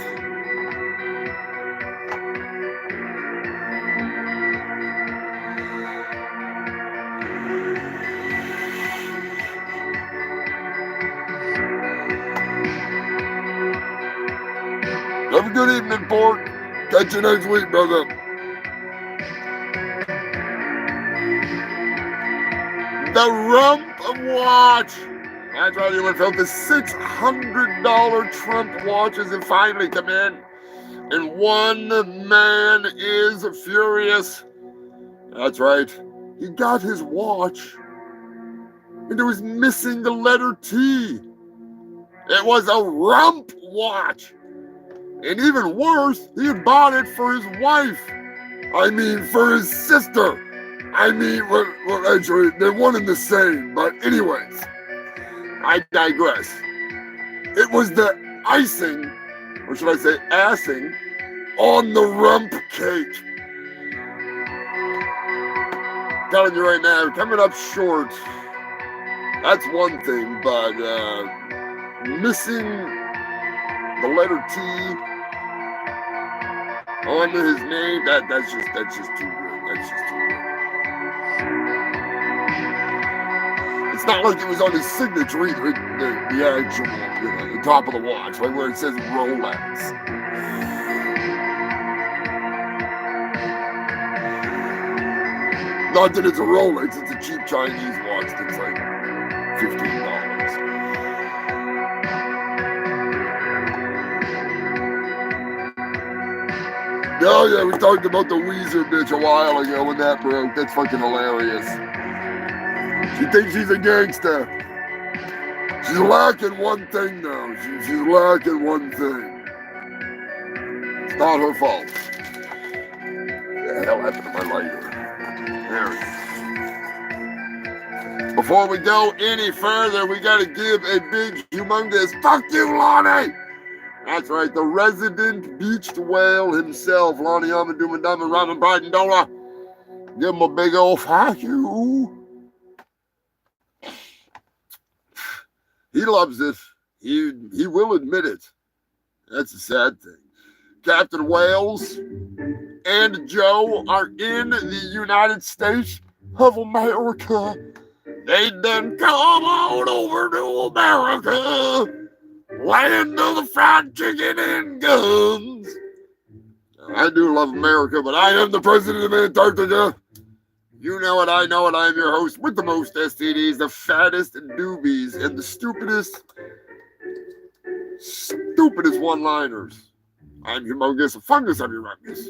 Speaker 1: Have a good evening, Port. Catch you next week, brother. The Rump Watch. That's right, you went from the $600 Trump watches and finally come in. And one man is furious. That's right. He got his watch and it was missing the letter T. It was a rump watch. And even worse, he had bought it for his wife. I mean, for his sister. I mean, well, actually, they're one and the same. But anyways, I digress. It was the icing, or should I say assing, on the rump cake. Telling you right now, coming up short, that's one thing, but missing the letter T on his name, that's just too good. That's just too good. It's not like it was on his signature either, the actual, the top of the watch, right where it says Rolex. Not that it's a Rolex, it's a cheap Chinese watch that's like $15. Oh yeah, we talked about the Weezer bitch a while ago when that broke. That's fucking hilarious. She thinks she's a gangster. She's lacking one thing though. She's lacking one thing. It's not her fault. What the hell happened to my lighter? There it is. Before we go any further, we gotta give a big, humongous fuck you, Lonnie! That's right, the resident beached whale himself, Lonnie Amadou and Diamond Ramen Brighton Dola. Give him a big old fuck you. He loves it. He will admit it. That's a sad thing. Captain Wales and Joe are in the United States of America. They done come on over to America, land of the fried chicken and guns. I do love America, but I am the president of Antarctica. You know it, I know it. I am your host with the most STDs, the fattest doobies, and the stupidest one-liners. I'm Humongous, a fungus of your ruckus.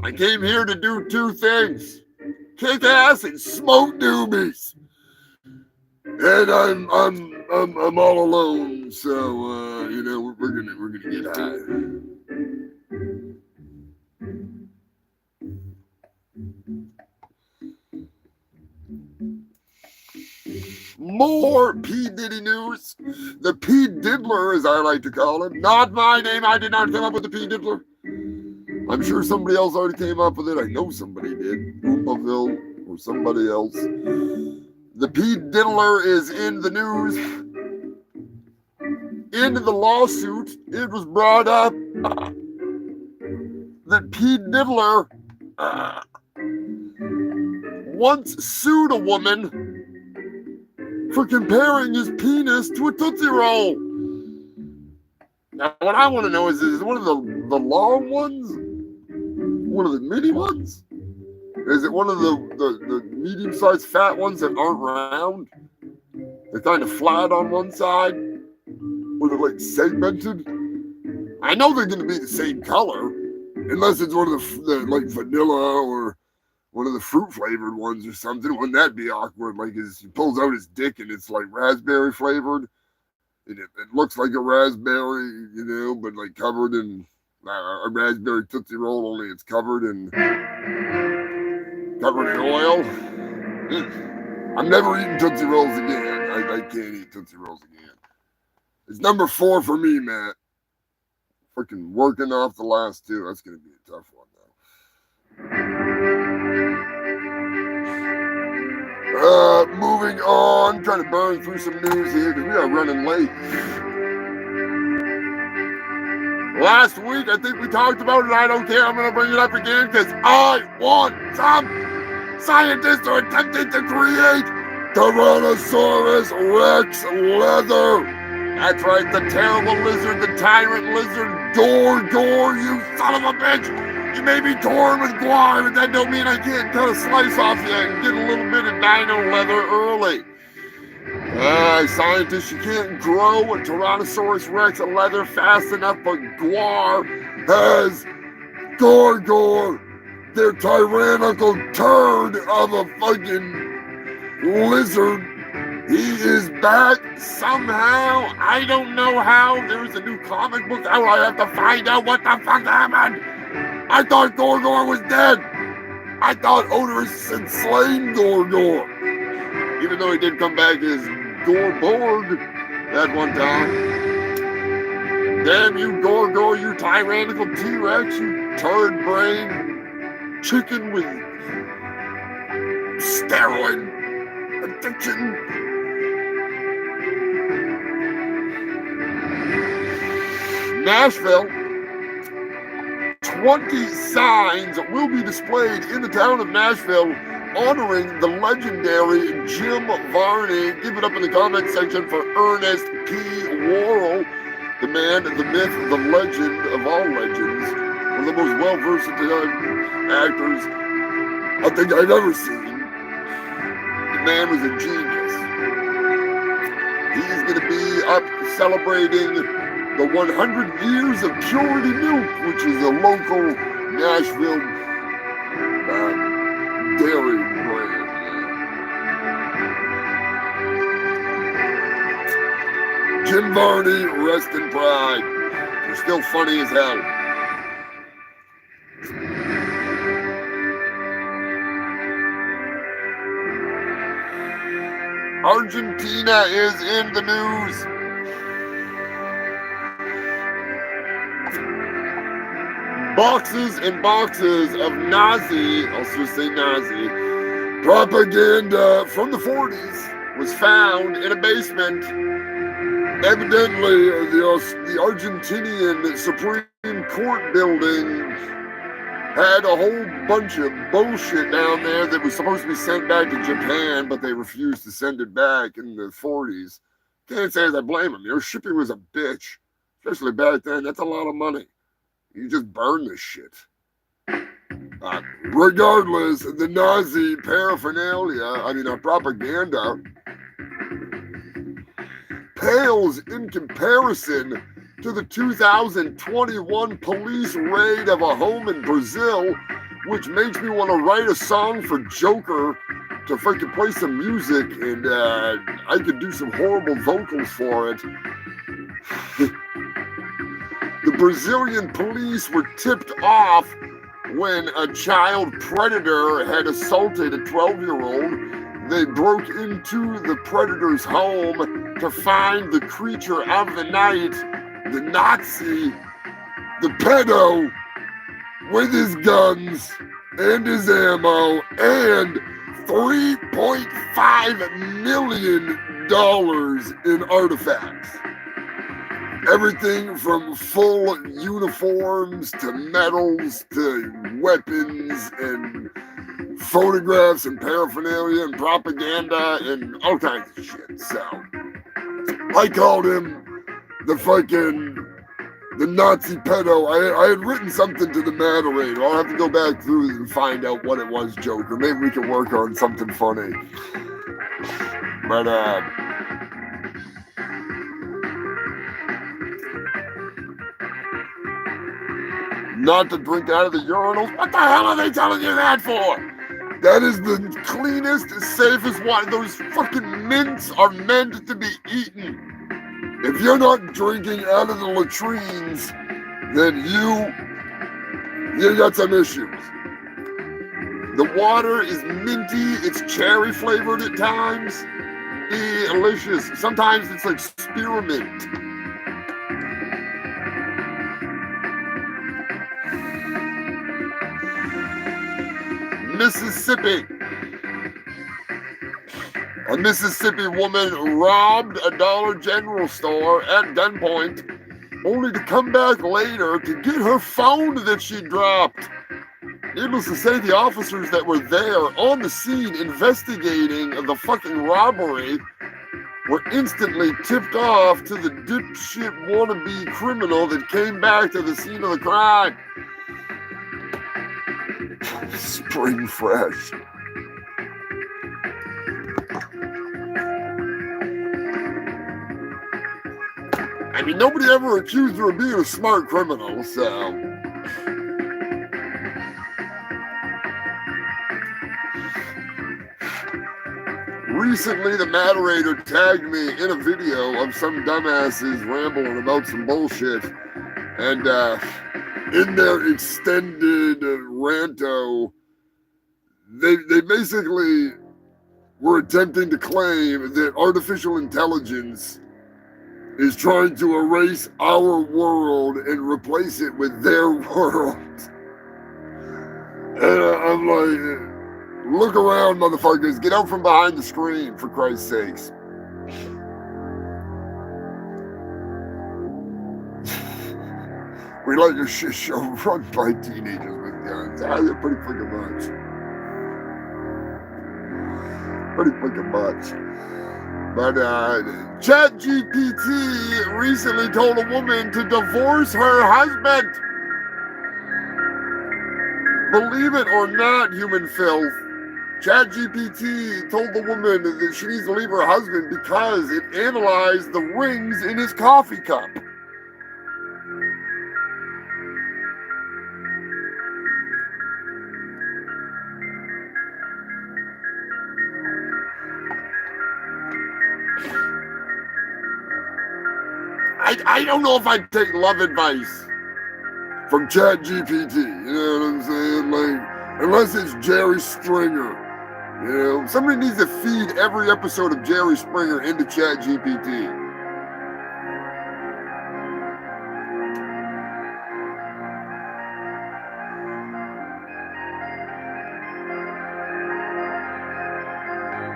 Speaker 1: I came here to do two things: kick ass and smoke doobies. And I'm all alone, so we're gonna get high. More P. Diddy news. The P. Diddler, as I like to call him. Not my name. I did not come up with the P. Diddler. I'm sure somebody else already came up with it. I know somebody did. Oomaville or somebody else. The P. Diddler is in the news. In the lawsuit, it was brought up that P. Diddler once sued a woman for comparing his penis to a Tootsie Roll. Now, what I want to know is it one of the long ones? One of the mini ones? Is it one of the medium-sized fat ones that aren't round? They're kind of flat on one side? Or they're like segmented? I know they're going to be the same color, unless it's one of the like vanilla or one of the fruit-flavored ones or something. Wouldn't that be awkward? Like, he pulls out his dick and it's like raspberry-flavored. And it looks like a raspberry, but like covered in a raspberry Tootsie Roll, only it's covered in oil. I'm never eating Tootsie Rolls again. I can't eat Tootsie Rolls again. It's number 4 for me, Matt. Freaking working off the last 2. That's going to be a tough one, though. Moving on. Trying to burn through some news here because we are running late. Last week, I think we talked about it. I don't care. I'm going to bring it up again because I want some. Scientists are attempting to create Tyrannosaurus Rex leather. That's right, the terrible lizard, the tyrant lizard, Gore, you son of a bitch. You may be torn with guar, but that don't mean I can't cut a slice off you and get a little bit of dino leather early. Scientists, you can't grow a Tyrannosaurus Rex leather fast enough, but guar has Gorgor, their tyrannical turd of a fucking lizard. He is back somehow. I don't know how. There's a new comic book out. I have to find out what the fuck happened. I thought Gorgor was dead. I thought Odorous had slain Gorgor. Even though he did come back as Gorborg at one time. Damn you, Gorgor, you tyrannical T-Rex, you turd brain chicken with steroid addiction. Nashville. 20 signs will be displayed in the town of Nashville honoring the legendary Jim Varney. Give it up in the comment section for Ernest P. Worrell, the man, the myth, the legend of all legends, one of the most well-versatile actors I think I've ever seen. The man was a genius. He's going to be up celebrating the 100 years of Purity Milk, which is a local Nashville dairy brand. Jim Varney, rest in pride. You're still funny as hell. Argentina is in the news. Boxes and boxes of Nazi, I'll just say Nazi, propaganda from the 40s was found in a basement. Evidently, the Argentinian Supreme Court building had a whole bunch of bullshit down there that was supposed to be sent back to Japan, but they refused to send it back in the 40s. Can't say as I blame them. Your shipping was a bitch, especially back then. That's a lot of money. You just burn this shit. Regardless, the Nazi paraphernalia, propaganda, pales in comparison to the 2021 police raid of a home in Brazil, which makes me want to write a song for Joker to fucking play some music, and I could do some horrible vocals for it. The Brazilian police were tipped off when a child predator had assaulted a 12-year-old. They broke into the predator's home to find the creature of the night, the Nazi, the pedo, with his guns and his ammo and $3.5 million in artifacts. Everything from full uniforms to medals to weapons and photographs and paraphernalia and propaganda and all kinds of shit. So I called him the Nazi pedo. I had written something to the moderator. I'll have to go back through and find out what it was, Joker. Maybe we can work on something funny. But not to drink out of the urinals. What the hell are they telling you that for? That is the cleanest, safest one. Those fucking mints are meant to be eaten. If you're not drinking out of the latrines, then you got some issues. The water is minty. It's cherry flavored at times. Delicious. Sometimes it's like spearmint. Mississippi. A Mississippi woman robbed a Dollar General store at gunpoint, only to come back later to get her phone that she dropped. Needless to say, the officers that were there on the scene investigating the fucking robbery were instantly tipped off to the dipshit wannabe criminal that came back to the scene of the crime. Spring fresh. I mean, nobody ever accused her of being a smart criminal, so. Recently, the moderator tagged me in a video of some dumbasses rambling about some bullshit. And in their extended ranto, they basically were attempting to claim that artificial intelligence is trying to erase our world and replace it with their world. And I'm like, look around, motherfuckers. Get out from behind the screen, for Christ's sakes. We let your shit show run by teenagers with guns. Ah, you're pretty fucking much. Pretty fucking much. But ChatGPT recently told a woman to divorce her husband. Believe it or not, human filth, ChatGPT told the woman that she needs to leave her husband because it analyzed the rings in his coffee cup. I don't know if I'd take love advice from ChatGPT, you know what I'm saying? Like, unless it's Jerry Springer. You know, somebody needs to feed every episode of Jerry Springer into ChatGPT.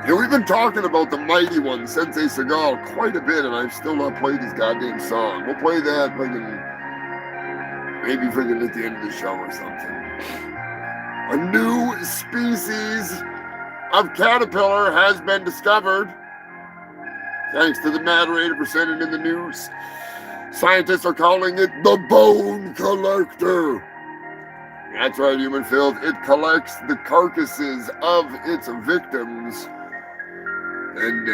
Speaker 1: You know, we've been talking about the mighty one, Sensei Seagal, quite a bit, and I've still not played his goddamn song. We'll play that maybe at the end of the show or something. A new species of caterpillar has been discovered. Thanks to the moderator for sending in the news. Scientists are calling it the bone collector. That's right, human filth. It collects the carcasses of its victims and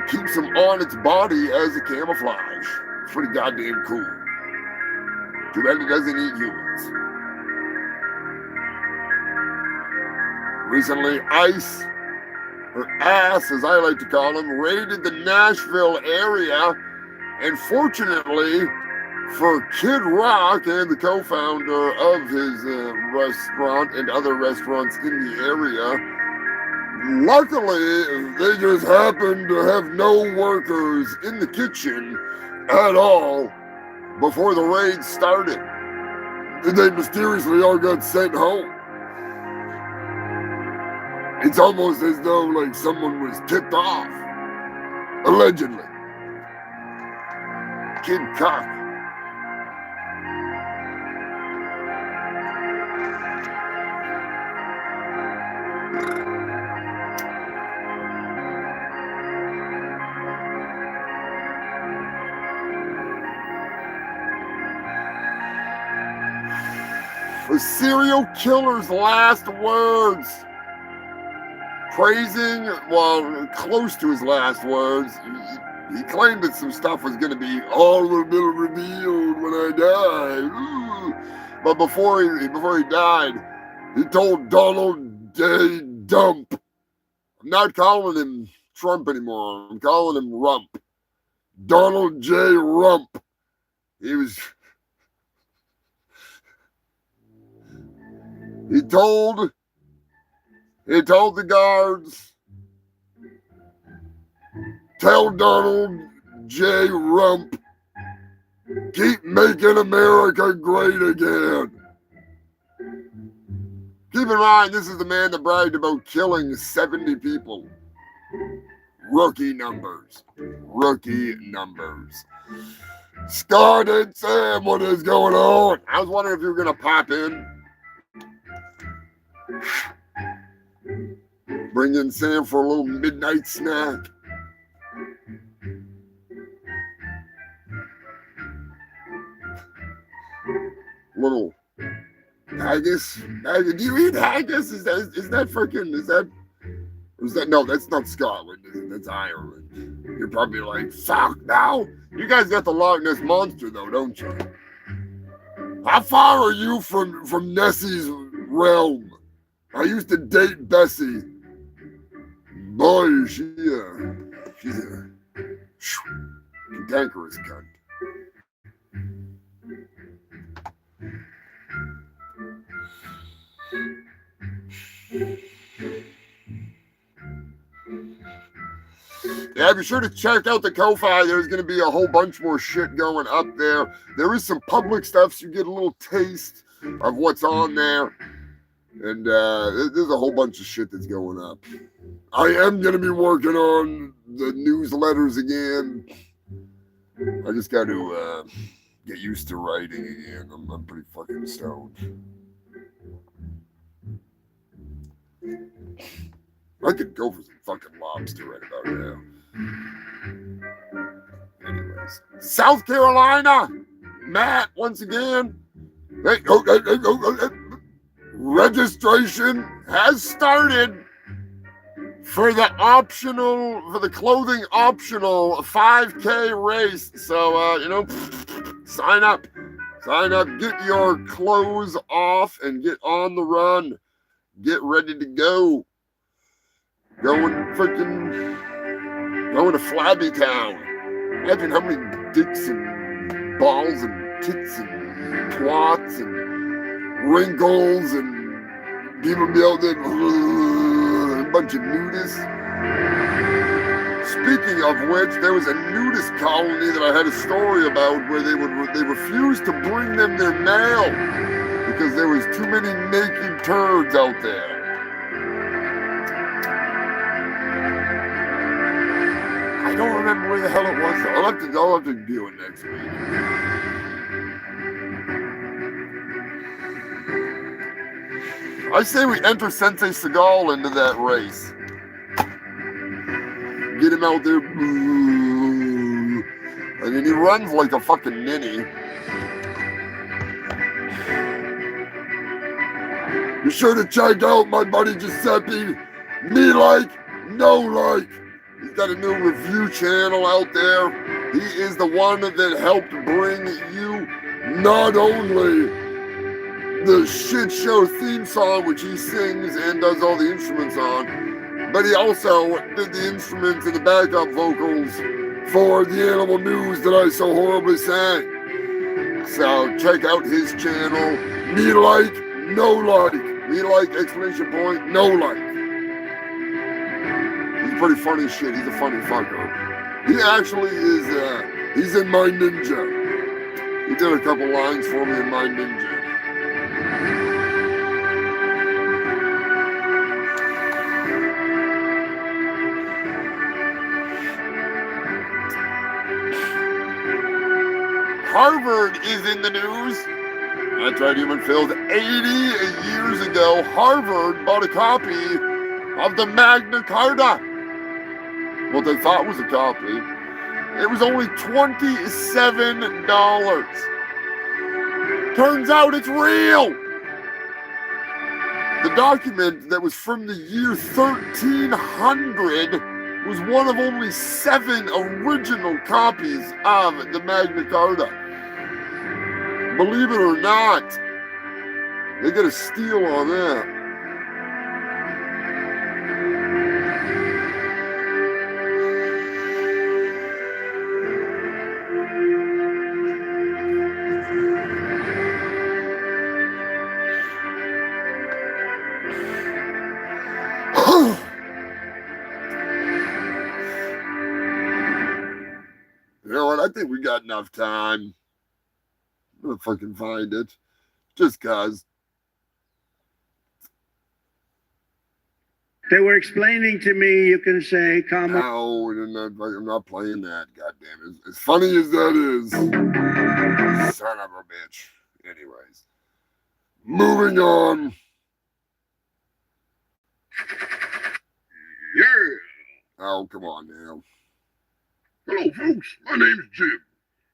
Speaker 1: keeps them on its body as a camouflage. It's pretty goddamn cool. Too bad it doesn't eat humans. Recently, ICE, or ASS as I like to call him, raided the Nashville area, and fortunately for Kid Rock and the co-founder of his restaurant and other restaurants in the area, luckily, they just happened to have no workers in the kitchen at all before the raid started. They mysteriously all got sent home. It's almost as though like someone was tipped off. Allegedly. Kid Cock. A serial killer's last words. Praising, well, close to his last words. He claimed that some stuff was going to be all revealed when I die. Ooh. But before he died, he told Donald J. Dump. I'm not calling him Trump anymore. I'm calling him Rump. Donald J. Rump. He told the guards, tell Donald J. Rump, keep making America great again. Keep in mind, this is the man that bragged about killing 70 people. Rookie numbers. Scott and Sam, what is going on? I was wondering if you were going to pop in. Bring in Sam for a little midnight snack. Little Haggis? Do you eat haggis? Is that freaking, is that, no, that's not Scotland, is it? That's Ireland. You're probably like, fuck now. You guys got the Loch Ness Monster though, don't you? How far are you from Nessie's realm? I used to date Bessie. Boy, she's a cantankerous cunt. Yeah, be sure to check out the Ko-Fi. There's going to be a whole bunch more shit going up there. There is some public stuff, so you get a little taste of what's on there. And there's a whole bunch of shit that's going up. I am going to be working on the newsletters again. I just got to get used to writing again. I'm pretty fucking stoned. I could go for some fucking lobster right about now. Anyways, South Carolina, Matt, once again. Hey, registration has started for the clothing optional 5K race. So, sign up, get your clothes off and get on the run. Get ready to go. Going to Flabby Town. Imagine how many dicks and balls and tits and twats and wrinkles and people be out there, a bunch of nudists. Speaking of which, there was a nudist colony that I had a story about where they refused to bring them their mail because there was too many naked turds out there. I don't remember where the hell it was. I'll have to do it next week. I say we enter Sensei Seagal into that race. Get him out there. I mean, he runs like a fucking ninny. Be sure to check out my buddy Giuseppe. Me like, no like. He's got a new review channel out there. He is the one that helped bring you not only the shit show theme song, which he sings and does all the instruments on, but he also did the instruments and the backup vocals for the animal news that I so horribly sang. So check out his channel. Me like, no like. Me like, exclamation point, no like. Pretty funny shit. He's a funny fucker. He actually is, he's in My Ninja. He did a couple lines for me in My Ninja. Harvard is in the news. That's right, Human Filled. 80 years ago, Harvard bought a copy of the Magna Carta. What they thought was a copy. It was only $27. Turns out it's real. The document that was from the year 1300 was one of only 7 original copies of the Magna Carta. Believe it or not, they got a steal on that. You know what? I think we got enough time. I'm gonna fucking find it. Just cause.
Speaker 6: They were explaining to me, you can say, come on.
Speaker 1: No, I'm not playing that. Goddamn it. As funny as that is. Son of a bitch. Anyways. Moving on.
Speaker 7: Yeah.
Speaker 1: Oh, come on now.
Speaker 7: Hello, folks. My name's Jim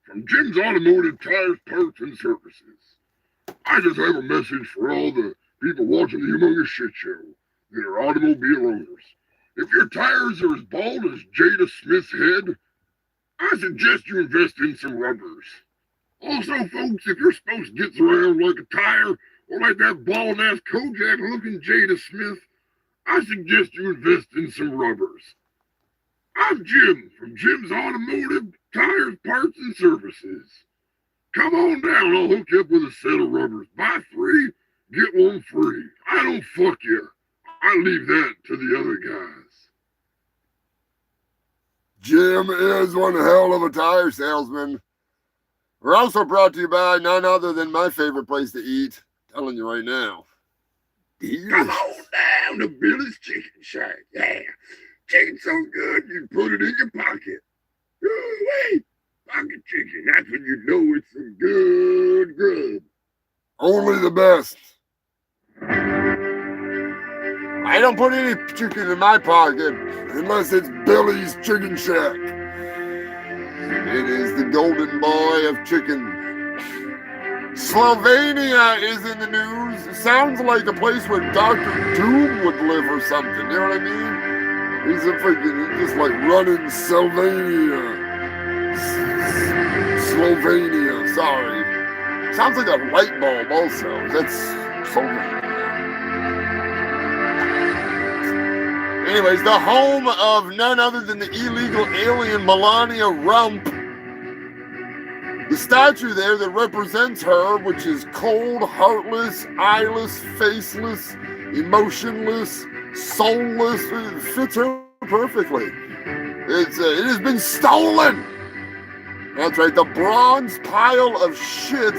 Speaker 7: from Jim's Automotive Tires, Parts, and Services.
Speaker 1: I just have a message for all the people watching the Humongous Shit Show that are automobile owners. If your tires are as bald as Jada Smith's head, I suggest you invest in some rubbers. Also, folks, if your spouse gets around like a tire or like that bald-ass Kojak-looking Jada Smith, I suggest you invest in some rubbers. I'm Jim from Jim's Automotive Tires, Parts, and Services. Come on down, I'll hook you up with a set of rubbers. Buy 3, get 1 free. I don't fuck you. I leave that to the other guys. Jim is one hell of a tire salesman. We're also brought to you by none other than my favorite place to eat. I'm telling you right now. Come on down to Billy's Chicken Shack. Yeah. Chicken's so good, you put it in your pocket. Wait. Pocket chicken, that's when you know it's some good grub. Only the best. I don't put any chicken in my pocket unless it's Billy's Chicken Shack. It is the golden boy of chicken. Slovenia is in the news. It sounds like a place where Dr. Doom would live or something. You know what I mean? He's just like running Slovenia. Slovenia, sorry. Sounds like a light bulb also. That's Slovenia. Anyways, the home of none other than the illegal alien Melania Rump. The statue there that represents her, which is cold, heartless, eyeless, faceless, emotionless, soulless, it fits her perfectly. It has been stolen. That's right, the bronze pile of shit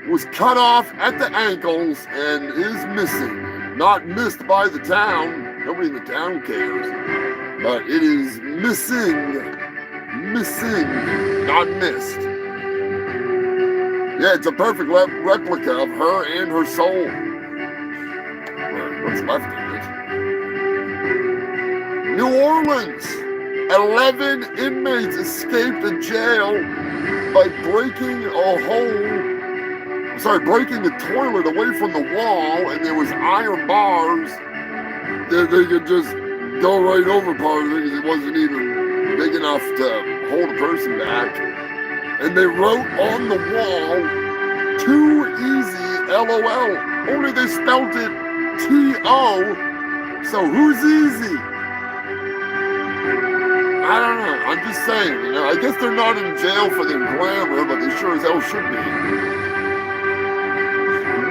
Speaker 1: was cut off at the ankles and is missing. Not missed by the town. Nobody in the town cares. But it is missing. Missing, not missed. Yeah, it's a perfect replica of her and her soul. What's left of it? New Orleans. 11 inmates escaped the jail by breaking the toilet away from the wall, and there was iron bars that they could just go right over part of it because it wasn't even big enough to hold a person back. And they wrote on the wall, "Too easy, LOL." Only they spelled it T-O, so who's easy? I don't know. I'm just saying, I guess they're not in jail for their grammar, but they sure as hell should be.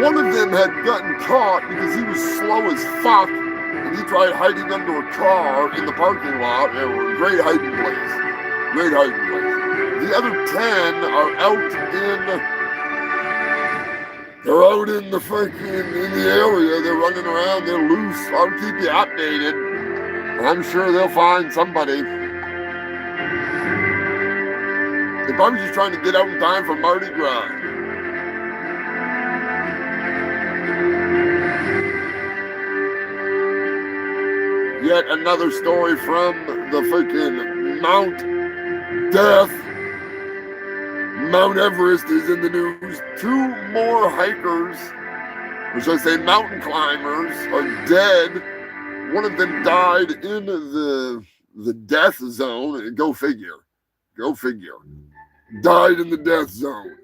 Speaker 1: One of them had gotten caught because he was slow as fuck, and he tried hiding under a car in the parking lot. Great hiding place. Great hiding place. The other 10 are out in the area. They're running around. They're loose. I'll keep you updated. I'm sure they'll find somebody. They're probably just trying to get out in time for Mardi Gras. Yet another story from the freaking Mount Death. Mount Everest is in the news. 2 more hikers, or should I say mountain climbers, are dead. One of them died in the death zone. Go figure. Go figure. Died in the death zone.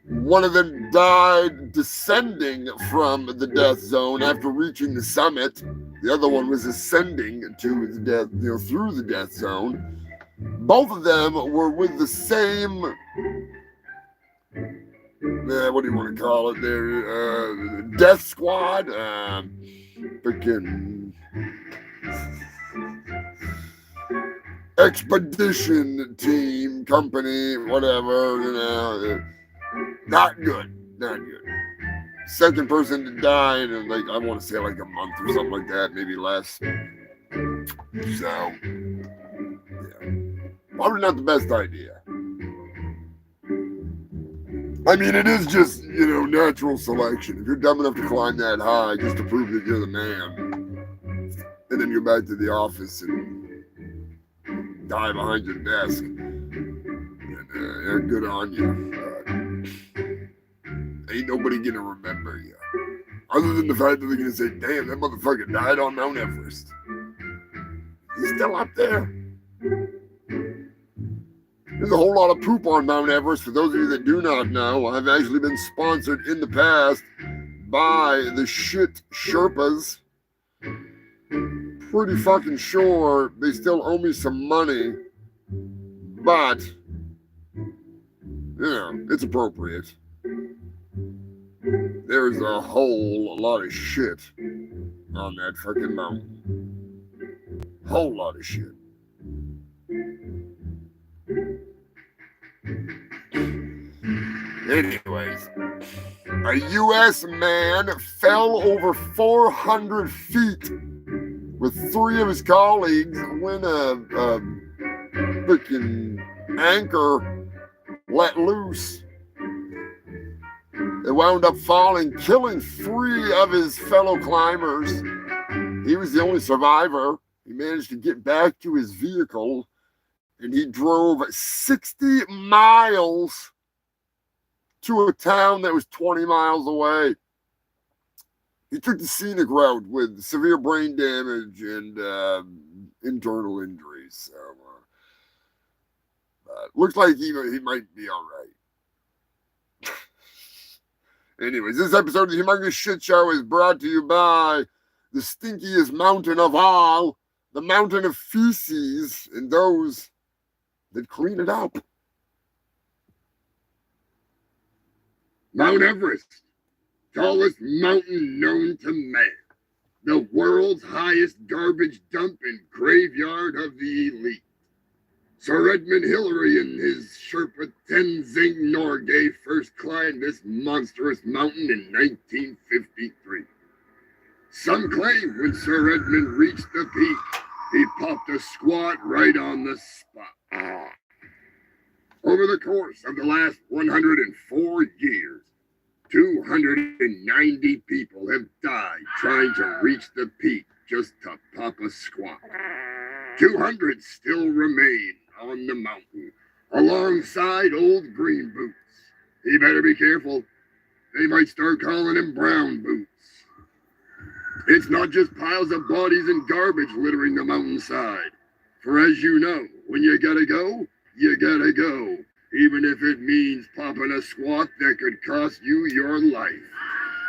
Speaker 1: One of them died descending from the death zone after reaching the summit. The other one was ascending to the death, through the death zone. Both of them were with the same, what do you want to call it there? Death squad. Freaking expedition team, company, whatever, not good. Second person to die in I want to say a month or something like that, maybe less. So, yeah. Probably not the best idea. I mean, it is just, natural selection. If you're dumb enough to climb that high just to prove that you're the man, and then you're back to the office and die behind your desk, and good on you. ain't nobody gonna remember you. Other than the fact that they're gonna say, damn, that motherfucker died on Mount Everest. He's still up there. There's a whole lot of poop on Mount Everest. For those of you that do not know, I've actually been sponsored in the past by the Shitt Sherpas. Pretty fucking sure they still owe me some money, but, it's appropriate. There's a whole lot of shit on that fucking mountain. Whole lot of shit. Anyways, a U.S. man fell over 400 feet with 3 of his colleagues when a freaking anchor let loose. They wound up falling, killing 3 of his fellow climbers. He was the only survivor. He managed to get back to his vehicle, and he drove 60 miles to a town that was 20 miles away. He took the scenic route with severe brain damage and internal injuries. So, looks like he might be all right. Anyways, this episode of the Humongous Shit Show is brought to you by the stinkiest mountain of all, the mountain of feces, and those that clean it up. Mount Everest, tallest mountain known to man, the world's highest garbage dump and graveyard of the elite. Sir Edmund Hillary and his Sherpa Tenzing Norgay first climbed this monstrous mountain in 1953. Some claim when Sir Edmund reached the peak, he popped a squat right on the spot. Over the course of the last 104 years, 290 people have died trying to reach the peak just to pop a squat. 200 still remain on the mountain, alongside old green boots. He better be careful. They might start calling him brown boots. It's not just piles of bodies and garbage littering the mountainside. For as you know, when you gotta go, you gotta go. Even if it means popping a squat that could cost you your life.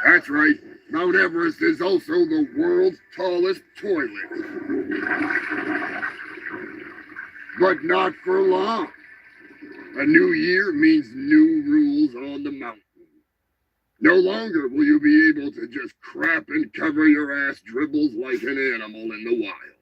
Speaker 1: That's right, Mount Everest is also the world's tallest toilet. But not for long. A new year means new rules on the mountain. No longer will you be able to just crap and cover your ass dribbles like an animal in the wild.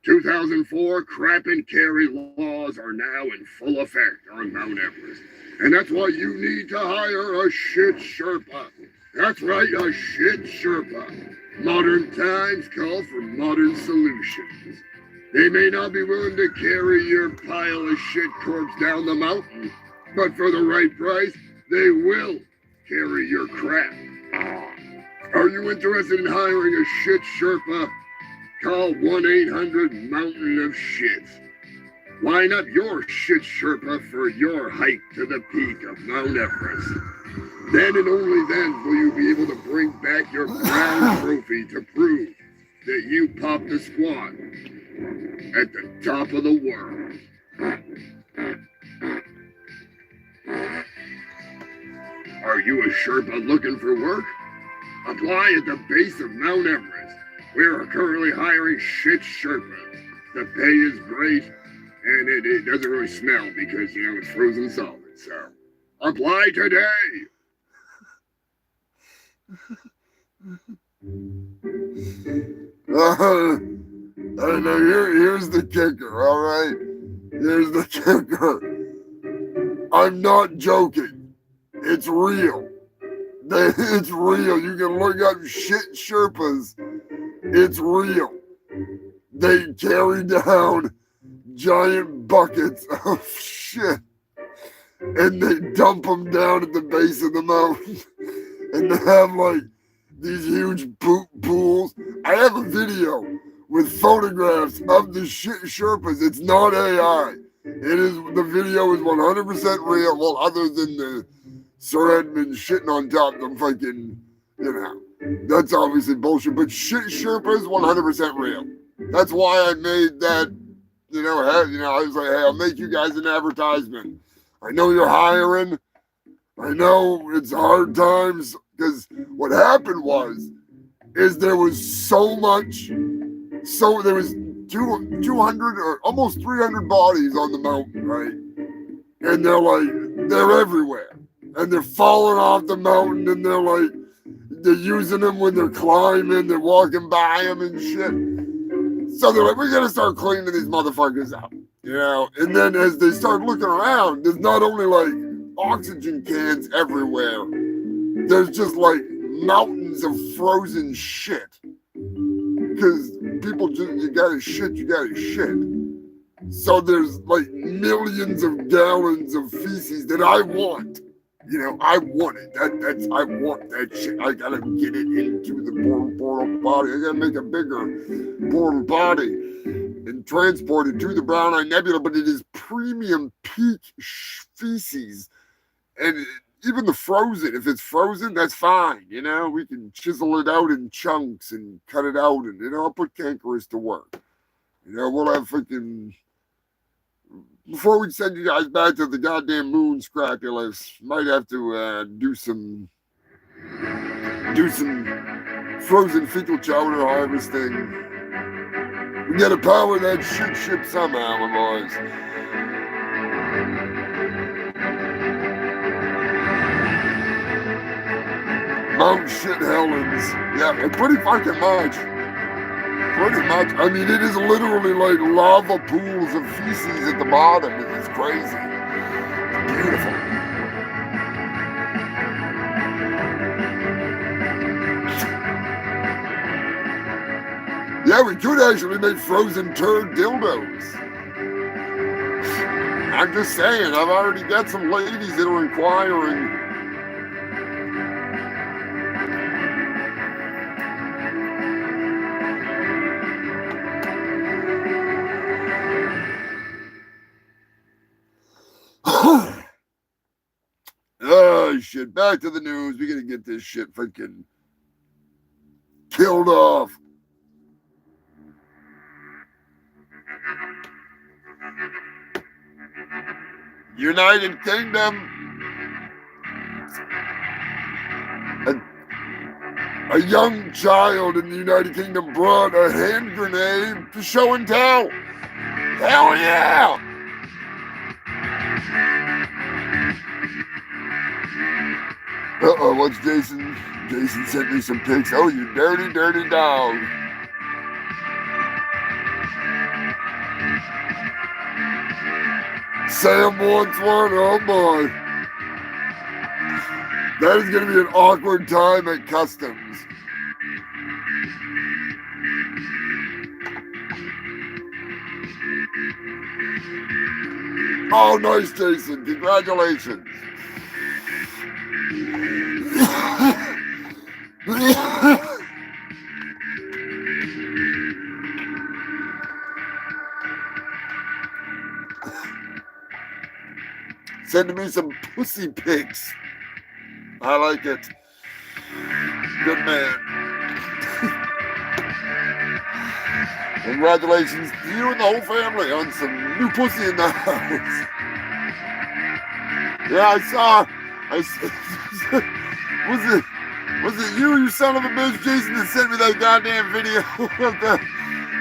Speaker 1: 2004 crap and carry laws are now in full effect on Mount Everest. And that's why you need to hire a Shitt Sherpa. That's right, a Shitt Sherpa. Modern times call for modern solutions. They may not be willing to carry your pile of shit corpse down the mountain, but for the right price, they will carry your crap. Are you interested in hiring a Shitt Sherpa? Call 1-800-MOUNTAIN-OF-SHIT. Line up your Shitt Sherpa for your hike to the peak of Mount Everest. Then and only then will you be able to bring back your brown trophy to prove that you popped a squat at the top of the world. Are you a Sherpa looking for work? Apply at the base of Mount Everest. We are currently hiring Shitt Sherpas. The pay is great, and it doesn't really smell because, it's frozen solid. So, apply today. Here's the kicker, all right? Here's the kicker. I'm not joking. It's real. It's real. You can look up Shitt Sherpas. It's real. They carry down giant buckets of shit and they dump them down at the base of the mountain. And they have like these huge poop pools. I have a video with photographs of the Shitt Sherpas. It's not AI. The video is 100% real. Well, other than the Sir Edmund shitting on top of them fucking, you know, that's obviously bullshit. But shit Sherpa is 100% real. That's why I made that, you know, I was like, hey, I'll make you guys an advertisement. I know you're hiring. I know it's hard times, because what happened is there was so there was 200 or almost 300 bodies on the mountain, right? And they're everywhere. And they're falling off the mountain, and they're using them when they're climbing, they're walking by them and shit. So they're like, we gotta start cleaning these motherfuckers out, you know? And then as they start looking around, there's not only like oxygen cans everywhere, there's just like mountains of frozen shit. Because people just, you gotta shit. So there's like millions of gallons of feces that I want. You know, I want it. I want that shit. I gotta get it into the portal body. I gotta make a bigger portal body and transport it to the Brown Eye Nebula. But it is premium peak feces, and even the frozen. If it's frozen, that's fine. You know, we can chisel it out in chunks and cut it out, and I'll put Cankerous to work. You know, we'll have freaking. Before we send you guys back to the goddamn moon, Scrapulous, might have to do some frozen fecal chowder harvesting. We gotta power that ship somehow, my boys. Mount Shit Helens. Yeah, pretty fucking much. Pretty much. I mean, it is literally like lava pools of feces at the bottom. It's crazy. It's beautiful. Yeah, we could actually make frozen turd dildos. I'm just saying, I've already got some ladies that are inquiring. Oh, shit. Back to the news. We gotta get this shit freaking killed off. United Kingdom. A young child in the United Kingdom brought a hand grenade to show and tell. Hell yeah! Uh-oh, what's Jason? Jason sent me some pics. Oh, you dirty, dirty dog. Sam wants one. Oh, boy. That is going to be an awkward time at customs. Oh, nice, Jason. Congratulations. Sending me some pussy pics. I like it. Good man. Congratulations to you and the whole family on some new pussy in the house. Yeah, was it you son of a bitch, Jason, that sent me that goddamn video of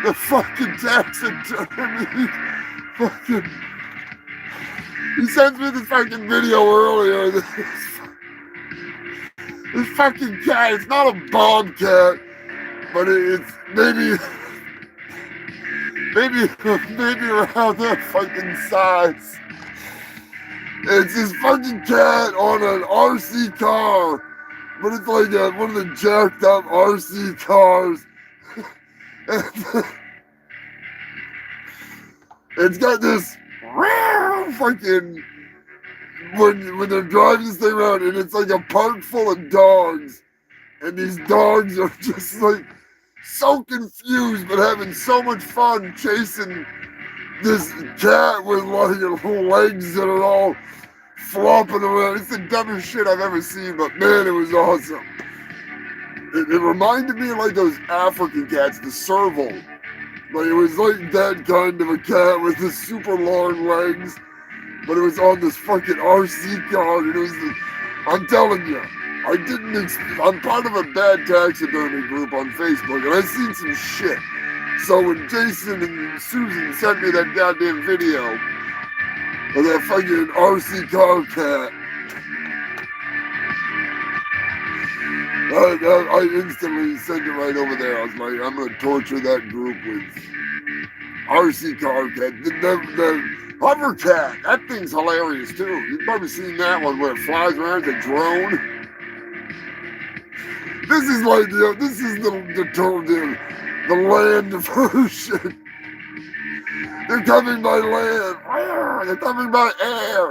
Speaker 1: the fucking taxidermy? Fucking. He sends me this fucking video earlier. This fucking cat, it's not a bobcat, but it's maybe around that fucking size. It's this fucking cat on an RC car, but it's like one of the jacked up RC cars. It's got this fucking when they're driving this thing around, and it's like a park full of dogs, and these dogs are just like so confused but having so much fun chasing this cat with like legs that are all flopping around. It's the dumbest shit I've ever seen, but man, it was awesome. It reminded me of like those African cats, the serval. Like it was like that kind of a cat with the super long legs, but it was on this fucking RC car, and it was I'm telling you, I'm part of a bad taxidermy group on Facebook, and I seen some shit. So when Jason and Susan sent me that goddamn video of that fucking RC car cat, I instantly sent it right over there. I was like, I'm gonna torture that group with RC car cat. The hover cat, that thing's hilarious too. You've probably seen that one where it flies around, it's a drone. This is like, this is the land version. They're coming by land. They're coming by air.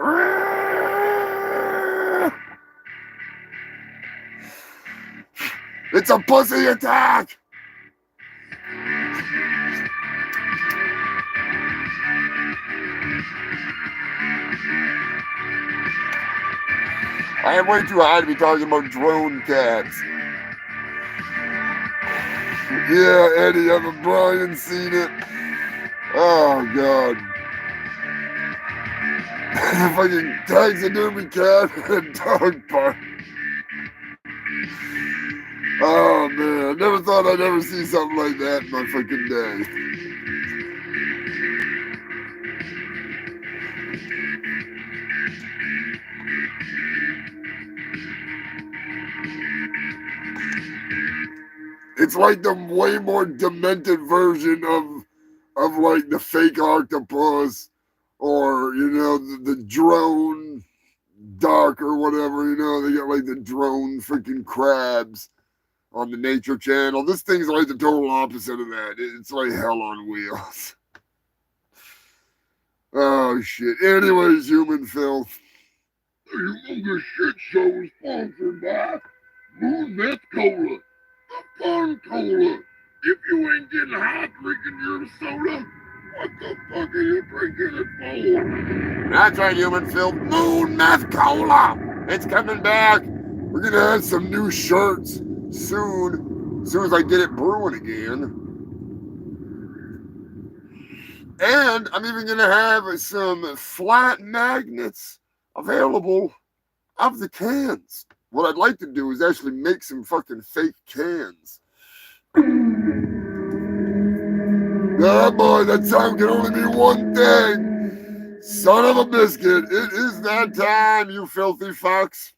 Speaker 1: It's a pussy attack. I am way too high to be talking about drone cats. Yeah, Eddie, haven't Brian seen it? Oh, God. Fucking taxidermy cat and dog park. Oh, man. I never thought I'd ever see something like that in my fucking day. It's like the way more demented version of like the fake octopus or, you know, the drone duck or whatever, you know, they got like the drone freaking crabs on the Nature Channel. This thing's like the total opposite of that. It's like hell on wheels. Oh, shit. Anyways, human filth.
Speaker 7: The Humongous Shit Show is sponsored by Moon Meth Cola. The Fun Cola. If you ain't getting high drinking your soda, what the fuck are you drinking it for?
Speaker 1: That's right, human filth. Moon Meth Cola. It's coming back. We're going to have some new shirts soon. As soon as I get it brewing again. And I'm even going to have some flat magnets available of the cans. What I'd like to do is actually make some fucking fake cans. Oh boy, that sound can only mean one thing. Son of a biscuit, it is that time, you filthy fucks.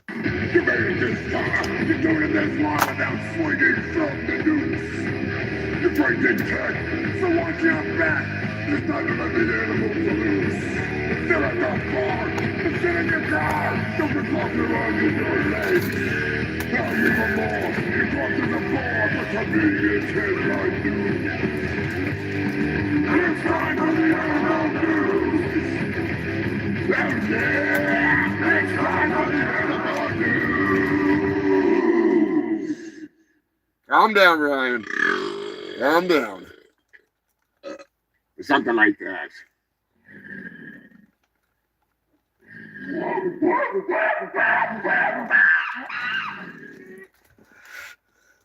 Speaker 7: You made it this far. You're doing it this long without swinging from the noose. You're breaking tech, so watch your back. There's not gonna be animals to lose. Sit at the bar, sit in your car. Don't be walking around in your legs. Now you for more. You talk to the bar for convenience headline news. It's time for the animal news. Oh yeah, it's time for the animal news.
Speaker 1: Calm down, Ryan. Calm down.
Speaker 7: Something like that.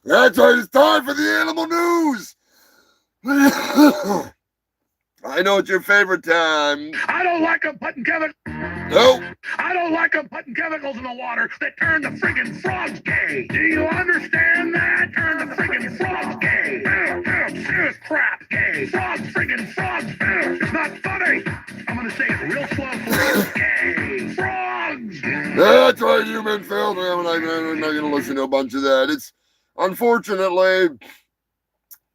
Speaker 1: That's right, it's time for the animal news. I know it's your favorite time.
Speaker 7: I don't like them putting chemicals.
Speaker 1: Nope.
Speaker 7: I don't like them putting chemicals in the water that turn the friggin' frogs gay. Do you understand that? Turn the friggin' frogs gay. This crap gay. Frogs, friggin' frogs. It's not funny. I'm gonna say it real slow for you. Gay. Frogs.
Speaker 1: That's right, human filth. I'm not going to listen to a bunch of that. It's unfortunately,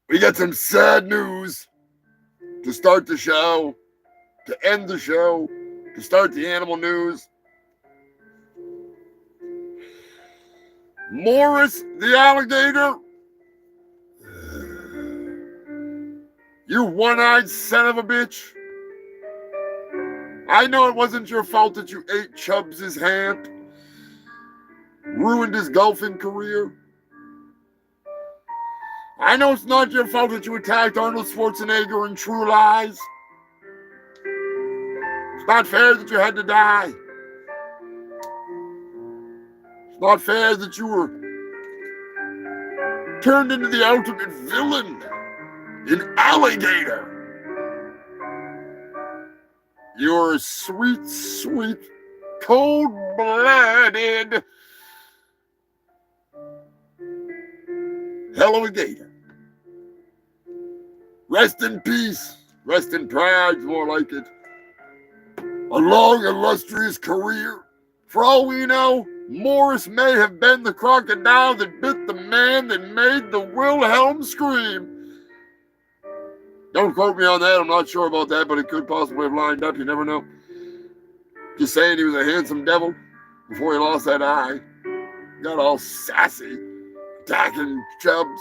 Speaker 1: we got some sad news to start the show, to end the show, to start the animal news. Morris the alligator, you one-eyed son of a bitch. I know it wasn't your fault that you ate Chubbs' hand, ruined his golfing career. I know it's not your fault that you attacked Arnold Schwarzenegger in True Lies. It's not fair that you had to die. It's not fair that you were turned into the ultimate villain, an alligator. You're a sweet, sweet, cold-blooded hell of a gator. Rest in peace. Rest in pride, more like it. A long, illustrious career. For all we know, Morris may have been the crocodile that bit the man that made the Wilhelm scream. Don't quote me on that. I'm not sure about that, but it could possibly have lined up. You never know. Just saying he was a handsome devil before he lost that eye. Got all sassy, attacking chubs.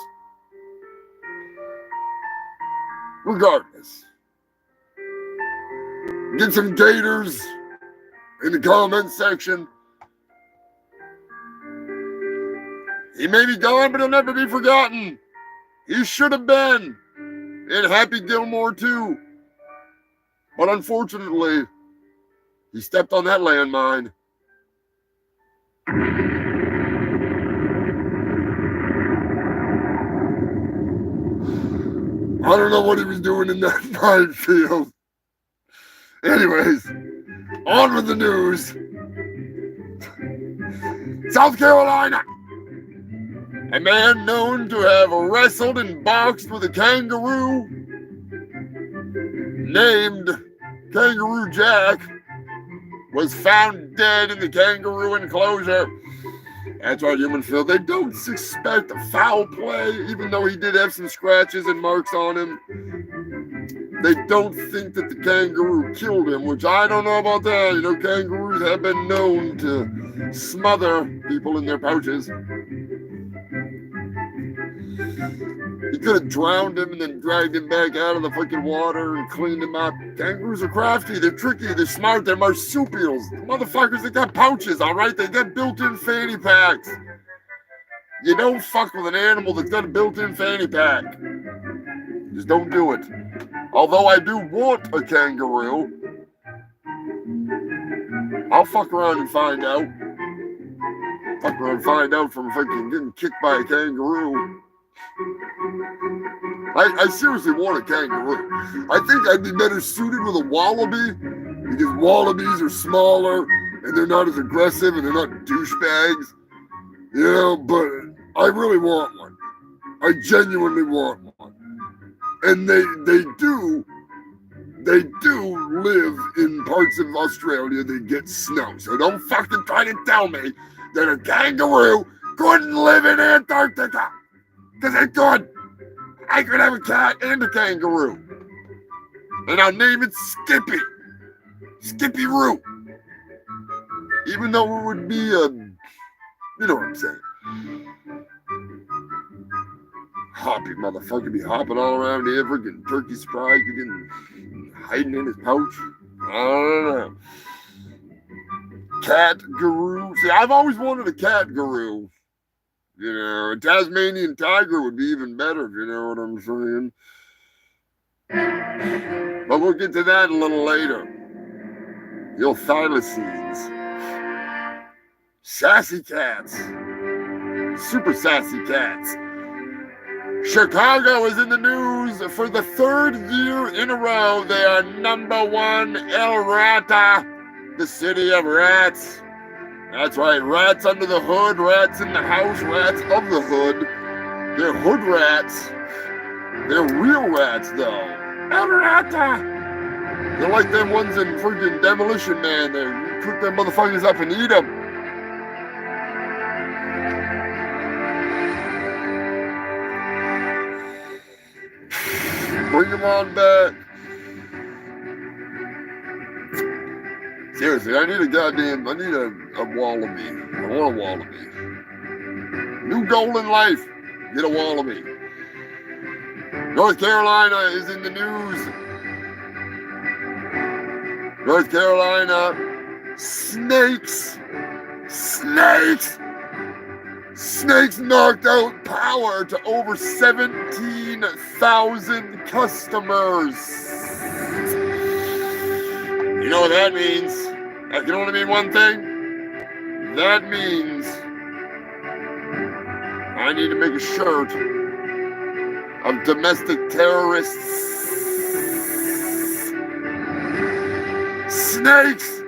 Speaker 1: Regardless, get some gators in the comment section. He may be gone, but he'll never be forgotten. He should have been in Happy Gilmore too. But unfortunately, he stepped on that landmine. I don't know what he was doing in that minefield. Anyways, on with the news. South Carolina. A man known to have wrestled and boxed with a kangaroo named Kangaroo Jack was found dead in the kangaroo enclosure. That's right, human Phil. They don't suspect foul play, even though he did have some scratches and marks on him. They don't think that the kangaroo killed him, which I don't know about that. You know, kangaroos have been known to smother people in their pouches. He could have drowned him and then dragged him back out of the fucking water and cleaned him up. Kangaroos are crafty, they're tricky, they're smart, they're marsupials. The motherfuckers, they got pouches, all right? They got built-in fanny packs. You don't fuck with an animal that's got a built-in fanny pack. Just don't do it. Although I do want a kangaroo, I'll fuck around and find out. Fuck around and find out from fucking getting kicked by a kangaroo. I seriously want a kangaroo. I think I'd be better suited with a wallaby because wallabies are smaller and they're not as aggressive and they're not douchebags. You know, but I really want one. I genuinely want one. And they do live in parts of Australia that get snow. So don't fucking try to tell me that a kangaroo couldn't live in Antarctica. Because it could. I could have a cat and a kangaroo. And I'll name it Skippy. Skippy-Roo. Even though it would be a, you know what I'm saying. Hoppy motherfucker be hopping all around here, freaking turkey surprise, begin hiding in his pouch. I don't know. Cat-garoo. See, I've always wanted a cat-garoo. You know, a Tasmanian tiger would be even better, if you know what I'm saying. But we'll get to that a little later. Your thylacines. Sassy cats. Super sassy cats. Chicago is in the news for the third year in a row. They are #1 El Rata, the city of rats. That's right, rats under the hood, rats in the house, rats of the hood. They're hood rats. They're real rats, though. El Rata! They're like them ones in freaking Demolition Man. They cook them motherfuckers up and eat them. Bring them on back. Seriously, I need a wallaby. I want a wallaby. New goal in life, get a wallaby. North Carolina is in the news. North Carolina, snakes knocked out power to over 17,000 customers. You know what that means? That can only mean one thing. That means I need to make a shirt of domestic terrorists. Snakes!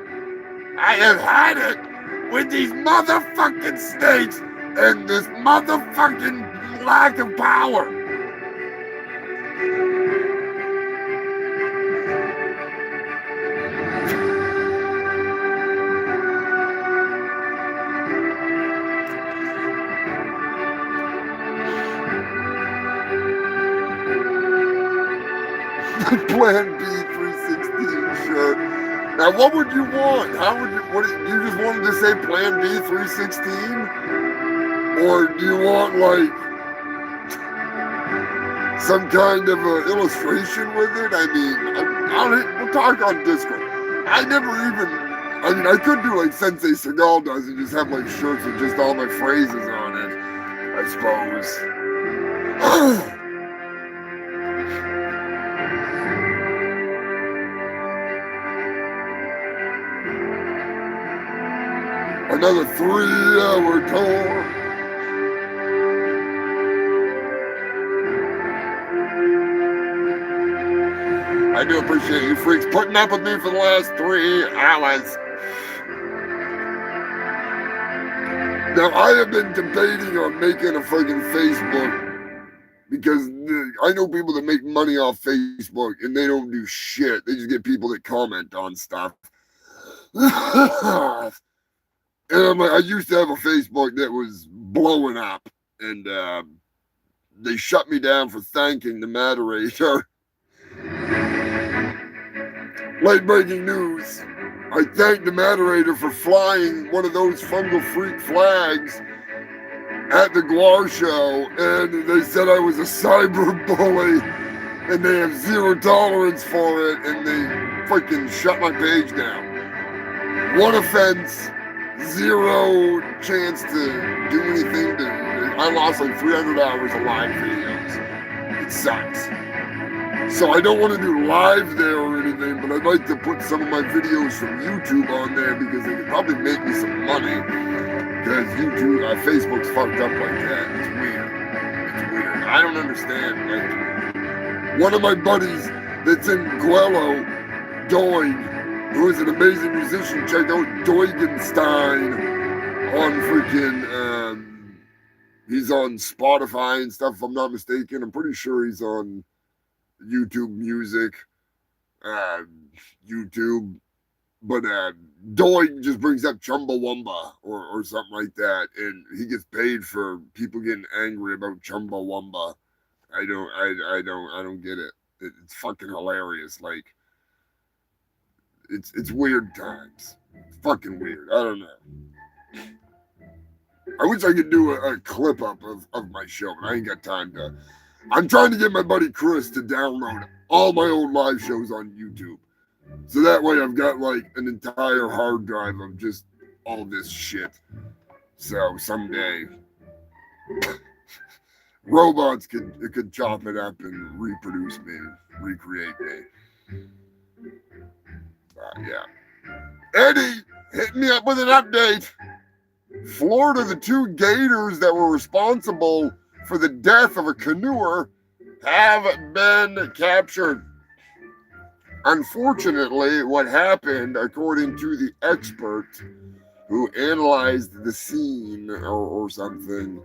Speaker 1: I have had it with these motherfucking snakes and this motherfucking lack of power. Plan B 316 shirt. Now, what would you want? How would you? What you just wanted to say? Plan B 316, or do you want like some kind of illustration with it? I mean, we'll talk on Discord. I never even. I mean, I could do like Sensei Seagal does and just have like shirts with just all my phrases on it. I suppose. Another 3-hour tour. I do appreciate you freaks putting up with me for the last 3 hours. Now, I have been debating on making a friggin' Facebook because I know people that make money off Facebook and they don't do shit. They just get people that comment on stuff. And I used to have a Facebook that was blowing up, and they shut me down for thanking the moderator. Late breaking news. I thanked the moderator for flying one of those fungal freak flags at the Guar show, and they said I was a cyber bully, and they have 0 tolerance for it, and they freaking shut my page down. 1 offense. 0 chance to do anything. I lost like 300 hours of live videos. It sucks. So I don't want to do live there or anything, but I'd like to put some of my videos from YouTube on there because they could probably make me some money. Because YouTube, Facebook's fucked up like that. It's weird. It's weird. I don't understand. Like, one of my buddies that's in Guello, Doig, who is an amazing musician. Check out Doigenstein on freaking, he's on Spotify and stuff, if I'm not mistaken. I'm pretty sure he's on YouTube Music, YouTube. But Doig just brings up Chumbawamba or something like that, and he gets paid for people getting angry about Chumbawamba. I don't get it. It's fucking hilarious. Like, it's weird times. It's fucking weird. I don't know. I wish I could do a clip up of my show, but I ain't got time to. I'm trying to get my buddy Chris to download all my old live shows on YouTube. So that way I've got like an entire hard drive of just all this shit. So someday robots could chop it up and reproduce me, recreate me. Yeah. Eddie, hit me up with an update. Florida, the 2 gators that were responsible for the death of a canoer have been captured. Unfortunately, what happened, according to the expert who analyzed the scene or something,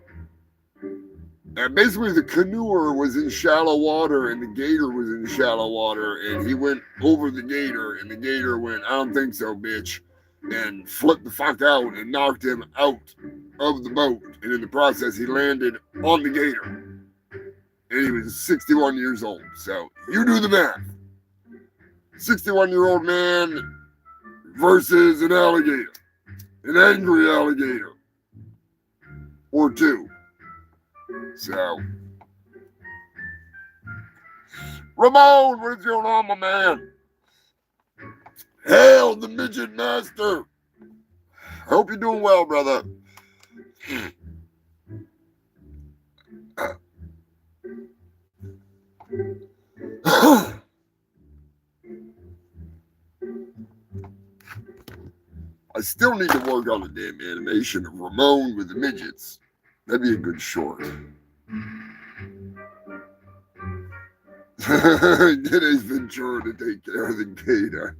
Speaker 1: basically the canoer was in shallow water and the gator was in shallow water, and he went over the gator and the gator went, "I don't think so, bitch," and flipped the fuck out and knocked him out of the boat. And in the process, he landed on the gator. And he was 61 years old. So you do the math. 61-year-old man versus an alligator. An angry alligator. Or 2. So, Ramon, what is going on, my man? Hail the midget master. I hope you're doing well, brother. I still need to work on a damn animation of Ramon with the midgets. That'd be a good short. Get Ace Ventura to take care of the gator.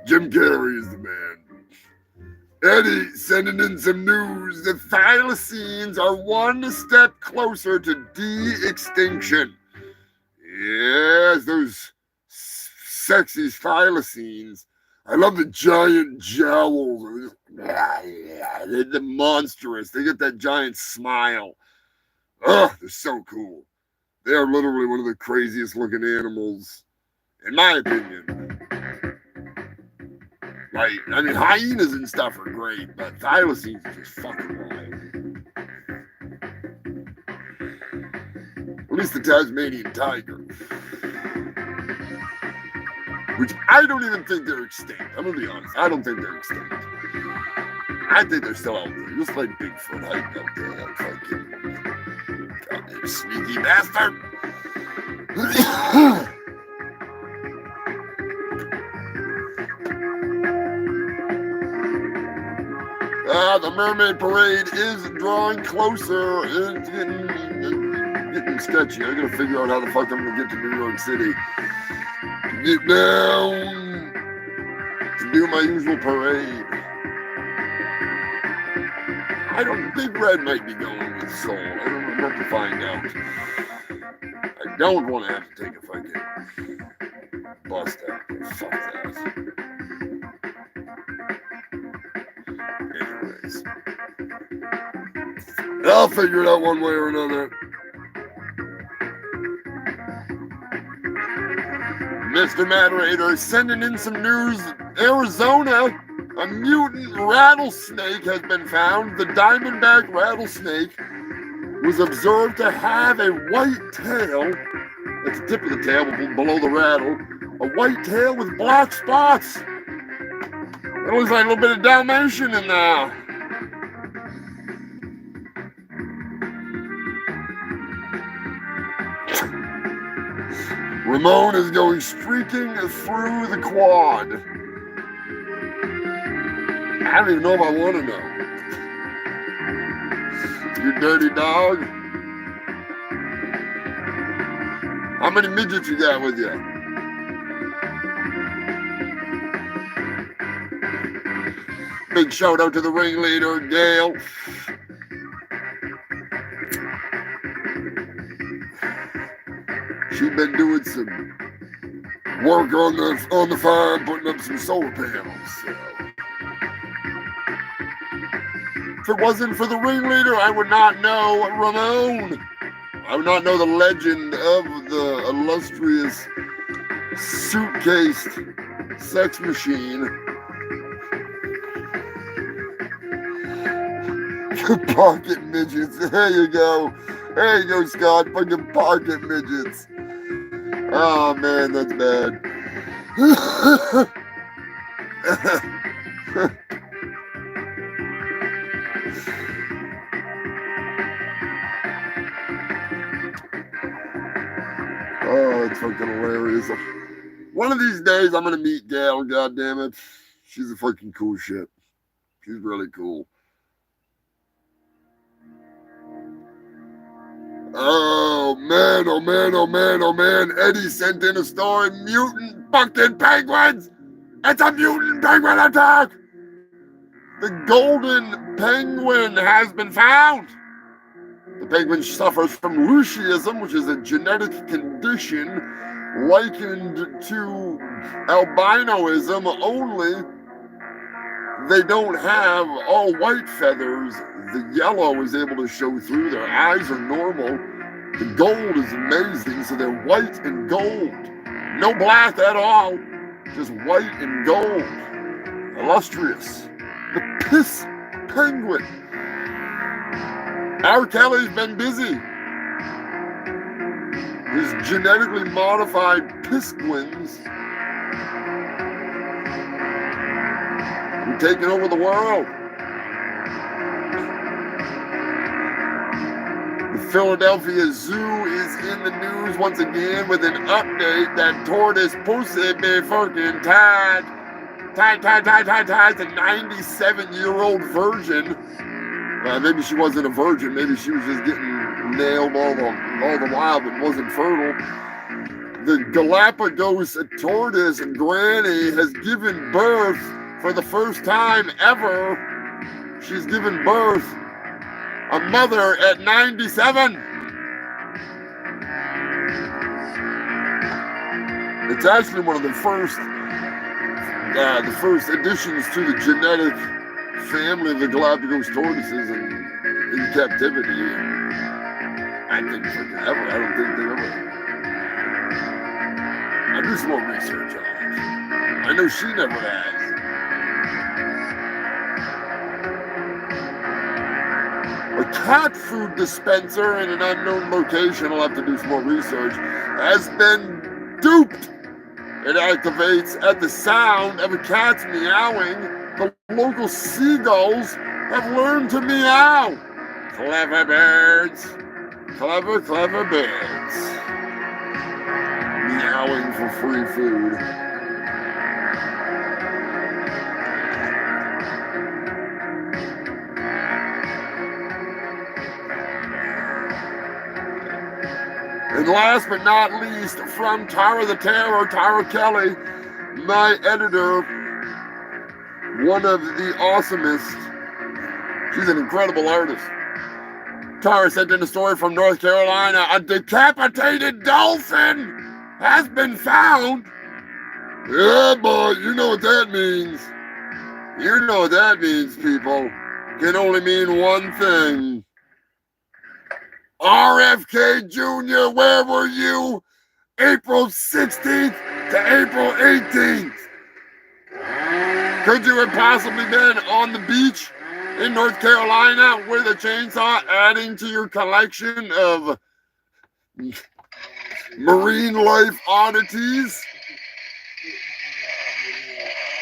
Speaker 1: Jim Carrey is the man. Eddie sending in some news. The thylacines are one step closer to de-extinction. Yes, those sexy thylacines. I love the giant jowls. They're monstrous. They get that giant smile. Oh, they're so cool. They are literally one of the craziest looking animals, in my opinion. Like, I mean, hyenas and stuff are great, but thylacines are just fucking wild. At least the Tasmanian tiger. Which I don't even think they're extinct. I'm gonna be honest. I don't think they're extinct. I think they're still out there. Just like Bigfoot hiding out there. That fucking goddamn sneaky bastard. The Mermaid Parade is drawing closer. It's getting sketchy. I gotta figure out how the fuck I'm gonna get to New York City. Get down to do my usual parade. I don't think Red might be going with Soul. I don't know. I'll have to find out. I don't want to have to take a fucking bus down. Fuck that. Anyways. I'll figure it out one way or another. Mr. Moderator sending in some news. Arizona, a mutant rattlesnake has been found. The diamondback rattlesnake was observed to have a white tail. That's the tip of the tail below the rattle. A white tail with black spots. It looks like a little bit of Dalmatian in there. Ramon is going streaking through the quad. I don't even know if I want to know. You dirty dog. How many midgets you got with you? Big shout out to the ringleader, Gail. She's been doing some work on the farm, putting up some solar panels. So. If it wasn't for the ringleader, I would not know Ramon. I would not know the legend of the illustrious suitcased sex machine. Pocket midgets. There you go. There you go, Scott. Fucking pocket midgets. Oh, man, that's bad. Oh, it's fucking hilarious. One of these days, I'm going to meet Gail, goddammit. She's a fucking cool shit. She's really cool. Oh man, oh man, oh man, oh man. Eddie sent in a story. Mutant fucking penguins! It's a mutant penguin attack! The golden penguin has been found. The penguin suffers from leucism, which is a genetic condition likened to albinoism, only they don't have all white feathers. The yellow is able to show through. Their eyes are normal. The gold is amazing, so they're white and gold. No black at all, just white and gold. Illustrious. The piss penguin. R. Kelly's been busy. His genetically modified pisquins are taking over the world. The Philadelphia Zoo is in the news once again with an update that tortoise pussy be fucking tied. Tied to 97-year-old virgin. Maybe she wasn't a virgin. Maybe she was just getting nailed all the while, but wasn't fertile. The Galapagos tortoise Granny has given birth for the first time ever. She's given birth. A mother at 97. It's actually one of the first additions to the genetic family of the Galapagos tortoises in captivity. I think ever. I don't think they ever. I'll do some more research on it. I know she never has. A cat food dispenser in an unknown location, I'll have to do some more research, has been duped. It activates at the sound of a cat's meowing. The local seagulls have learned to meow. Clever birds. Clever birds. Meowing for free food. And last but not least, from Tara the Terror, Tara Kelly, my editor, one of the awesomest. She's an incredible artist. Tara sent in a story from North Carolina. A decapitated dolphin has been found. Yeah, boy, you know what that means. You know what that means, people. Can only mean one thing. RFK Jr., where were you? April 16th to April 18th. Could you have possibly been on the beach in North Carolina with a chainsaw adding to your collection of marine life oddities?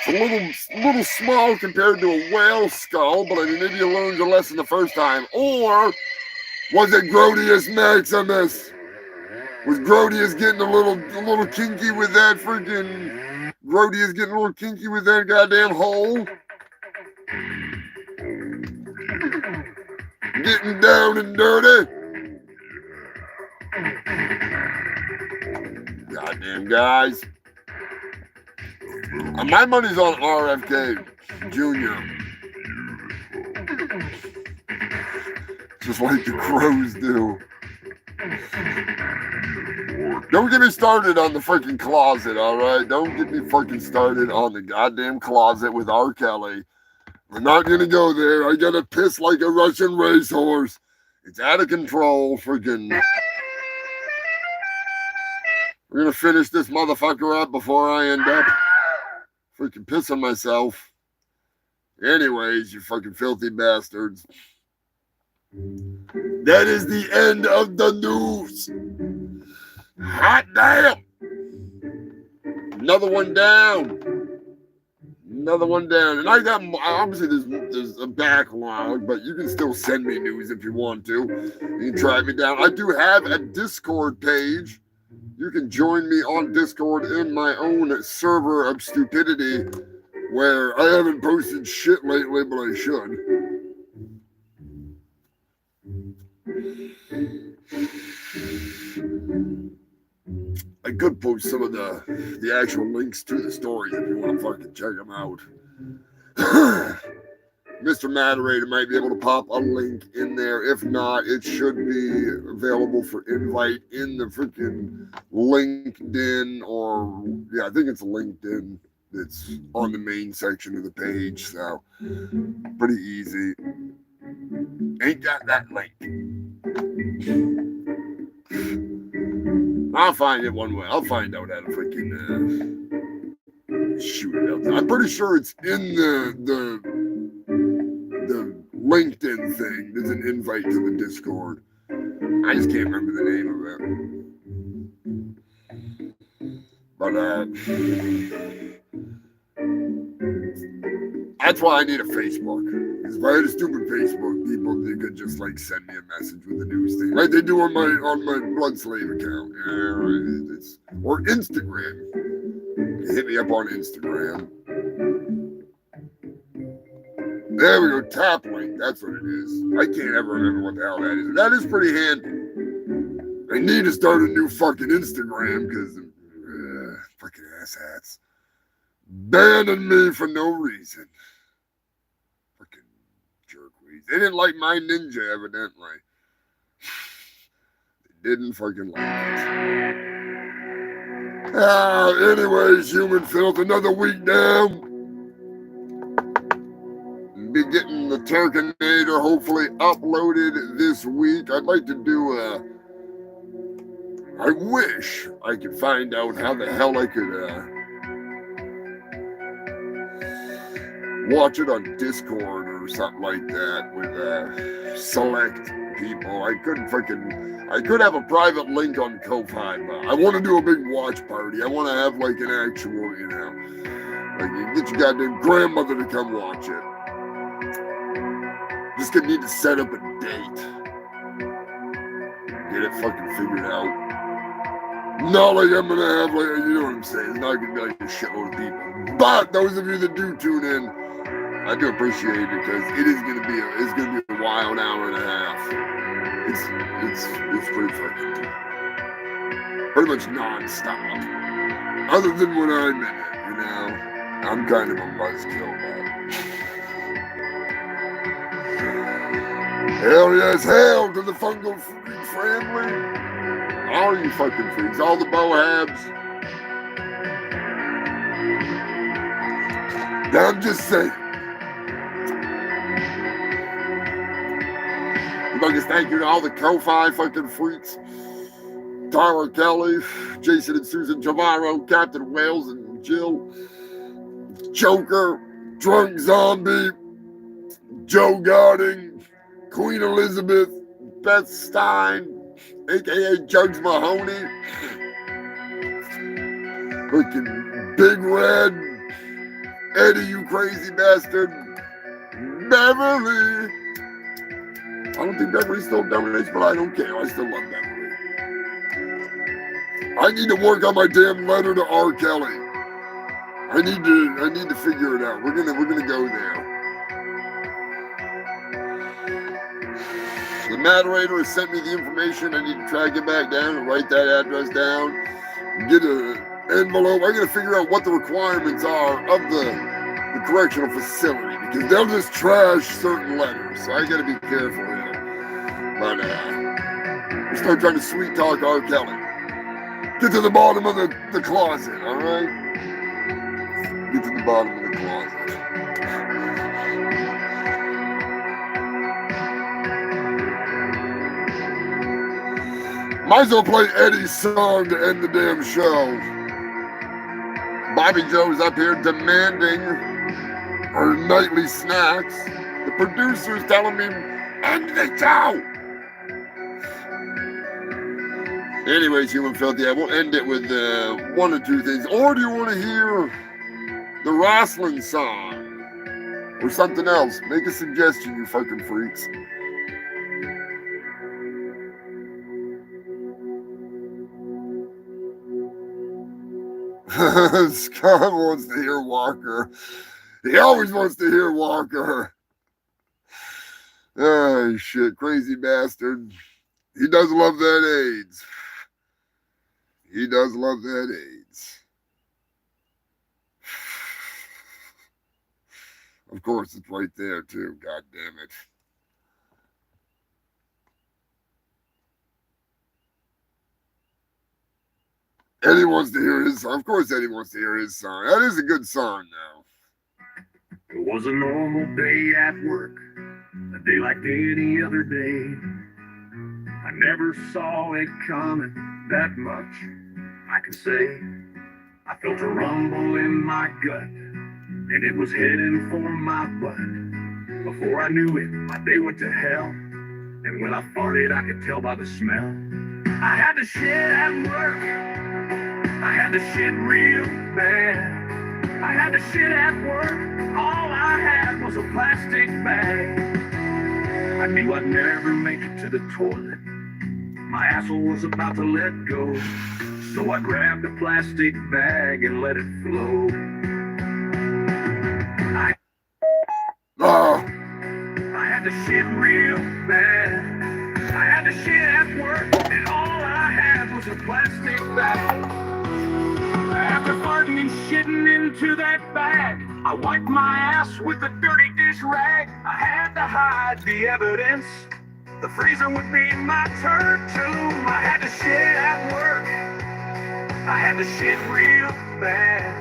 Speaker 1: It's a little small compared to a whale skull, but I mean, maybe you learned your lesson the first time. Or was it Grodius Maximus? Was Grodius getting a little kinky with that freaking... Grodius getting a little kinky with that goddamn hole? Getting down and dirty? Goddamn guys. My money's on RFK Jr. Just like the crows do. Don't get me started on the freaking closet, alright? Don't get me fucking started on the goddamn closet with R. Kelly. We're not gonna go there. I gotta piss like a Russian racehorse. It's out of control, freaking. We're gonna finish this motherfucker up before I end up freaking pissing myself. Anyways, you fucking filthy bastards. That is the end of the news. Hot damn. Another one down. Another one down. And I got, obviously there's a backlog, but you can still send me news if you want to. You can track me down. I do have a Discord page. You can join me on Discord in my own server of stupidity, where I haven't posted shit lately, but I should. I could post some of the actual links to the stories if you want to fucking check them out. Mr. Moderator might be able to pop a link in there. If not, it should be available for invite in the freaking LinkedIn, or yeah, I think it's LinkedIn. It's on the main section of the page, so pretty easy. Ain't got that link. I'll find it one way. I'll find out how to freaking shoot it out there. I'm pretty sure it's in the LinkedIn thing. There's an invite to the Discord. I just can't remember the name of it. But that's why I need a Facebook. Because if I had a stupid Facebook, people they could just like send me a message with the news thing, like they do on my Blood Slave account, or Instagram. You hit me up on Instagram. There we go, tap link. That's what it is. I can't ever remember what the hell that is. That is pretty handy. I need to start a new fucking Instagram because fucking asshats banning me for no reason. Fucking jerkweeds. They didn't like my ninja, evidently. They didn't fucking like it. Anyways, human filth, another week down. Be getting the Turkinator hopefully uploaded this week. I'd like to do I wish I could find out how the hell I could watch it on Discord or something like that with select people. I could have a private link on Ko-Fi, but I want to do a big watch party. I want to have like an actual, like you get your goddamn grandmother to come watch it. Just gonna need to set up a date. Get it fucking figured out. Not like I'm gonna have like, you know what I'm saying. It's not gonna be like a shitload of people. But those of you that do tune in, I do appreciate it because it's gonna be a wild hour and a half. It's pretty fucking pretty much non-stop. Other than when I'm in it, I'm kind of a buzzkill, man. Hell yes, hail to the fungal freak family. All you fucking freaks, all the bohabs. I'm just saying. Humongous thank you to all the Ko-Fi fucking freaks. Tara Kelly, Jason and Susan Javaro, Captain Wales and Jill, Joker, Drunk Zombie, Joe Garding, Queen Elizabeth, Beth Stein, aka Jugs Mahoney, freaking Big Red, Eddie, you crazy bastard, Beverly. I don't think Beverly still dominates, but I don't care. I still love Beverly. I need to work on my damn letter to R. Kelly. I need to figure it out. We're gonna go there. The moderator has sent me the information. I need to track it back down and write that address down. Get an envelope. I got to figure out what the requirements are of the correctional facility because they'll just trash certain letters. So I got to be careful here. But we'll start trying to sweet talk R. Kelly. Get to the bottom of the closet, all right? Get to the bottom of the closet. Might as well play Eddie's song to end the damn show. Bobby Joe's up here demanding her nightly snacks. The producer's telling me, end the show! Anyways, Human Filthy, yeah, we'll end it with one or two things. Or do you want to hear the wrestling song? Or something else? Make a suggestion, you fucking freaks. Scott wants to hear Walker. He always wants to hear Walker. Oh, shit. Crazy bastard. He does love that AIDS. He does love that AIDS. Of course, it's right there, too. God damn it. Eddie wants to hear his song. Of course Eddie wants to hear his song. That is a good song now.
Speaker 2: It was a normal day at work, a day like any other day. I never saw it coming, that much I can say. I felt a rumble in my gut, and it was heading for my butt. Before I knew it, my day went to hell, and when I farted, I could tell by the smell. I had to shit at work. I had to shit real bad. I had to shit at work. All I had was a plastic bag. I knew I'd never make it to the toilet. My asshole was about to let go. So I grabbed a plastic bag and let it flow. I had to shit real bad. I had to shit at work, and all I had was a plastic bag. After farting and shitting into that bag, I wiped my ass with a dirty dish rag. I had to hide the evidence. The freezer would be my turd tomb. I had to shit at work. I had to shit real bad.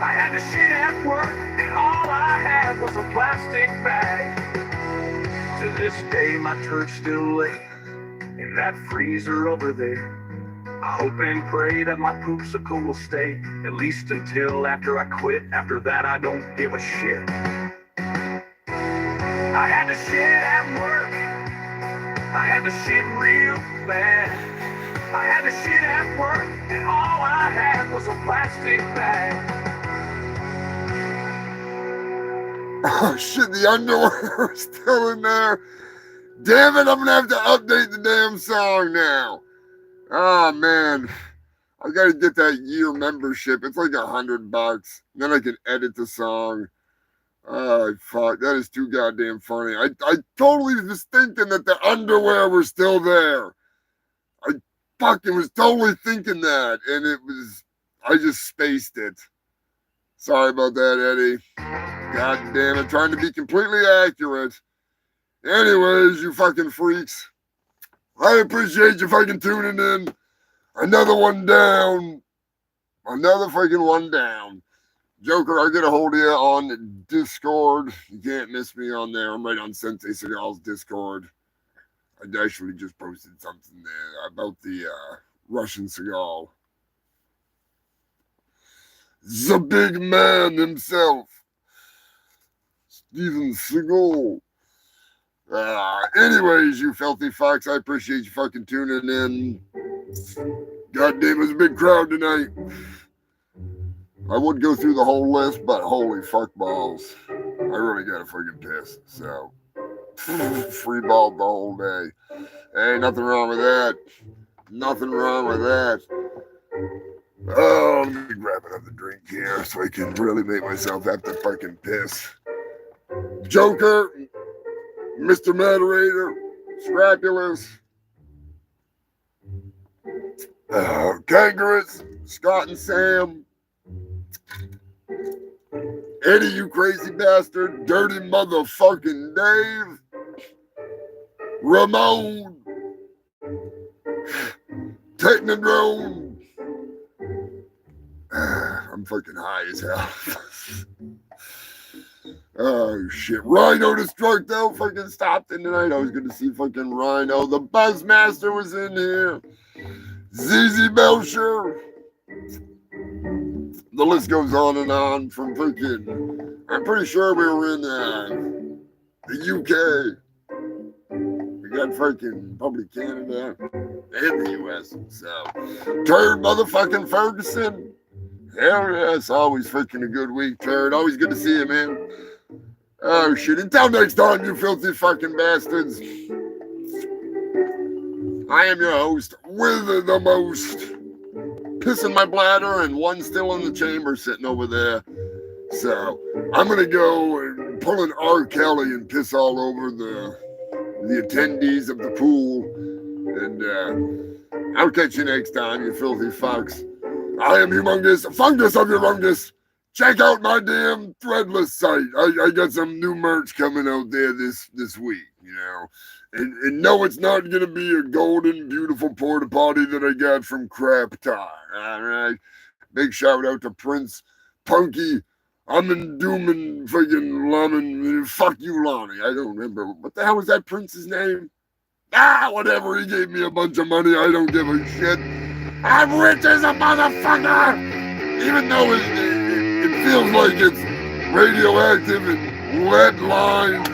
Speaker 2: I had to shit at work, and all I had was a plastic bag. To this day, my turd's still lay in that freezer over there. I hope and pray that my poopsicle will stay, at least until after I quit. After that, I don't give a shit. I had to shit at work. I had to shit real bad. I had to shit at work, and all I had was a plastic bag.
Speaker 1: Oh shit, the underwear is still in there. Damn it, I'm gonna have to update the damn song now. Oh man, I gotta get that year membership. It's like $100. Then I can edit the song. Oh fuck, that is too goddamn funny. I totally was thinking that the underwear were still there. I fucking was totally thinking that, and I just spaced it. Sorry about that, Eddie. God damn it, trying to be completely accurate. Anyways, you fucking freaks. I appreciate you fucking tuning in. Another one down. Another freaking one down. Joker, I'll get a hold of you on Discord. You can't miss me on there. I'm right on Sensei Seagal's Discord. I actually just posted something there about the Russian Seagal. The big man himself. Steven Seagal. Anyways, you filthy fucks, I appreciate you fucking tuning in. Goddamn, it's a big crowd tonight. I would go through the whole list, but holy fuck balls. I really gotta fucking piss, so. Free balled the whole day. Hey, nothing wrong with that. Nothing wrong with that. Oh, let me grab another drink here so I can really make myself have to fucking piss. Joker, Mr. Moderator, Scrapulous, Kangaroos, Scott and Sam, Eddie, you crazy bastard, Dirty motherfucking Dave, Ramon, Technodrome. I'm fucking high as hell. Oh shit. Rhino Destructo fucking stopped in tonight. I was gonna see fucking Rhino. The Buzzmaster was in here. ZZ Belcher. The list goes on from freaking. I'm pretty sure we were in the UK. We got freaking probably Canada and the US. So Turd motherfucking Ferguson. Hell yeah, it's always freaking a good week, Turd. Always good to see you, man. Oh shit. Until next time, you filthy fucking bastards. I am your host with the most. Pissing my bladder and one still in the chamber sitting over there. So I'm gonna go and pull an R. Kelly and piss all over the attendees of the pool. And I'll catch you next time, you filthy fucks. I am Humongous, fungus of Humongous. Check out my damn Threadless site. I got some new merch coming out there this week, you know. And no, it's not going to be a golden, beautiful porta potty that I got from Crap Tar. All right. Big shout out to Prince, Punky, Doom, and friggin' Lemon. Fuck you, Lonnie. I don't remember. What the hell was that Prince's name? Whatever. He gave me a bunch of money. I don't give a shit. I'm rich as a motherfucker. Even though it feels like it's radioactive and lead lined.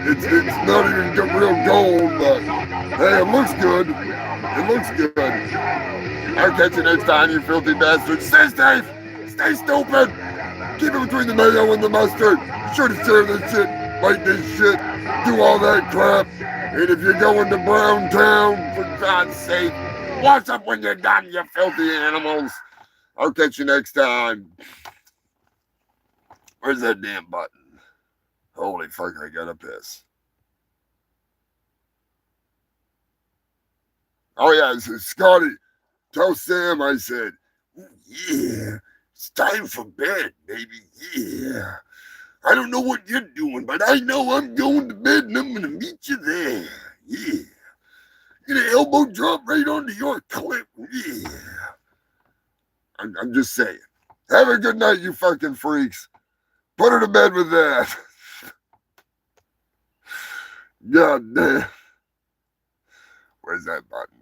Speaker 1: It's not even real gold, but hey, it looks good. It looks good. I'll catch you next time, you filthy bastards. Stay safe. Stay stupid. Keep it between the mayo and the mustard. Be sure to share this shit. like this shit, do all that crap. And if you're going to Brown Town, for God's sake, wash up when you're done, you filthy animals. I'll catch you next time. Where's that damn button? Holy fuck, I gotta piss. Oh yeah, so Scotty, tell Sam I said, yeah, it's time for bed, baby, yeah. I don't know what you're doing, but I know I'm going to bed and I'm gonna meet you there, yeah. Gonna elbow drop right onto your clip, yeah. I'm just saying. Have a good night, you fucking freaks. Put her to bed with that. God damn. Where's that button?